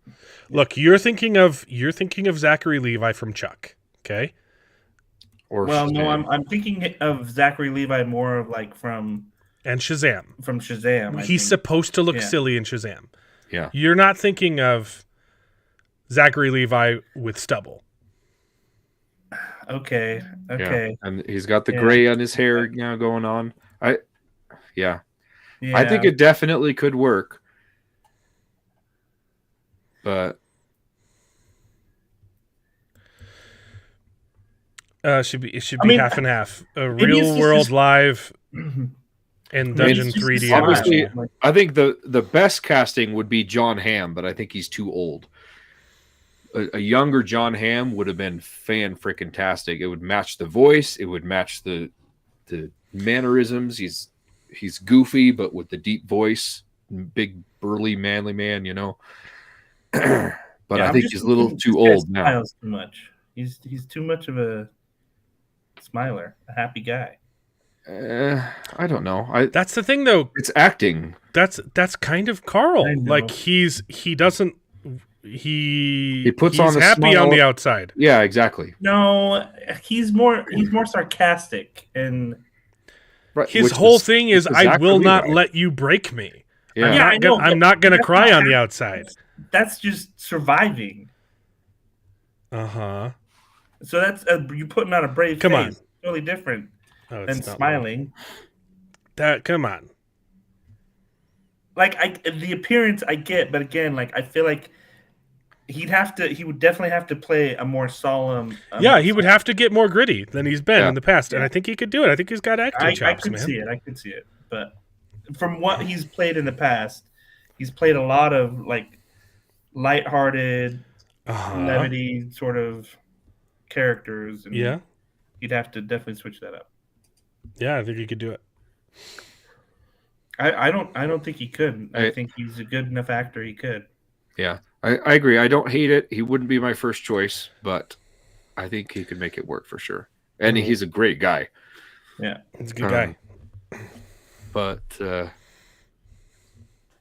Look, you're thinking of Zachary Levi from Chuck, okay? No, I'm thinking of Zachary Levi more of like from Shazam. From Shazam, he's supposed to look silly in Shazam. Yeah, you're not thinking of Zachary Levi with stubble. Okay. Yeah. And he's got the gray on his hair now going on. I think it definitely could work. But it should be half and half. A real world live and Dungeon 3D. Obviously, I think the best casting would be John Hamm, but I think he's too old. A younger John Hamm would have been fan-freaking-tastic. It would match the voice. It would match the mannerisms. He's goofy, but with the deep voice, big, burly, manly man, you know. But I think he's a little too old now. Smiles too much. He's too much of a smiler, a happy guy. I don't know. That's the thing, though. It's acting. That's kind of Carl. Like he puts on happy smile on the outside. Yeah, exactly. No, he's more sarcastic, and his whole thing is I will not let you break me. Yeah, I'm not gonna cry on the outside. That's just surviving. So that's you're putting on a brave face. On. Totally different than smiling. Come on. the appearance I get, but again, like I feel like he would definitely have to play a more solemn. He would have to get more gritty than he's been in the past, and I think he could do it. I think he's got acting chops, I man. could see it, but from what he's played in the past, he's played a lot of like lighthearted, levity sort of characters. And he'd have to definitely switch that up. Yeah, I think he could do it. I don't think he could. I think he's a good enough actor. He could. Yeah, I agree. I don't hate it. He wouldn't be my first choice, but I think he could make it work for sure. And he's a great guy. Yeah, he's a good guy. But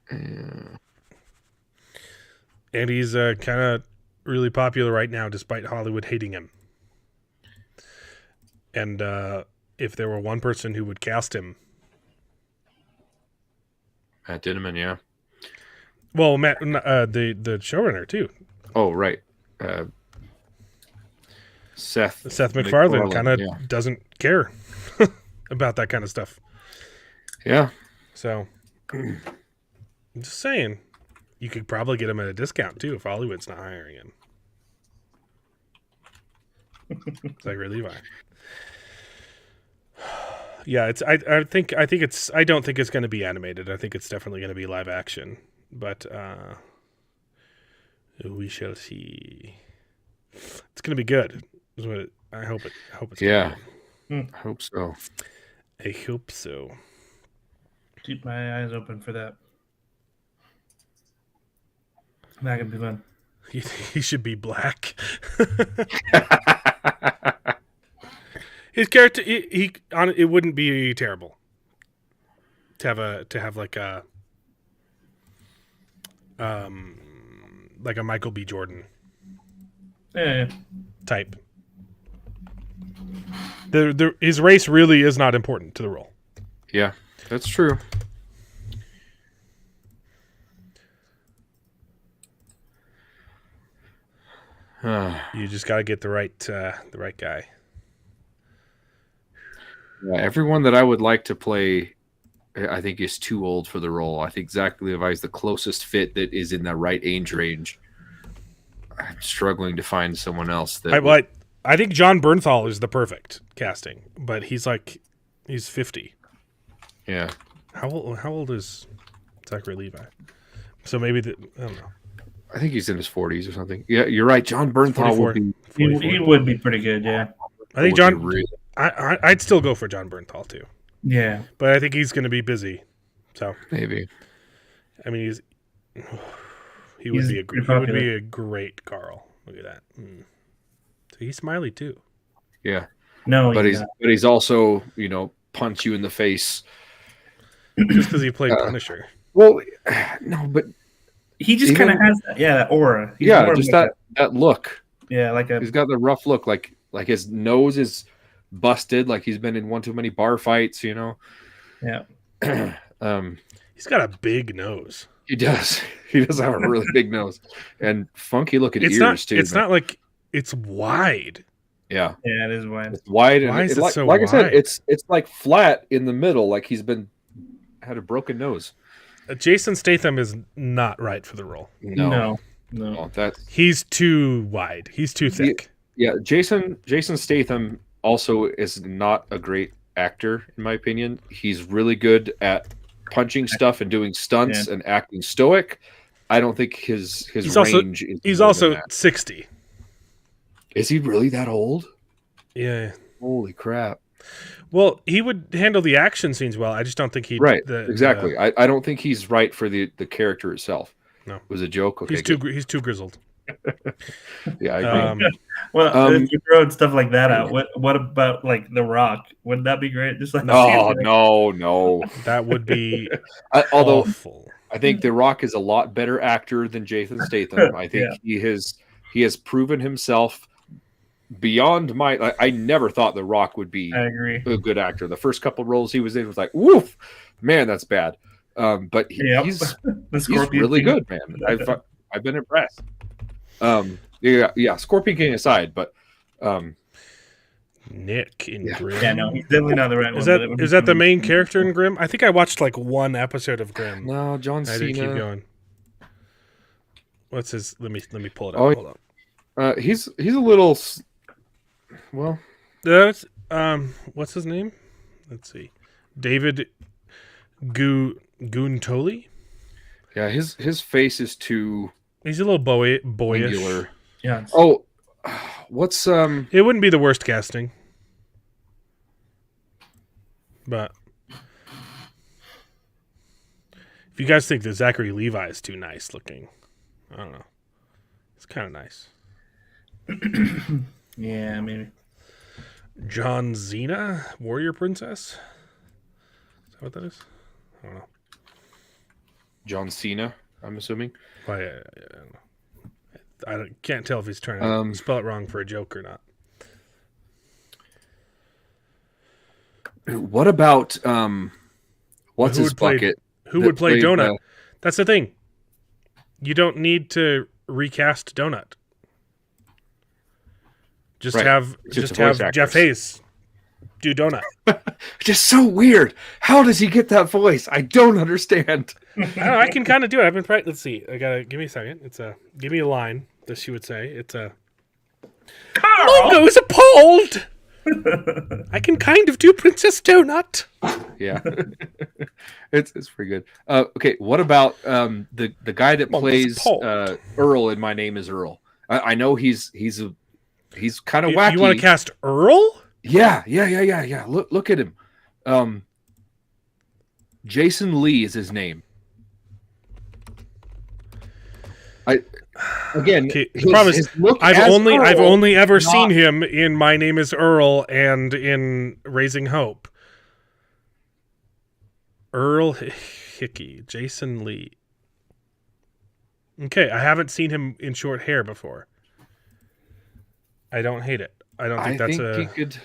and he's kind of really popular right now, despite Hollywood hating him. And if there were one person who would cast him, Matt Dinniman, yeah. Well, Matt, the showrunner too. Oh, right. Seth MacFarlane kind of doesn't care about that kind of stuff. Yeah. So, I'm just saying, you could probably get him at a discount too if Hollywood's not hiring him. Zachary Levi. Yeah, I don't think it's going to be animated. I think it's definitely going to be live action. But we shall see. It's going to be good. Is what I hope it's. Yeah, I hope so. I hope so. Keep my eyes open for that. That could be fun. He should be black. His character, it wouldn't be terrible to have like a Michael B. Jordan type. His race really is not important to the role. Yeah, that's true. You just got to get the right guy. Yeah, everyone that I would like to play, I think, is too old for the role. I think Zach Levi is the closest fit that is in the right age range. I'm struggling to find someone else that. I think John Bernthal is the perfect casting, but he's 50. Yeah. How old is Zachary Levi? So maybe I don't know. I think he's in his 40s or something. Yeah, you're right. John Bernthal would be. He would be pretty good. Yeah. I think John. I'd still go for John Bernthal too. Yeah, but I think he's going to be busy. So maybe. I mean, he would be a great Carl. Look at that. So he's smiley too. Yeah. No, but he's also punch you in the face. Just because he played Punisher. Well, no, but he just kind of has that aura. He's just that look. Yeah, he's got the rough look, like his nose is busted, like he's been in one too many bar fights, Yeah. He's got a big nose. He does. He does have a really big nose and funky looking ears too. It's not like it's wide. Yeah. Yeah, it is wide. It's wide, and why is it so wide? I said, it's like flat in the middle, like he's had a broken nose. Jason Statham is not right for the role. No. He's too wide. He's too thick. Yeah, Jason Statham also is not a great actor, in my opinion. He's really good at punching stuff and doing stunts and acting stoic. I don't think his range is. He's also 60. Is he really that old? Yeah. Holy crap. Well, he would handle the action sscenes well. I just don't think he'd. Right. Exactly. I don't think he's right for the character itself. No. It was a joke. Okay, he's too grizzled. Yeah, I agree. If you throw stuff like that out, what about like The Rock? Wouldn't that be great? Just like no. That would be although awful. I think The Rock is a lot better actor than Jason Statham. I think he has proven himself beyond my. I never thought The Rock would be a good actor. The first couple roles he was in was like, woof, man, that's bad. But he's really good, man. I've been impressed. Scorpion King aside, but Nick in Grimm. Yeah, no, he's definitely not the right Is one. that is that the main character in Grimm? I think I watched like one episode of Grimm. No, John I didn't keep Cena. going. What's his? Let me pull it up. Oh, Hold on. He's a little. Well, What's his name? Let's see. David Guntoli. yeah, his face is too He's a little boyish. angular. Yeah. Oh, what's It wouldn't be the worst casting, but if you guys think that Zachary Levi is too nice looking, I don't know. It's kind of nice. Yeah, maybe. John Cena, Warrior Princess. Is that what that is? I don't know. John Cena? I'm assuming. Well, yeah, I don't know. Can't tell if he's trying to spell it wrong for a joke or not. What about what's Who his would play- bucket? Who that would play played, Donut? That's the thing. You don't need to recast Donut. Just Right. have Just just a voice have Jeff actress. Hayes do Donut. Just so weird. How does he get that voice? I don't understand. I don't know, I can kind of do it. I've been practicing. Let's see. I gotta give me a second. Give me a line that she would say. It's a Longo is appalled. I can kind of do Princess Donut. Yeah, it's pretty good. Okay, what about the guy that plays Paul. Earl in My Name Is Earl? I know he's kind of wacky. You want to cast Earl? Yeah. Look at him. Jason Lee is his name. Okay, the problem is, I've only ever seen him in My Name Is Earl and in Raising Hope. Earl Hickey, Jason Lee. Okay, I haven't seen him in short hair before. I don't hate it. I don't think that's he could.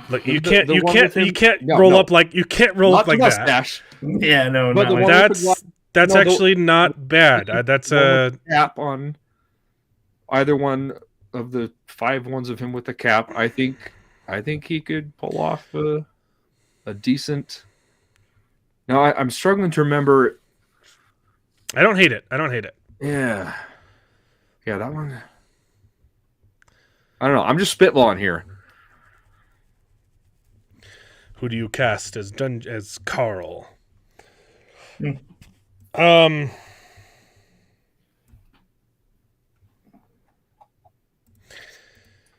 like the you can't one with him- you can't No, roll no. up like Not that. mustache, Yeah, no, But not the like one- that. That's No, actually not bad. That's the one with the cap on either one of the 5 ones of him with the cap. I think he could pull off a decent. Now I'm struggling to remember. I don't hate it. Yeah, that one. I don't know. I'm just spitballing here. Who do you cast as Carl? Hmm.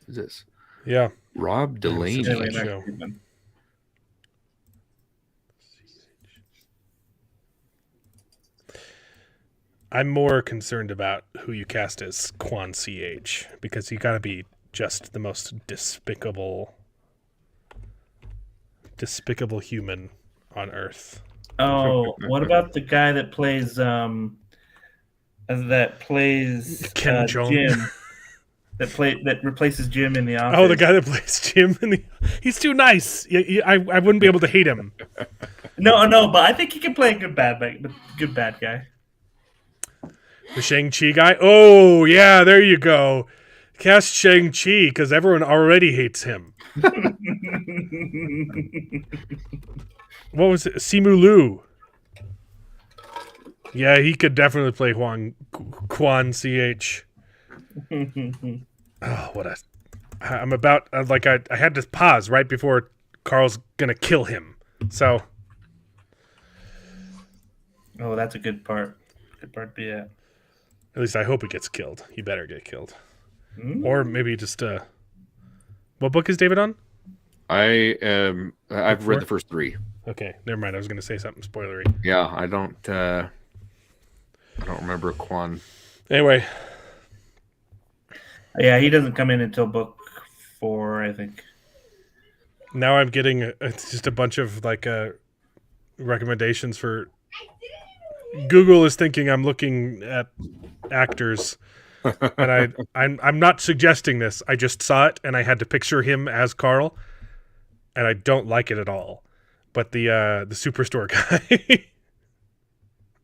Who's this? Yeah. Rob Delaney. Yeah, Anyway, show. next one. I'm more concerned about who you cast as Quan CH because you got to be just the most despicable human on Earth. Oh, what about the guy that plays Ken Jeong? Jim? that replaces Jim in the office. Oh, the guy that plays Jim he's too nice. I wouldn't be able to hate him. No, but I think he can play a good bad guy. The Shang-Chi guy? Oh, yeah, there you go. Cast Shang-Chi because everyone already hates him. What was it? Simu Liu. Yeah, he could definitely play Quan CH. Oh, what a... I'm about... I had to pause right before Carl's gonna kill him. So... Oh, that's a good part. Good part to be at. At least I hope he gets killed. He better get killed. Mm. Or maybe just... What book is David on? I've read the first 3. Okay, never mind. I was going to say something spoilery. Yeah, I don't remember Quan. Anyway, Yeah, he doesn't come in until book 4, I think. now I'm getting just a bunch of recommendations for. Google is thinking I'm looking at actors, and I'm not suggesting this. I just saw it and I had to picture him as Carl, and I don't like it at all. But the Superstore guy,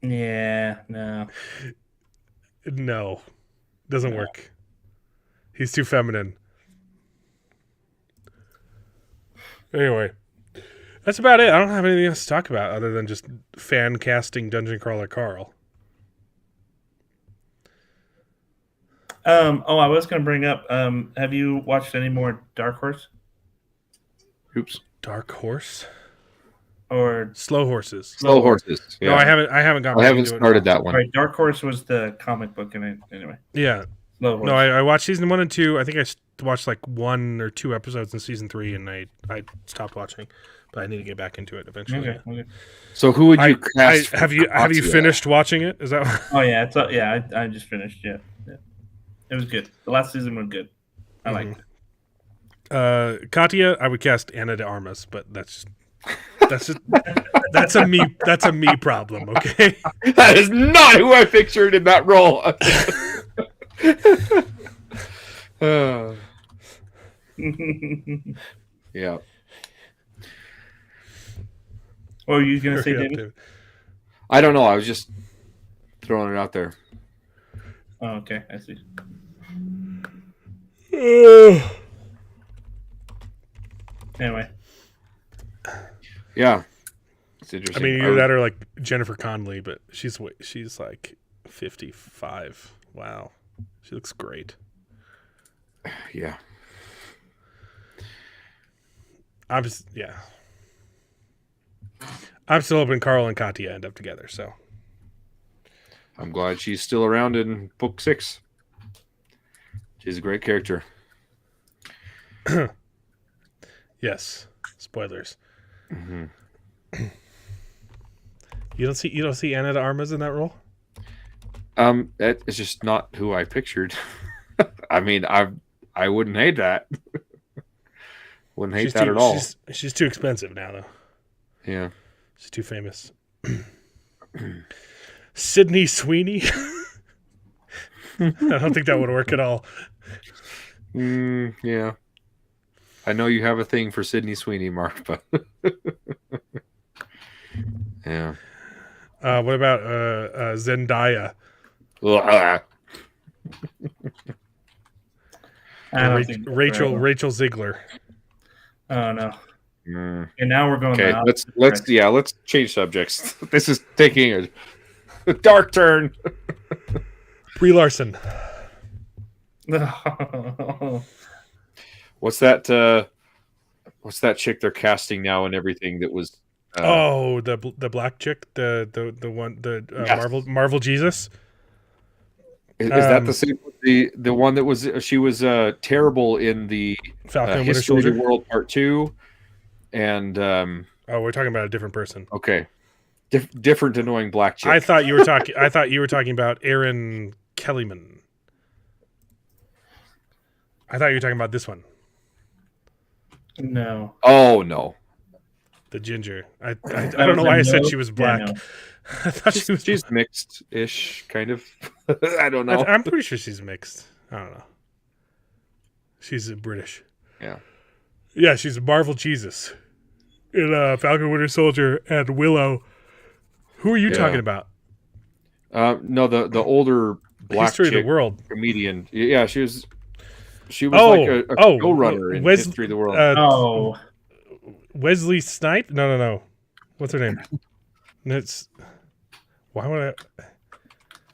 Yeah, no. no, doesn't work. He's too feminine. Anyway, that's about it. I don't have anything else to talk about other than just fan casting Dungeon Crawler Carl. I was going to bring up. Have you watched any more Dark Horse Oops. Dark Horse or Slow Horses? Slow Horses. Yeah. No, I haven't gone. I haven't started that one. Right, Dark Horse was the comic book in it. Anyway, Yeah. Slow Horse. No, I watched season 1 and 2. I think I watched like 1 or 2 episodes in season 3, and I stopped watching. But I need to get back into it eventually. Okay. So who would you cast? Have you finished watching it? Is that? Oh yeah, I just finished. Yeah, it was good. The last season was good. I liked it. Katya, I would cast Anna de Armas, but that's a me problem. Okay. That is not who I pictured in that role. Yeah. What were you going to say, David? I don't know. I was just throwing it out there. Oh, okay. I see. Anyway. Yeah. It's interesting. I mean, either that or like Jennifer Connelly, but she's like 55. Wow. She looks great. Yeah. I'm still hoping Carl and Katya end up together, so. I'm glad she's still around in book 6. She's a great character. Yes. Spoilers. Mm-hmm. You don't see Anna de Armas in that role? That is just not who I pictured. I mean, I wouldn't hate that. Wouldn't hate that at all. She's too expensive now, though. Yeah. She's too famous. Sydney Sweeney? I don't think that would work at all. Yeah. I know you have a thing for Sydney Sweeney, Mark, but yeah. What about Zendaya? Rachel Ziegler. Oh no. And now we're going. Okay, let's change subjects. This is taking a dark turn. Brie Larson. What's that chick they're casting now and everything that was the black chick, the one, yes. Marvel Jesus. Is that the same? The one that was she was terrible in the Falcon Winter History Soldier of the World Part 2, and we're talking about a different person. Okay, different annoying black chick. I thought you were talking about Erin Kellyman. I thought you were talking about this one. No. Oh no. The ginger. I don't know why I said she was black. Yeah, no. I thought she's mixed-ish, kind of. I don't know. I'm pretty sure she's mixed. I don't know. She's British. Yeah. Yeah, she's Marvel Jesus in Falcon Winter Soldier and Willow. Who are you talking about? No, the older black History chick of the World comedian. Yeah, she was like a showrunner in History of the World. Wesley Snipes? No. What's her name? Why would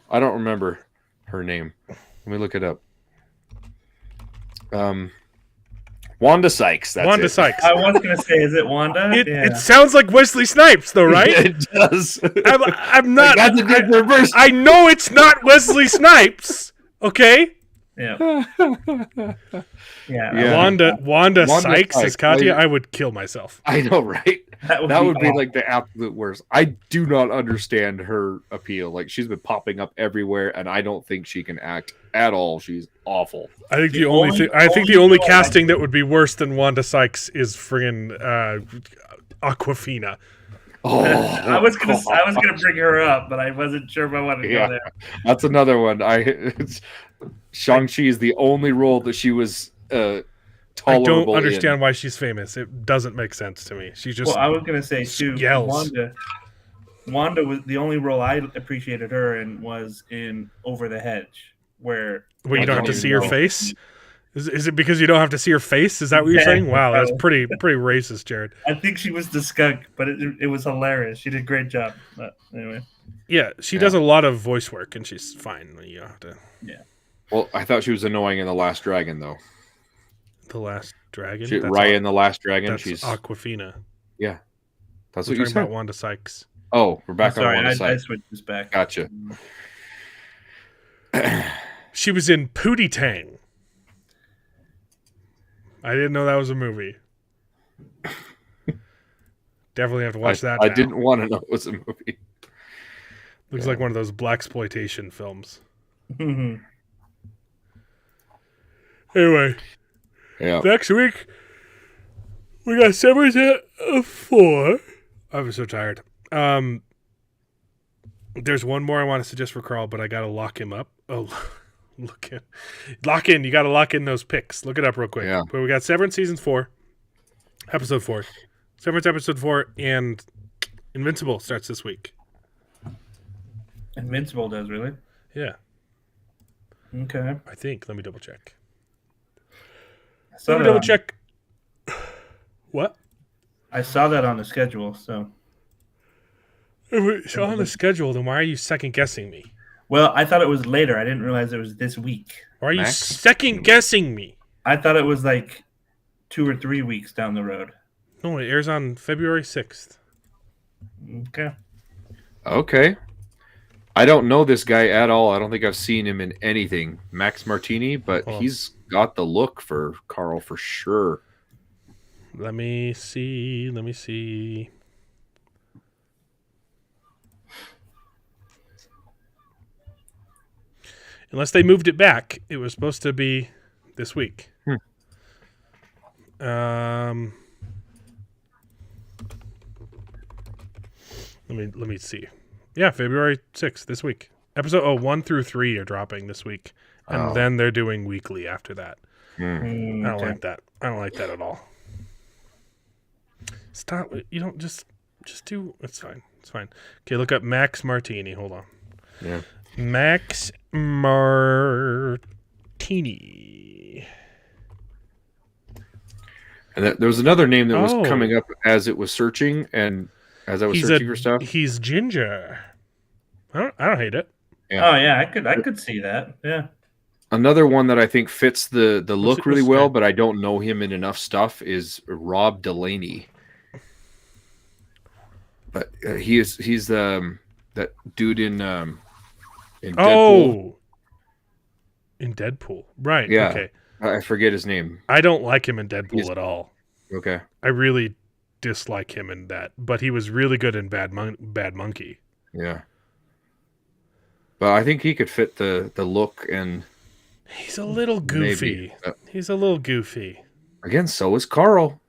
I don't remember her name. Let me look it up. Wanda Sykes. Wanda Sykes. I was going to say, is it Wanda? It sounds like Wesley Snipes, though, right? It does. I'm not. I know it's not Wesley Snipes. Okay. Yeah. Wanda Sykes is Katya. I would kill myself. I know, right? That would be like the absolute worst. I do not understand her appeal. Like, she's been popping up everywhere, and I don't think she can act at all. She's awful. I think the only casting that would be worse than Wanda Sykes is friggin' Aquafina. Oh, I was gonna bring her up, but I wasn't sure if I wanted to go there. That's another one. Shang-Chi is the only role that she was tolerable. I don't understand why she's famous. It doesn't make sense to me. She just I was gonna say too. Yells. Wanda was the only role I appreciated her in was in Over the Hedge, where you don't have to see her face. Is it because you don't have to see her face? Is that what you're saying? Wow, that's pretty racist, Jared. I think she was the skunk, but it was hilarious. She did a great job. But anyway. Yeah, she does a lot of voice work, and she's fine. You don't have to. Yeah. Well, I thought she was annoying in The Last Dragon, though. The Last Dragon? Raya in The Last Dragon. She's Aquafina. Yeah. That's We're what you talking said. about Wanda Sykes. Oh, we're back on Wanda I Sykes. switched this back. Gotcha. She was in Pootie Tang. I didn't know that was a movie. Definitely have to watch that now. I didn't want to know it was a movie. Looks like one of those blaxploitation films. Mhm. Anyway, next week we got Severance at 4. I was so tired. There's one more I want to suggest for Carl, but I gotta lock him up. Oh, lock in. You gotta lock in those picks. Look it up real quick. Yeah. But we got Severance season 4, episode 4. Severance episode 4 and Invincible starts this week. Invincible does, really? Yeah, Okay. I think. Let me double check. Saw Let me that double on- check. What? I saw that on the schedule, so. If it's on the schedule, then why are you second guessing me? Well, I thought it was later. I didn't realize it was this week. Why are you Max? second guessing me? I thought it was like 2 or 3 weeks down the road. No, it airs on February 6th. Okay. Okay. I don't know this guy at all. I don't think I've seen him in anything. Max Martini, but he's got the look for Carl for sure. Let me see. Unless they moved it back, it was supposed to be this week. Let me see. Yeah, February 6th this week. Episode 1 through 3 are dropping this week, and then they're doing weekly after that. I don't like that. I don't like that at all. Stop. You don't just do. It's fine. It's fine. Okay, look up Max Martini. Hold on. Yeah. Max Martini. And there was another name that was coming up as it was searching, and as I was searching for stuff. He's ginger. I don't hate it. Yeah. Oh yeah, I could see that. Yeah. Another one that I think fits the look really what's well, that? but I don't know him in enough stuff is Rob Delaney. But he's that dude in Deadpool. Oh, in Deadpool, right? Yeah. Okay. I forget his name. I don't like him in Deadpool at all. Okay. I really dislike him in that, but he was really good in Bad Monkey. Yeah. But I think he could fit the look, and He's a little goofy. maybe. He's a little goofy. Again, so is Carl.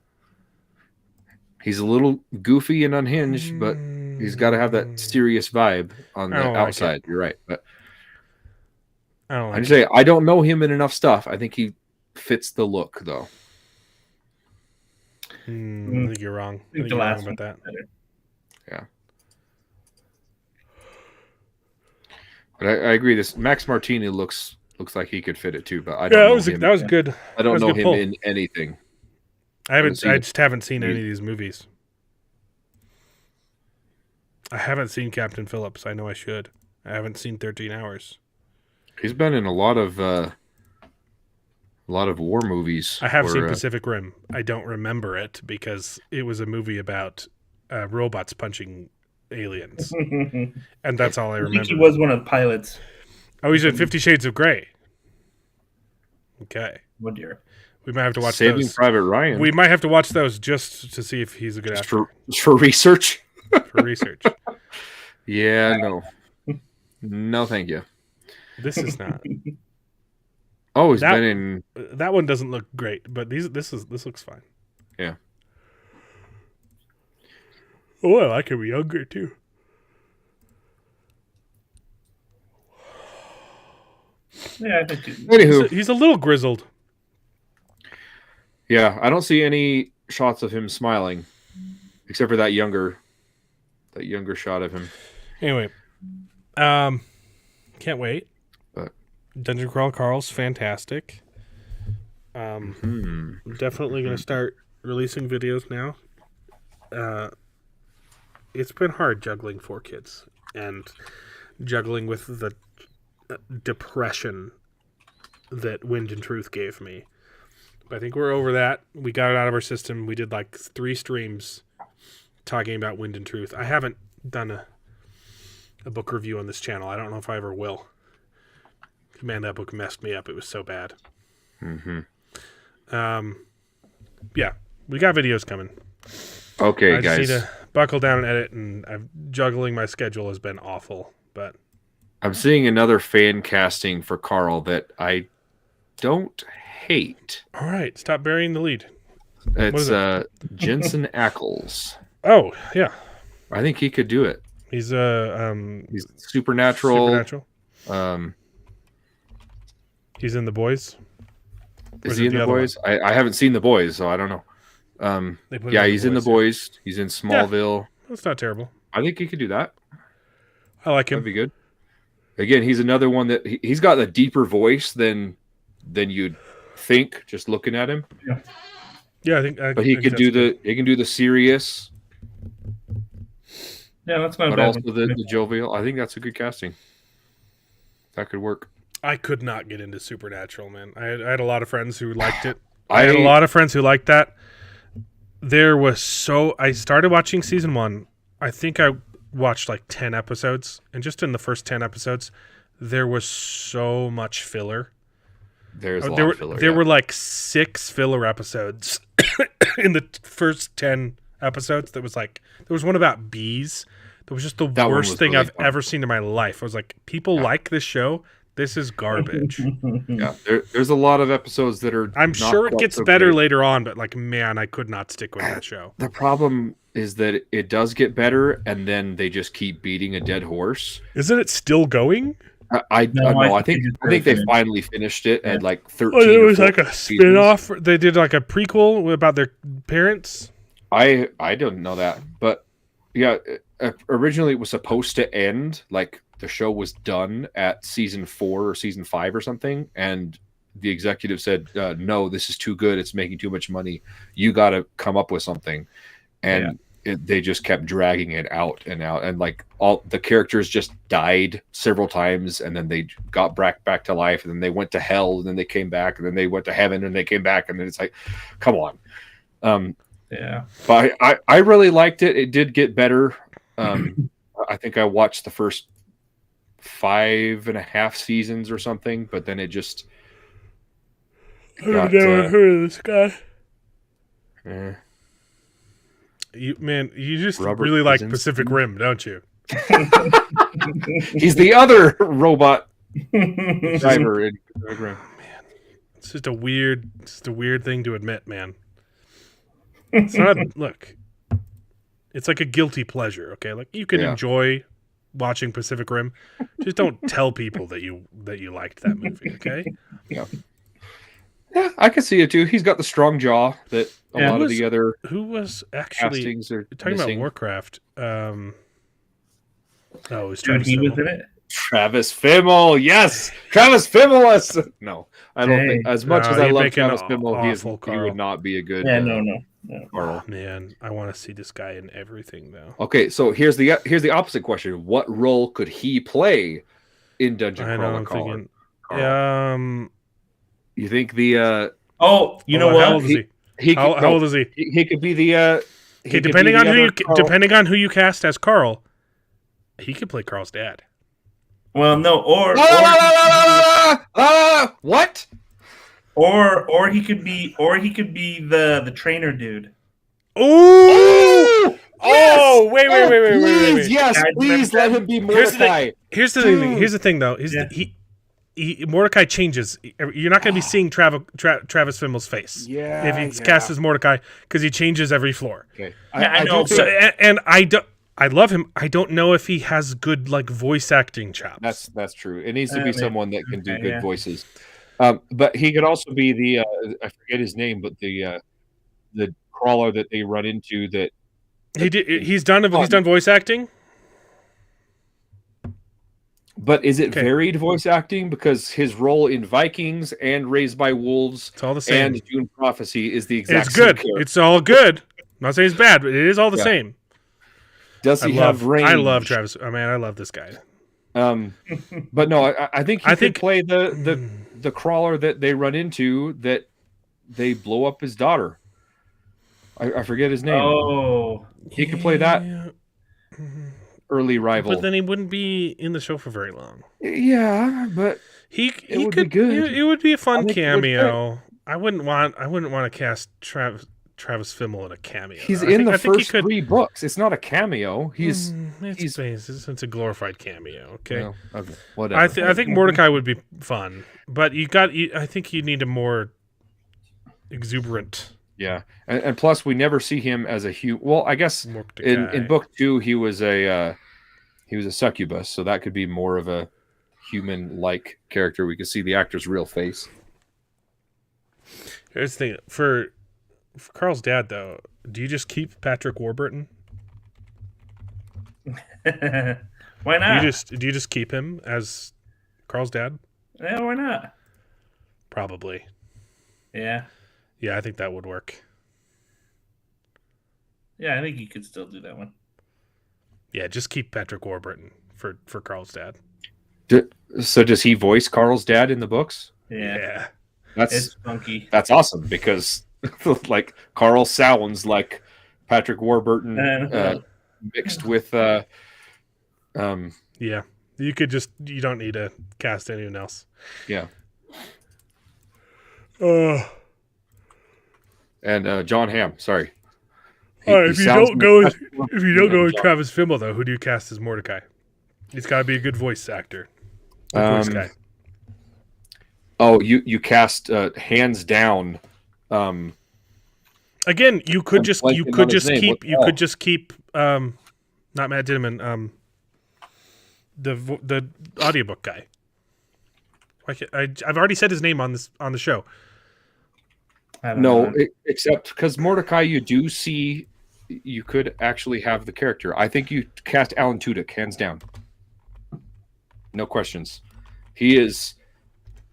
He's a little goofy and unhinged, but he's got to have that serious vibe on the I don't like outside. You're right. But I don't I like just say I don't know him in enough stuff. I think he fits the look, though. I think you're wrong. I think the you're wrong last about that. one's better. Yeah. But I agree. This Max Martini looks like he could fit it too. But I don't Yeah, know that him. was good. I don't that was a know good him pull. in anything. I seen just haven't seen any it. of these movies. I haven't seen Captain Phillips. I know I should. I haven't seen 13 Hours. He's been in a lot of war movies. I have where, seen Pacific Rim. I don't remember it because it was a movie about robots punching aliens, and that's all I I remember. think he was one of the pilots. Oh, he's in 50 Shades of Grey. Okay, Oh dear. we might have to watch Saving those. Private Ryan. We might have to watch those just to see if he's a good just actor for research. for research. Yeah, no, thank you. This is not. Oh, he's That- been in. That one doesn't look great, but this looks fine. Yeah. Oh, well, I could be younger too. Yeah, I think Anywho, He's a little grizzled. yeah, I don't see any shots of him smiling, except for that younger shot of him. Anyway, can't wait. But- Dungeon Crawl Carl's fantastic. I'm definitely going to start releasing videos now. It's been hard juggling 4 kids and juggling with the depression that Wind and Truth gave me. But I think we're over that. We got it out of our system. We did like 3 streams talking about Wind and Truth. I haven't done a book review on this channel. I don't know if I ever will. Man, that book messed me up. It was so bad. Yeah, we got videos coming. Okay, I guys. just need to buckle down and edit, and juggling my schedule has been awful. But I'm seeing another fan casting for Carl that I don't hate. all right, stop burying the lead. It's Jensen Ackles. Oh yeah, I think he could do it. he's Supernatural. He's in The Boys. Is he in The Boys? I haven't seen The Boys, so I don't know. Yeah, he's in The Boys. He's in Smallville. That's not terrible. I think he could do that. I like him. That'd be good. Again, he's another one that he's got a deeper voice than you'd think just looking at him. Yeah, I think. But he can do the serious. Yeah, that's not but bad. Also the jovial. I think that's a good casting. That could work. I could not get into Supernatural, man. I had a lot of friends who liked it. I had a lot of friends who liked that. I started watching season 1. I think I watched like 10 episodes, and just in the first 10 episodes, there was so much filler. There were like 6 filler episodes in the first 10 episodes. There was one about bees. That was just the worst thing I've ever seen in my life. I was like, people like this show. This is garbage. Yeah, there's a lot of episodes that are. I'm sure it gets better later on, but like, man, I could not stick with that show. The problem is that it does get better, and then they just keep beating a dead horse. Isn't it still going? I think they finally finished it at like 13. Oh, it was like a spin-off. They did like a prequel about their parents. I don't know that, but yeah, originally it was supposed to end like. The show was done at season 4 or season 5 or something, and the executive said, "No, this is too good. It's making too much money. You got to come up with something." And they just kept dragging it out, and like all the characters just died several times, and then they got back to life, and then they went to hell, and then they came back, and then they went to heaven, and they came back, and then it's like, come on. But I really liked it. It did get better. I think I watched the first 5.5 seasons or something, but then it just I've never heard of this guy. You just Robert really like Krasinski. Pacific Rim, don't you? He's the other robot driver in Pacific Rim. Man, it's just a weird thing to admit, man. It's not. Look, it's like a guilty pleasure. Okay, like you can enjoy watching Pacific Rim, just don't tell people that you liked that movie. Okay. Yeah, I can see it too. He's got the strong jaw that a lot of the other who was actually castings are talking missing. about Warcraft. He was in it. Travis Fimmel, yes, Travis Fimmel. No, I don't think as much as I love Travis Fimmel, he would not be a good. No. Oh, man, I want to see this guy in everything though. Okay, so here's the opposite question: what role could he play in Dungeon Crawler? Carl? You think the? You know what? How old is he? How old is he? He could be the. Okay, depending on who you cast as Carl, he could play Carl's dad. Well, no, what? Or he could be the trainer dude. Oh! Oh, wait. Yes, please let him be Mordecai. Here's the thing though. Mordecai changes. You're not going to be seeing Travis Fimmel's face if he's cast as Mordecai because he changes every floor. Okay, I know. I love him. I don't know if he has good like voice acting chops. That's true. It needs to be someone that can do good voices. But he could also be the I forget his name, but the crawler that they run into that he's done voice acting. But is it varied voice acting? Because his role in Vikings and Raised by Wolves It's all the same. and Dune Prophecy is the exact It's same good. character. It's all good. I'm not saying it's bad, but it is all the same. Does he have range? I love Travis. Oh man, I love this guy. But no, I think he could play the crawler that they run into that they blow up his daughter. I forget his name. Oh, he could play that early rival. But then he wouldn't be in the show for very long. Yeah, but he would could be good. It would be a fun cameo. I wouldn't want to cast Travis Fimmel in a cameo. He's in the first 3 books. It's not a cameo. It's a glorified cameo. Okay, well, okay, whatever. I think Mordecai would be fun, but I think you need a more exuberant. Yeah, and plus we never see him as a human. Well, I guess in book 2 he was a succubus, so that could be more of a human-like character. We could see the actor's real face. Here's the thing for Carl's dad, though. Do you just keep Patrick Warburton? Why not? Do you just keep him as Carl's dad? Yeah, why not? Probably. Yeah. Yeah, I think that would work. Yeah, I think you could still do that one. Yeah, just keep Patrick Warburton for Carl's dad. So does he voice Carl's dad in the books? Yeah. It's funky. That's awesome because like Carl sounds like Patrick Warburton mixed with yeah. You don't need to cast anyone else. Yeah. And John Hamm, sorry. All right, if you don't go with Travis Fimmel, though, who do you cast as Mordecai? He's got to be a good voice actor. Voice guy. Oh, you cast hands down. Again, you could just keep not Matt Dinman, the audiobook guy. I've already said his name on the show. Except because Mordecai, you could actually have the character. I think you cast Alan Tudyk, hands down. No questions. He is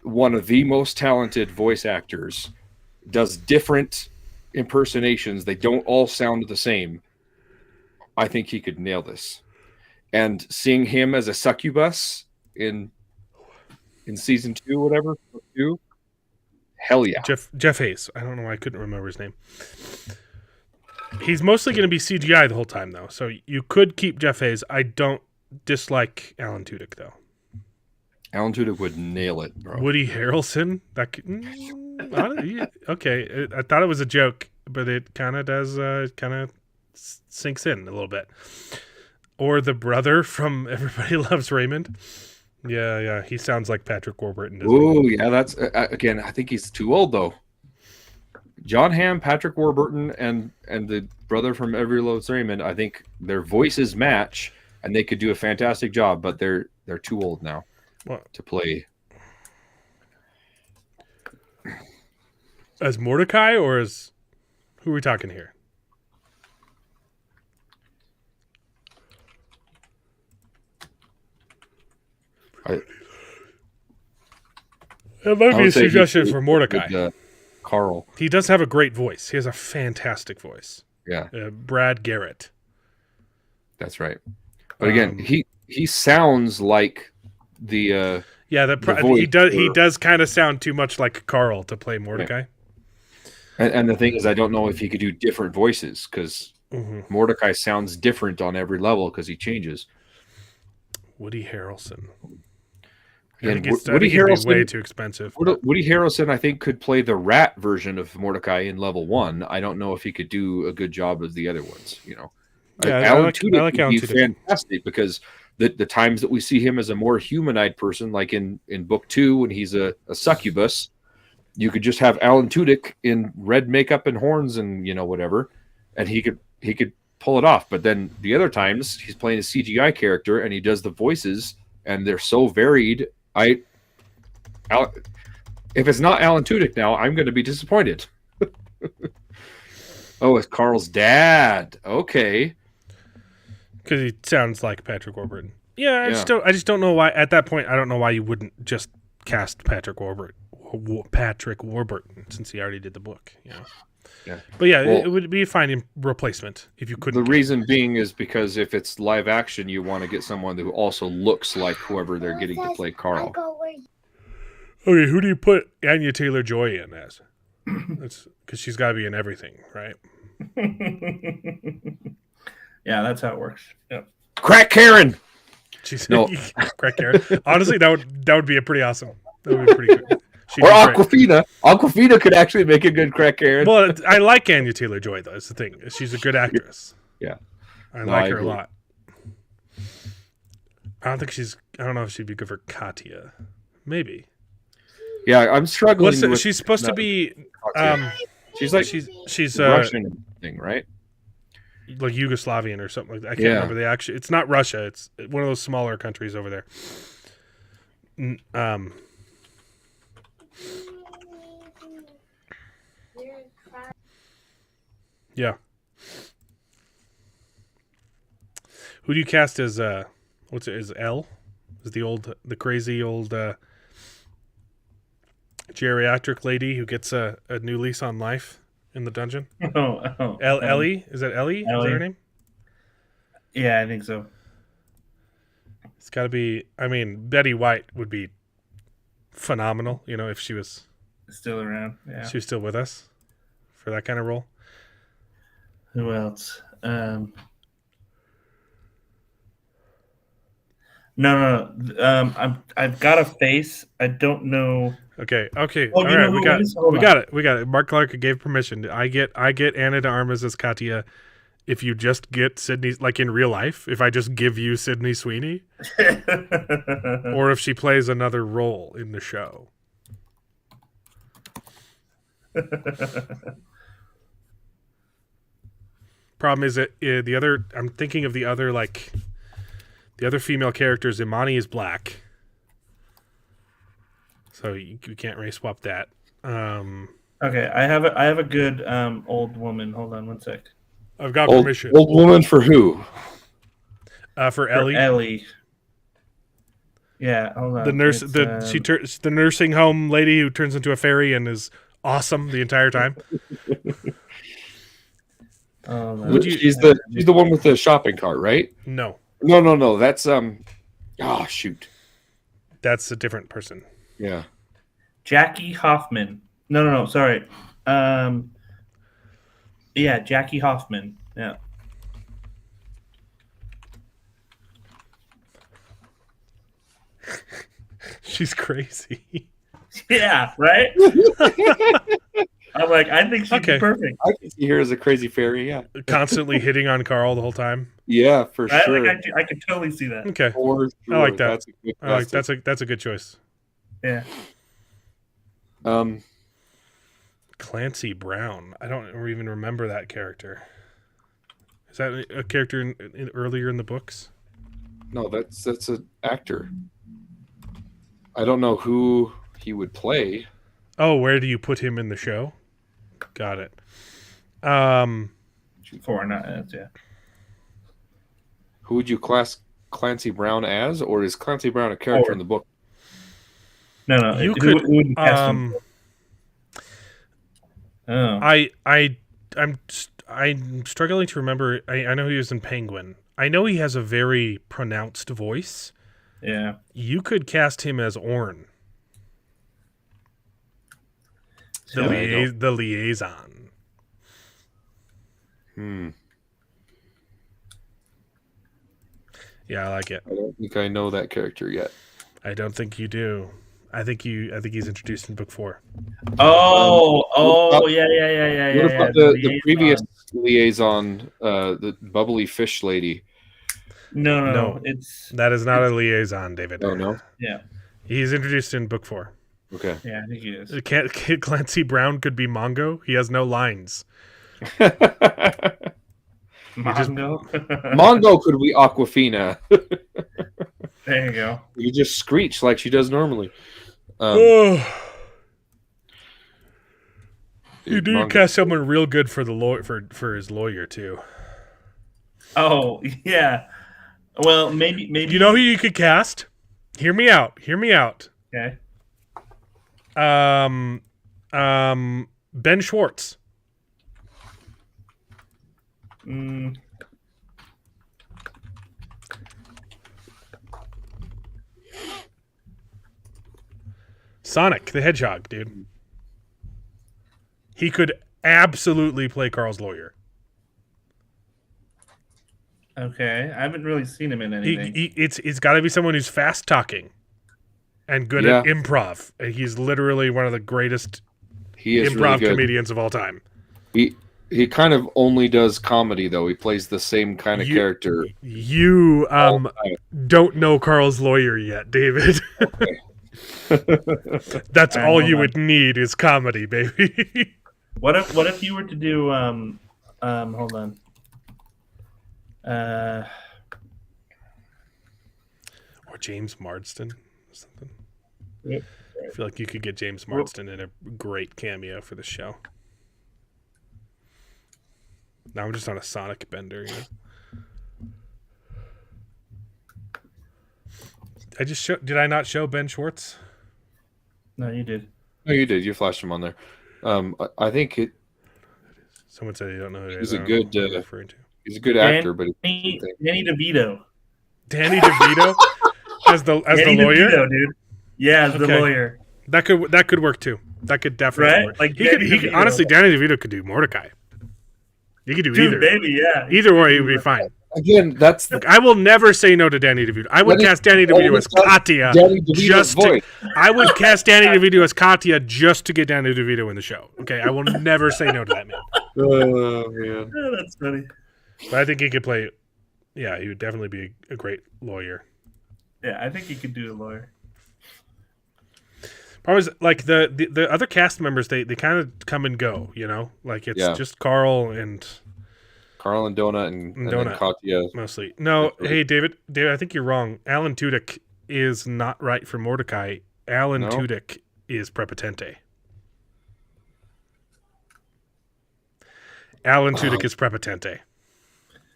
one of the most talented voice actors. Does different impersonations. They don't all sound the same. I think he could nail this. And seeing him as a succubus in season 2, whatever, 2, hell yeah. Jeff Hayes. I don't know why I couldn't remember his name. He's mostly going to be CGI the whole time, though. So you could keep Jeff Hayes. I don't dislike Alan Tudyk, though. Alan Tudyk would nail it, bro. Woody Harrelson? Okay. I thought it was a joke, but it kind of does, kind of sinks in a little bit. Or the brother from Everybody Loves Raymond. Yeah. He sounds like Patrick Warburton. Oh, yeah. That's, again, I think he's too old, though. John Hamm, Patrick Warburton, and the brother from Everybody Loves Raymond, I think their voices match, and they could do a fantastic job, but they're too old now to play. As Mordecai, or as who are we talking here? That might be a suggestion for Mordecai. Carl. He does have a great voice. He has a fantastic voice. Yeah. Brad Garrett. That's right. But again, he sounds like the he does kind of sound too much like Carl to play Mordecai. Right. And the thing is, I don't know if he could do different voices because Mordecai sounds different on every level because he changes. Woody Harrelson. Woody Harrelson be way too expensive. Woody Harrelson, I think, could play the rat version of Mordecai in level 1. I don't know if he could do a good job as the other ones. Alan Tudyk would be fantastic because the times that we see him as a more humanoid person, like in book 2 when he's a succubus, you could just have Alan Tudyk in red makeup and horns and whatever, and he could pull it off. But then the other times he's playing a CGI character and he does the voices and they're so varied. If it's not Alan Tudyk now, I'm going to be disappointed. Oh, it's Carl's dad. Okay. Because he sounds like Patrick Warburton. Yeah, I just don't know why. At that point, I don't know why you wouldn't just cast Patrick Warburton, since he already did the book. You know. Yeah. But yeah, Well, it would be a fine replacement if you couldn't. The reason being is because if it's live action, you want to get someone who also looks like whoever they're getting to play Carl. Okay, who do you put Anya Taylor-Joy in as? That's because she's got to be in everything, right? Yeah, that's how it works. Yep. Crack Karen. She's No. Crack Karen. Honestly, that would be a pretty awesome. That would be pretty good. She'd Or be great. Aquafina. Aquafina could actually make a good Crack Karen. Well, I like Anya Taylor-Joy though. That's the thing. She's a good actress. Yeah. I like her agree. a lot. I don't know if she'd be good for Katya. Maybe. Yeah, I'm struggling. She's supposed to be. She's like she's Russian thing, right? like Yugoslavian or something like that. I can't remember the actual. It's not Russia. It's one of those smaller countries over there. Yeah. Who do you cast as is Elle? Is the crazy old geriatric lady who gets a new lease on life in the dungeon? Ellie? Is that Ellie? Is that her name? Yeah, I think so. It's got to be. I mean, Betty White would be phenomenal. You know, if she was Still around. Yeah. she was still with us for that kind of role. Who else? No. I've got a face. I don't know. Okay. Oh, All you know right, who we got it is? Hold we on. got it. We got it. Mark Clark gave permission. I get Anna de Armas as Katya. If you just get Sydney, like in real life, if I just give you Sydney Sweeney, or if she plays another role in the show. Problem is that the other. I'm thinking of the other female characters. Imani is black, so you can't race swap that. Okay, I have a good old woman. Hold on one sec. I've got permission Old woman for who? for Ellie. Ellie. Yeah, hold on. The nurse, It's, the nursing home lady who turns into a fairy and is awesome the entire time. She's the one with the shopping cart, right? No, No. That's shoot. that's a different person. Yeah. Jackie Hoffman. No. Sorry. Yeah, Jackie Hoffman. Yeah. She's crazy. Yeah. Right. I'm like, I think she'd be perfect. I can see her as a crazy fairy. Yeah. Constantly hitting on Carl the whole time. Yeah, for sure. I could totally see that. Okay, For sure. I like that. That's a good That's a good choice. Yeah. Clancy Brown. I don't even remember that character. Is that a character in earlier in the books? No, that's an actor. I don't know who he would play. Oh, where do you put him in the show? Got it. Yeah. Who would you class Clancy Brown as, or is Clancy Brown a character in the book? No. You who could. would you cast him? Oh. I'm struggling to remember. I know he was in Penguin. I know he has a very pronounced voice. Yeah. You could cast him as Orn, the liaison. Yeah, I like it. I don't think I know that character yet. I don't think you do. I think he's introduced in book 4. Yeah. What about the previous liaison, the bubbly fish lady? No. That is not a liaison, David. Oh no. Yeah. He's introduced in book 4. Okay. Yeah, I think he is. Clancy Brown could be Mongo. He has no lines. Mongo. Mongo could be Aquafina. There you go. You just screech like she does normally. You do Mongo. cast someone real good for the lawyer for his lawyer too. Oh yeah. Well, maybe. You know who you could cast? Hear me out. Okay. Ben Schwartz. Mm, Sonic the Hedgehog, dude. He could absolutely play Carl's lawyer. okay. I haven't really seen him in anything. It's got to be someone who's fast talking and good Yeah. at improv. And he's literally one of the greatest He is improv really good. comedians of all time. He kind of only does comedy though. He plays the same kind of character. You all the don't know Carl's lawyer yet, David. That's All right, all hold you on. would need is comedy, baby. What if you were to do hold on. Or James Marsden or something. Yep. I feel like you could get James Marsden in a great cameo for the show. Now I'm just on a Sonic bender, you know. Did I not show Ben Schwartz? No, you did. No, you did. You flashed him on there. I think Someone said you don't know who it he's is. a I don't know good who you're referring to. he's a good actor, but Danny DeVito. Danny DeVito as the Danny lawyer. DeVito, dude. Yeah, as the Okay. lawyer. That could work too. That could definitely Right? work. Like he Danny could DeVito. honestly, Danny DeVito could do Mordecai. He could do Dude, either. baby, yeah. Either way, he would be fine. again, that's the Look, I will never say no to Danny DeVito. I would cast Danny DeVito as Katya Danny DeVito's just to, voice. I would cast Danny DeVito as Katya just to get Danny DeVito in the show. Okay, I will never say no to that man. Oh man. Oh, that's funny. But I think he could play. Yeah, he would definitely be a great lawyer. Yeah, I think he could do a lawyer. Problem is, like the other cast members, they kind of come and go. You know, like it's Yeah. just Carl and Carl and Donut and then Donut. Katya. mostly. No, That's right. hey David, I think you're wrong. Alan Tudyk is not right for Mordecai. Alan No? Tudyk is Prepotente. Alan Tudyk is Prepotente.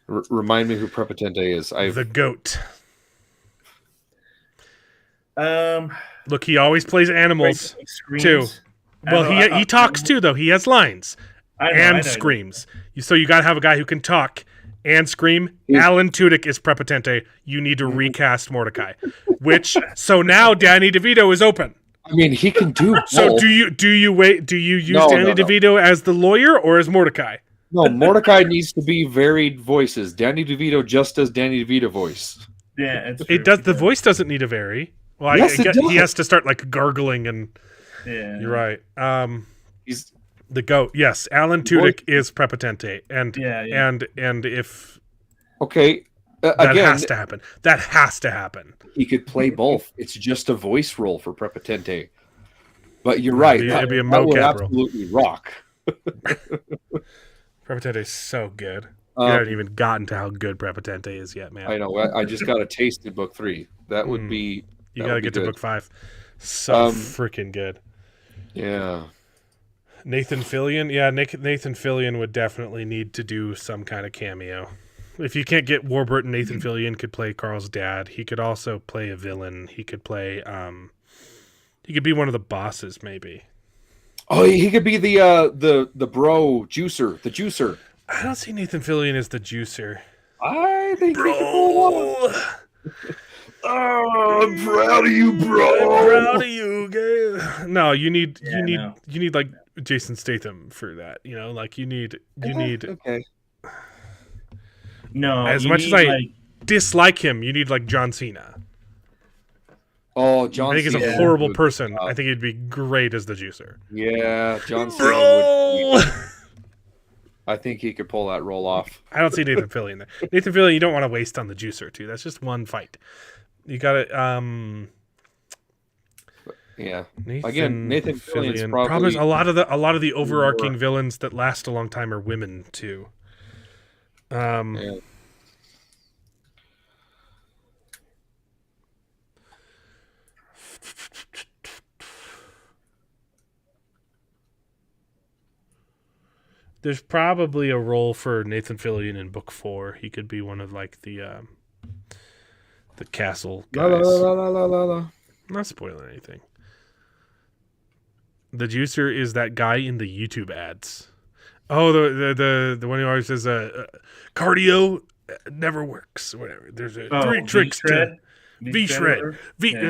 Remind me who Prepotente is. The goat. Um, Look, he always plays animals screams. too. I Well, know, he talks too, though. He has lines I know, and I know. screams. So you got to have a guy who can talk and scream. Yeah. Alan Tudyk is Prepotente. You need to recast Mordecai. So now Danny DeVito is open. I mean, he can do both. So do you use No, Danny no, no. DeVito as the lawyer or as Mordecai? No, Mordecai needs to be varied voices. Danny DeVito just does Danny DeVito voice. Yeah, it's true. It does. The voice doesn't need to vary. Well, Yes, I it guess does. he has to start like gargling, and Yeah, you're right. He's The goat. Yes, Alan Tudyk is Prepotente, and Yeah. and if okay. that Again, has to happen, that has to happen. he could play both. It's just a voice role for Prepotente. But you're right. It'd be a that would mocap role. absolutely rock. Prepotente is so good. Um, You haven't even gotten to how good Prepotente is yet, man. I know. I just got a taste in book 3. That would be. You that got to would be get to good. book 5. So freaking good. Yeah. Nathan Fillion, yeah, Nathan Fillion would definitely need to do some kind of cameo. If you can't get Warburton, Nathan Fillion could play Carl's dad. He could also play a villain. He could play. He could be one of the bosses, maybe. Oh, he could be the bro juicer, the juicer. I don't see Nathan Fillion as the juicer. I think he could pull it off. Oh, I'm proud of you, bro. Proud of you, gay. No, you need no. you need like Jason Statham for that. You know, like you need Okay. No, as you much as need, I dislike him, you need like John Cena. Oh, John. I think he's a Cena horrible would- person. I think he'd be great as the juicer. Yeah, John Cena Bro, would. I think he could pull that role off. I don't see Nathan Fillion there. Nathan Fillion, you don't want to waste on the juicer too. That's just one fight. You got to Yeah. Nathan Again, Nathan Fillion's probably Problem is a lot of the overarching villains that last a long time are women too. Yeah. There's probably a role for Nathan Fillion in book 4. He could be one of like the The castle La, guys. la, la, la, la, la, la. I'm not spoiling anything. The juicer is that guy in the YouTube ads. Oh, the one who always says cardio never works. Whatever. There's three tricks to V-shred.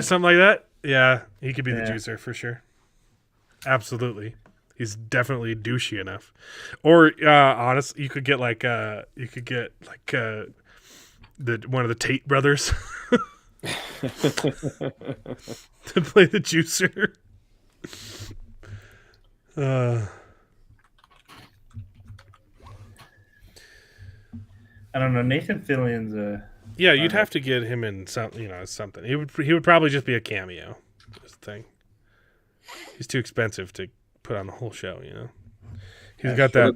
Something like that. Yeah, he could be the juicer for sure. Absolutely. He's definitely douchey enough. Or honestly, you could get like the one of the Tate brothers to play the juicer. I don't know. Nathan Fillion's yeah, you'd have to get him in something. He would probably just be a cameo. That's the thing. He's too expensive to put on the whole show. He's got that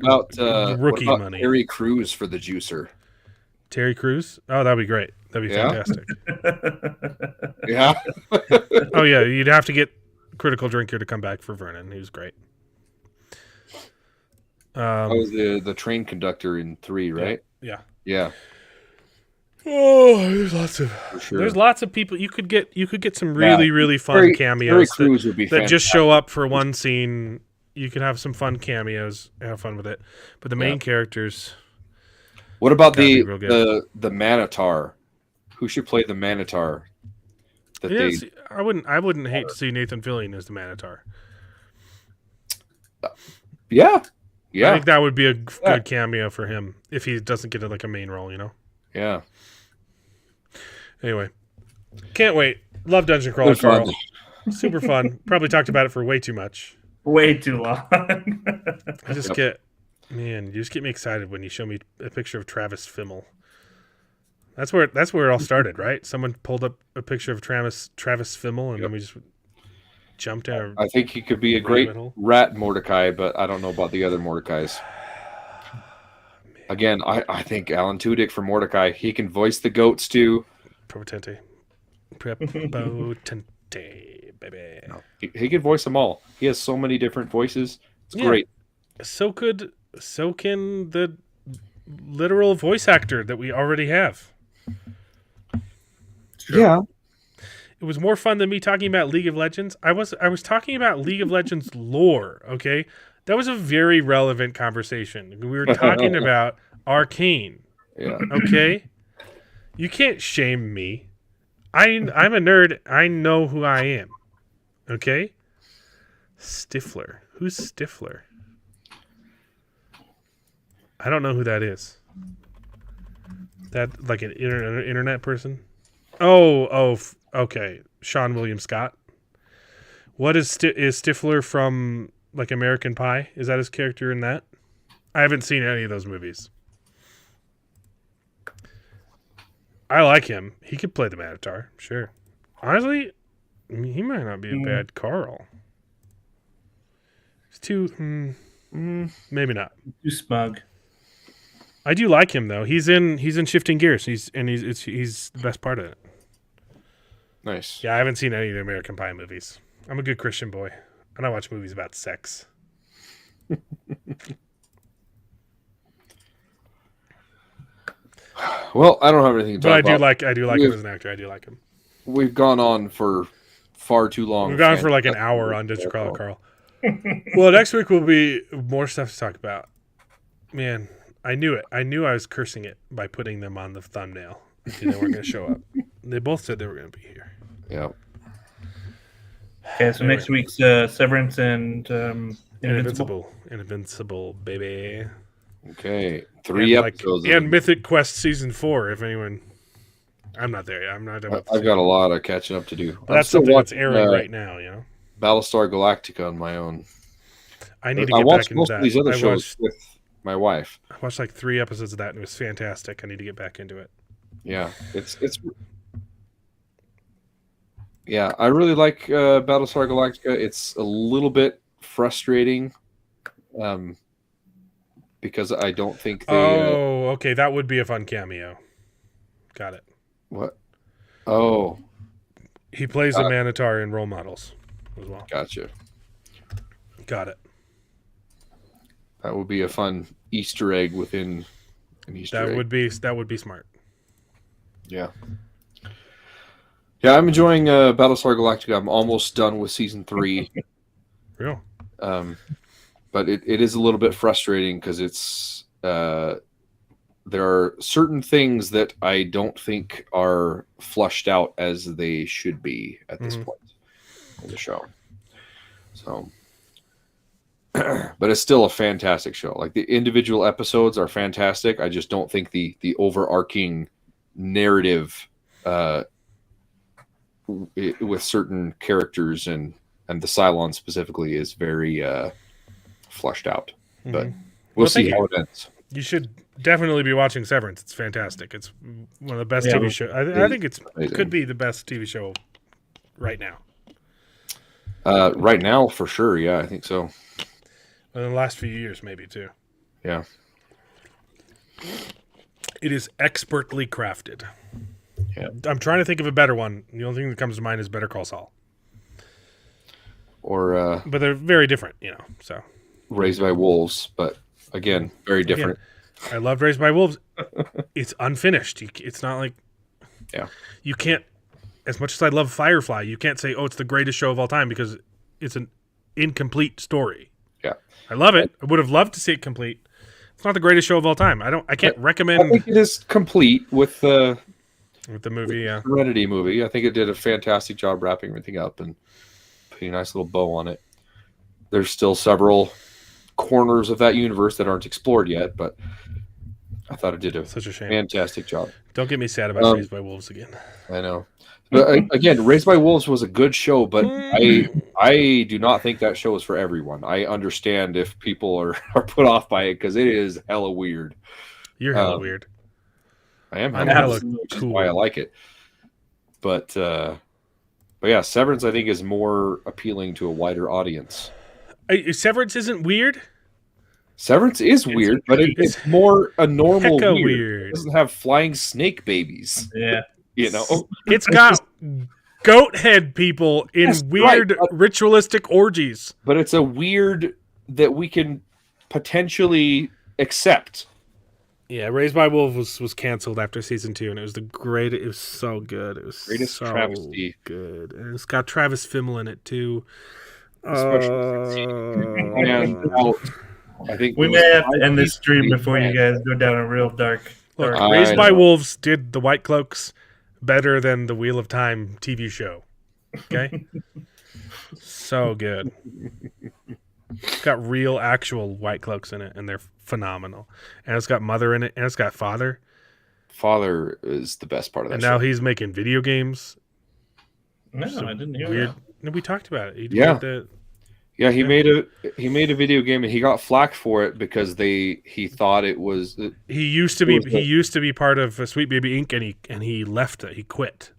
rookie what about money. Terry Crews for the juicer. Terry Crews? Oh, that'd be great. That'd be fantastic. Yeah. Oh yeah, you'd have to get Critical Drinker to come back for Vernon. He was great. That was the train conductor in 3, right? Yeah. Yeah. Oh, there's lots of people you could get some really fun cameos Crews would be that just show up for one scene. You could have some fun cameos, have fun with it. But the main characters. What about the Manitar? Who should play the Manitar? I wouldn't hate to see Nathan Fillion as the Manitar. Yeah. I think that would be a good cameo for him if he doesn't get like a main role, Yeah. Anyway, can't wait. Love Dungeon Crawler, Carl. Super fun. Probably talked about it for way too much. way too long. I just get, man, you just get me excited when you show me a picture of Travis Fimmel. That's where it all started, right? Someone pulled up a picture of Travis Fimmel, and then we just jumped out. I think he could be a great rat Mordecai, but I don't know about the other Mordecais. Again, I think Alan Tudyk for Mordecai. He can voice the goats too. Prepotente, baby. No, he can voice them all. He has so many different voices. It's great. So can the literal voice actor that we already have. Yeah. It was more fun than me talking about League of Legends. I was talking about League of Legends lore, okay? That was a very relevant conversation. We were talking about Arcane. Yeah. Okay? You can't shame me. I'm a nerd. I know who I am. Okay? Stifler. Who's Stifler? I don't know who that is. That like an internet person? Oh, okay. Sean William Scott. What is Stifler from like American Pie? Is that his character in that? I haven't seen any of those movies. I like him. He could play the Manitar, sure. Honestly, he might not be a bad Carl. He's too, maybe not. Too smug. I do like him though. He's in Shifting Gears. He's the best part of it. Nice. Yeah, I haven't seen any of the American Pie movies. I'm a good Christian boy. I don't watch movies about sex. Well, I don't have anything to talk about. But I do like him as an actor. I do like him. We've gone on for far too long. We've gone for like an hour on Digital Crawler, Carl. Well, next week will be more stuff to talk about. Man, I knew it. I knew I was cursing it by putting them on the thumbnail. They weren't going to show up. They both said they were going to be here. Yeah. Okay, so next week's Severance and Invincible, baby. Okay, 3 episodes. And Mythic Quest Season 4, if anyone... I'm not there yet. I'm not done with I've got a lot of catching up to do. That's something that's airing right now, you know? Battlestar Galactica on my own. I need to get back into that. I watched most of these other shows with my wife. I watched like 3 episodes of that, and it was fantastic. I need to get back into it. Yeah, it's yeah, I really like Battlestar Galactica. It's a little bit frustrating because I don't think they... okay, that would be a fun cameo. Got it. What? Oh. He plays a Manitar in Role Models as well. Gotcha. Got it. That would be a fun Easter egg within an Easter egg. That would be smart. Yeah. Yeah, I'm enjoying Battlestar Galactica. I'm almost done with season 3. Real. But it is a little bit frustrating because it's there are certain things that I don't think are flushed out as they should be at this point in the show. So, but it's still a fantastic show. Like the individual episodes are fantastic. I just don't think the overarching narrative with certain characters and the Cylon specifically is very flushed out. But we'll see how it ends. You should definitely be watching Severance. It's fantastic. It's one of the best TV shows. I think it could be the best TV show right now. Right now, for sure. Yeah, I think so. In the last few years, maybe, too. Yeah. It is expertly crafted. Yeah. I'm trying to think of a better one. The only thing that comes to mind is Better Call Saul. Or but they're very different, so. Raised by Wolves, but again, very different. Again, I loved Raised by Wolves. It's unfinished. It's not like... Yeah. You can't... As much as I love Firefly, you can't say, it's the greatest show of all time because it's an incomplete story. Yeah. I love it. I would have loved to see it complete. It's not the greatest show of all time. I can't recommend... I think it is complete with the movie, yeah. Serenity movie. I think it did a fantastic job wrapping everything up and putting a nice little bow on it. There's still several corners of that universe that aren't explored yet, but I thought it did Such a shame. Fantastic job. Don't get me sad about Raised by Wolves again. I know. But again, Raised by Wolves was a good show, but I do not think that show is for everyone. I understand if people are put off by it because it is hella weird. You're hella weird. I am hella cool. Which is cool. why I like it. But yeah, Severance I think is more appealing to a wider audience. Severance isn't weird. Severance is weird, but it's more a normal weird. It doesn't have flying snake babies. Yeah. It's got goat head people in weird ritualistic orgies. But it's a weird that we can potentially accept. Yeah, Raised by Wolves was canceled after season 2, and it was it was so good. It was greatest so travesty. Good. And it's got Travis Fimmel in it too. I think we may have to end this stream before you guys go down a real dark. Look, Raised by Wolves did the White Cloaks better than the Wheel of Time TV show. Okay? So good. It's got real, actual White Cloaks in it, and they're phenomenal. And it's got Mother in it, and it's got Father. Father is the best part of that and show. Now he's making video games. No, I didn't hear that. No, we talked about it. He made a video game and he got flack for it because he thought it was. He used to be part of Sweet Baby Inc. and he left it. He quit.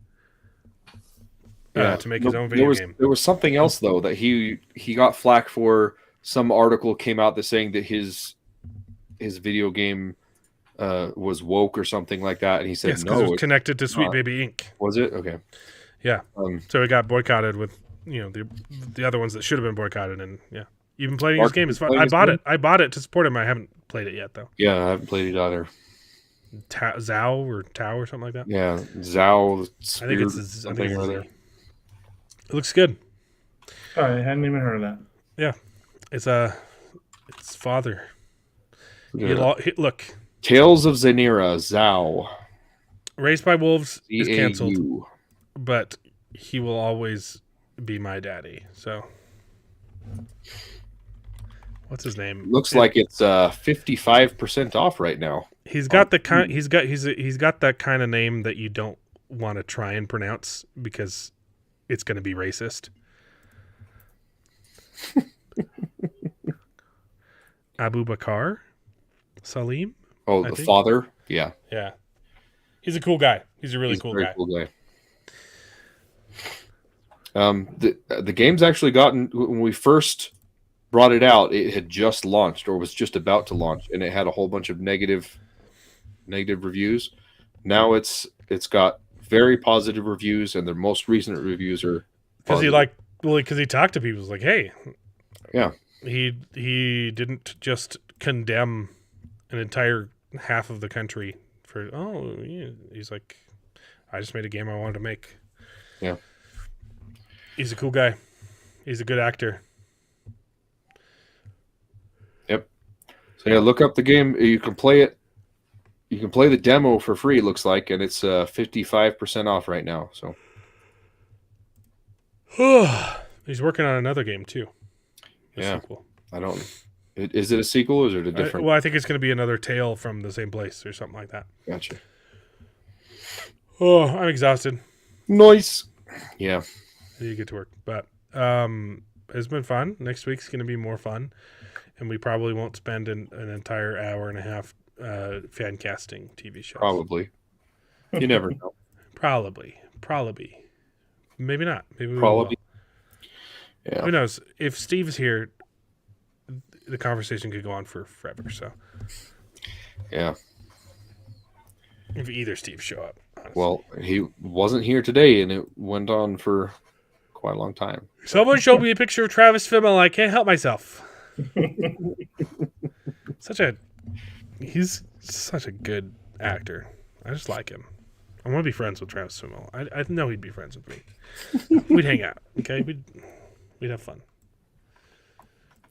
To make his own video game. There was something else though that he got flack for. Some article came out that saying that his video game was woke or something like that, and he said no, it was connected to Sweet Baby Inc. Was it? Okay. Yeah. So it got boycotted with the other ones that should have been boycotted, and yeah, you've been playing his game. It's fun. I bought it to support him. I haven't played it yet though. Yeah, I haven't played it either. Tao or something like that. Yeah, Zao. I think it's something or other. It looks good. Oh, I hadn't even heard of that. Yeah, it's Father. Yeah. Look, Tales of Zanira, Zao. Raised by Wolves is ZAU. canceled, but he will always be my daddy. So, what's his name? Looks like it's 55% off right now. He's got that kind of name that you don't want to try and pronounce because it's going to be racist. Abu Bakar Salim. Oh, the father. Yeah. Yeah. He's a cool guy. He's a really cool guy. Cool guy. The game's actually gotten, when we first brought it out, it had just launched or was just about to launch, and it had a whole bunch of negative reviews. Now it's got very positive reviews, and their most recent reviews are because he talked to people. He's like, hey, yeah, he didn't just condemn an entire half of the country for he's like, I just made a game I wanted to make. Yeah. He's a cool guy. He's a good actor. Yep. So yeah, look up the game. You can play it. You can play the demo for free, it looks like, and it's 55% off right now. So He's working on another game too. Sequel. I don't. Is it a sequel or is it a different? Well, I think it's going to be another tale from the same place or something like that. Gotcha. Oh, I'm exhausted. Nice. Yeah. I need to get to work, but it's been fun. Next week's going to be more fun, and we probably won't spend an entire hour and a half fan casting TV shows. Probably. You never know. Probably. Maybe not. Maybe we Probably. will. Yeah. Who knows? If Steve's here, the conversation could go on for forever. So. Yeah. If either Steve show up. Honestly. Well, he wasn't here today, and it went on for quite a long time. Someone showed me a picture of Travis Fimmel. I can't help myself. He's such a good actor. I just like him. I want to be friends with Travis Fimmel. I know he'd be friends with me. We'd hang out. Okay, we'd have fun.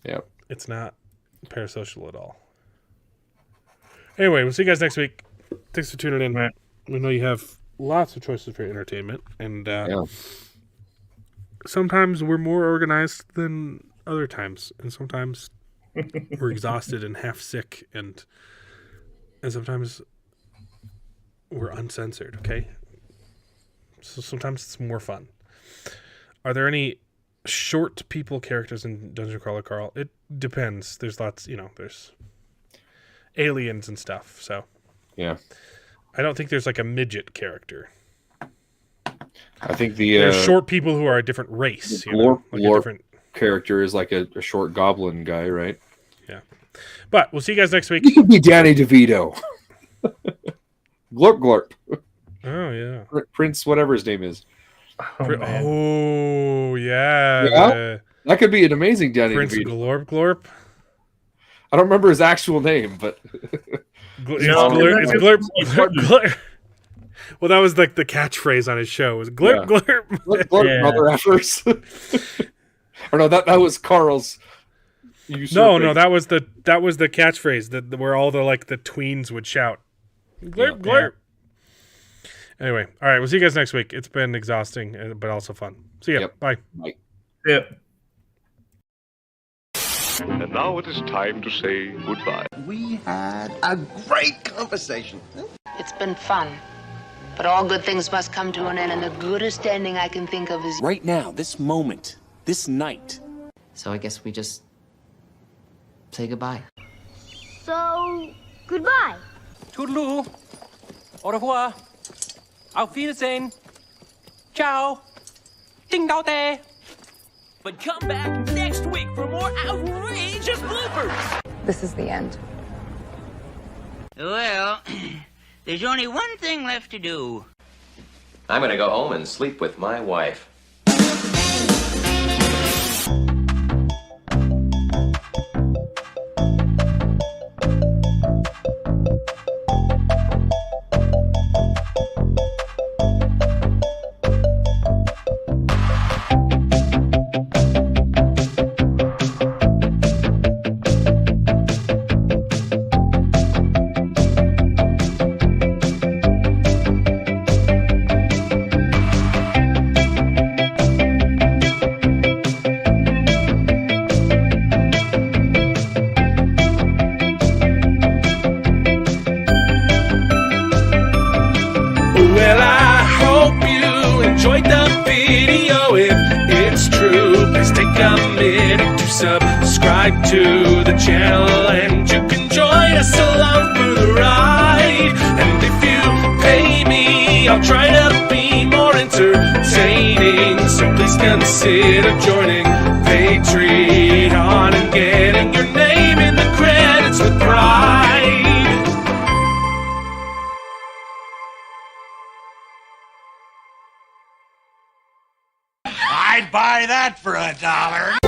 Yeah. It's not parasocial at all. Anyway, we'll see you guys next week. Thanks for tuning in. Right. We know you have lots of choices for entertainment, and sometimes we're more organized than other times, and sometimes we're exhausted and half sick, and sometimes we're uncensored. Okay, so sometimes it's more fun. Are there any short people characters in Dungeon Crawler, Carl? It depends. There's lots. There's aliens and stuff. So yeah. I don't think there's like a midget character. I think there's short people who are a different race. Lorp a different character is like a short goblin guy, right? Yeah. But we'll see you guys next week. You could be Danny DeVito. Glorp. Oh, yeah. Prince, whatever his name is. Oh, yeah. Yeah? That could be an amazing Danny Prince DeVito. Glorp. I don't remember his actual name, but... It's Glurp. Well, that was like the catchphrase on his show. It was Glurp, Glurp. Glurp, mother effers. Or no, that was Carl's. No, that was the catchphrase where all the tweens would shout, Glurp, Glurp. Anyway, all right, we'll see you guys next week. It's been exhausting, but also fun. See ya. Yep. Bye. Bye. Yep. And now it is time to say goodbye. We had a great conversation. It's been fun. But all good things must come to an end, and the goodest ending I can think of is... Right now, this moment, this night. So I guess we just say goodbye. So, goodbye. Toodaloo. Au revoir. Auf Wiedersehen. Ciao. Ding dao day. But come back next week for more outrageous bloopers. This is the end. Well, there's only one thing left to do. I'm gonna go home and sleep with my wife. Well, I hope you enjoyed the video. If it's true, please take a minute to subscribe to the channel, and you can join us along for the ride. And if you pay me, I'll try to be more entertaining. So please consider joining Patreon and getting your name in the credits with pride. I'd buy that for $1.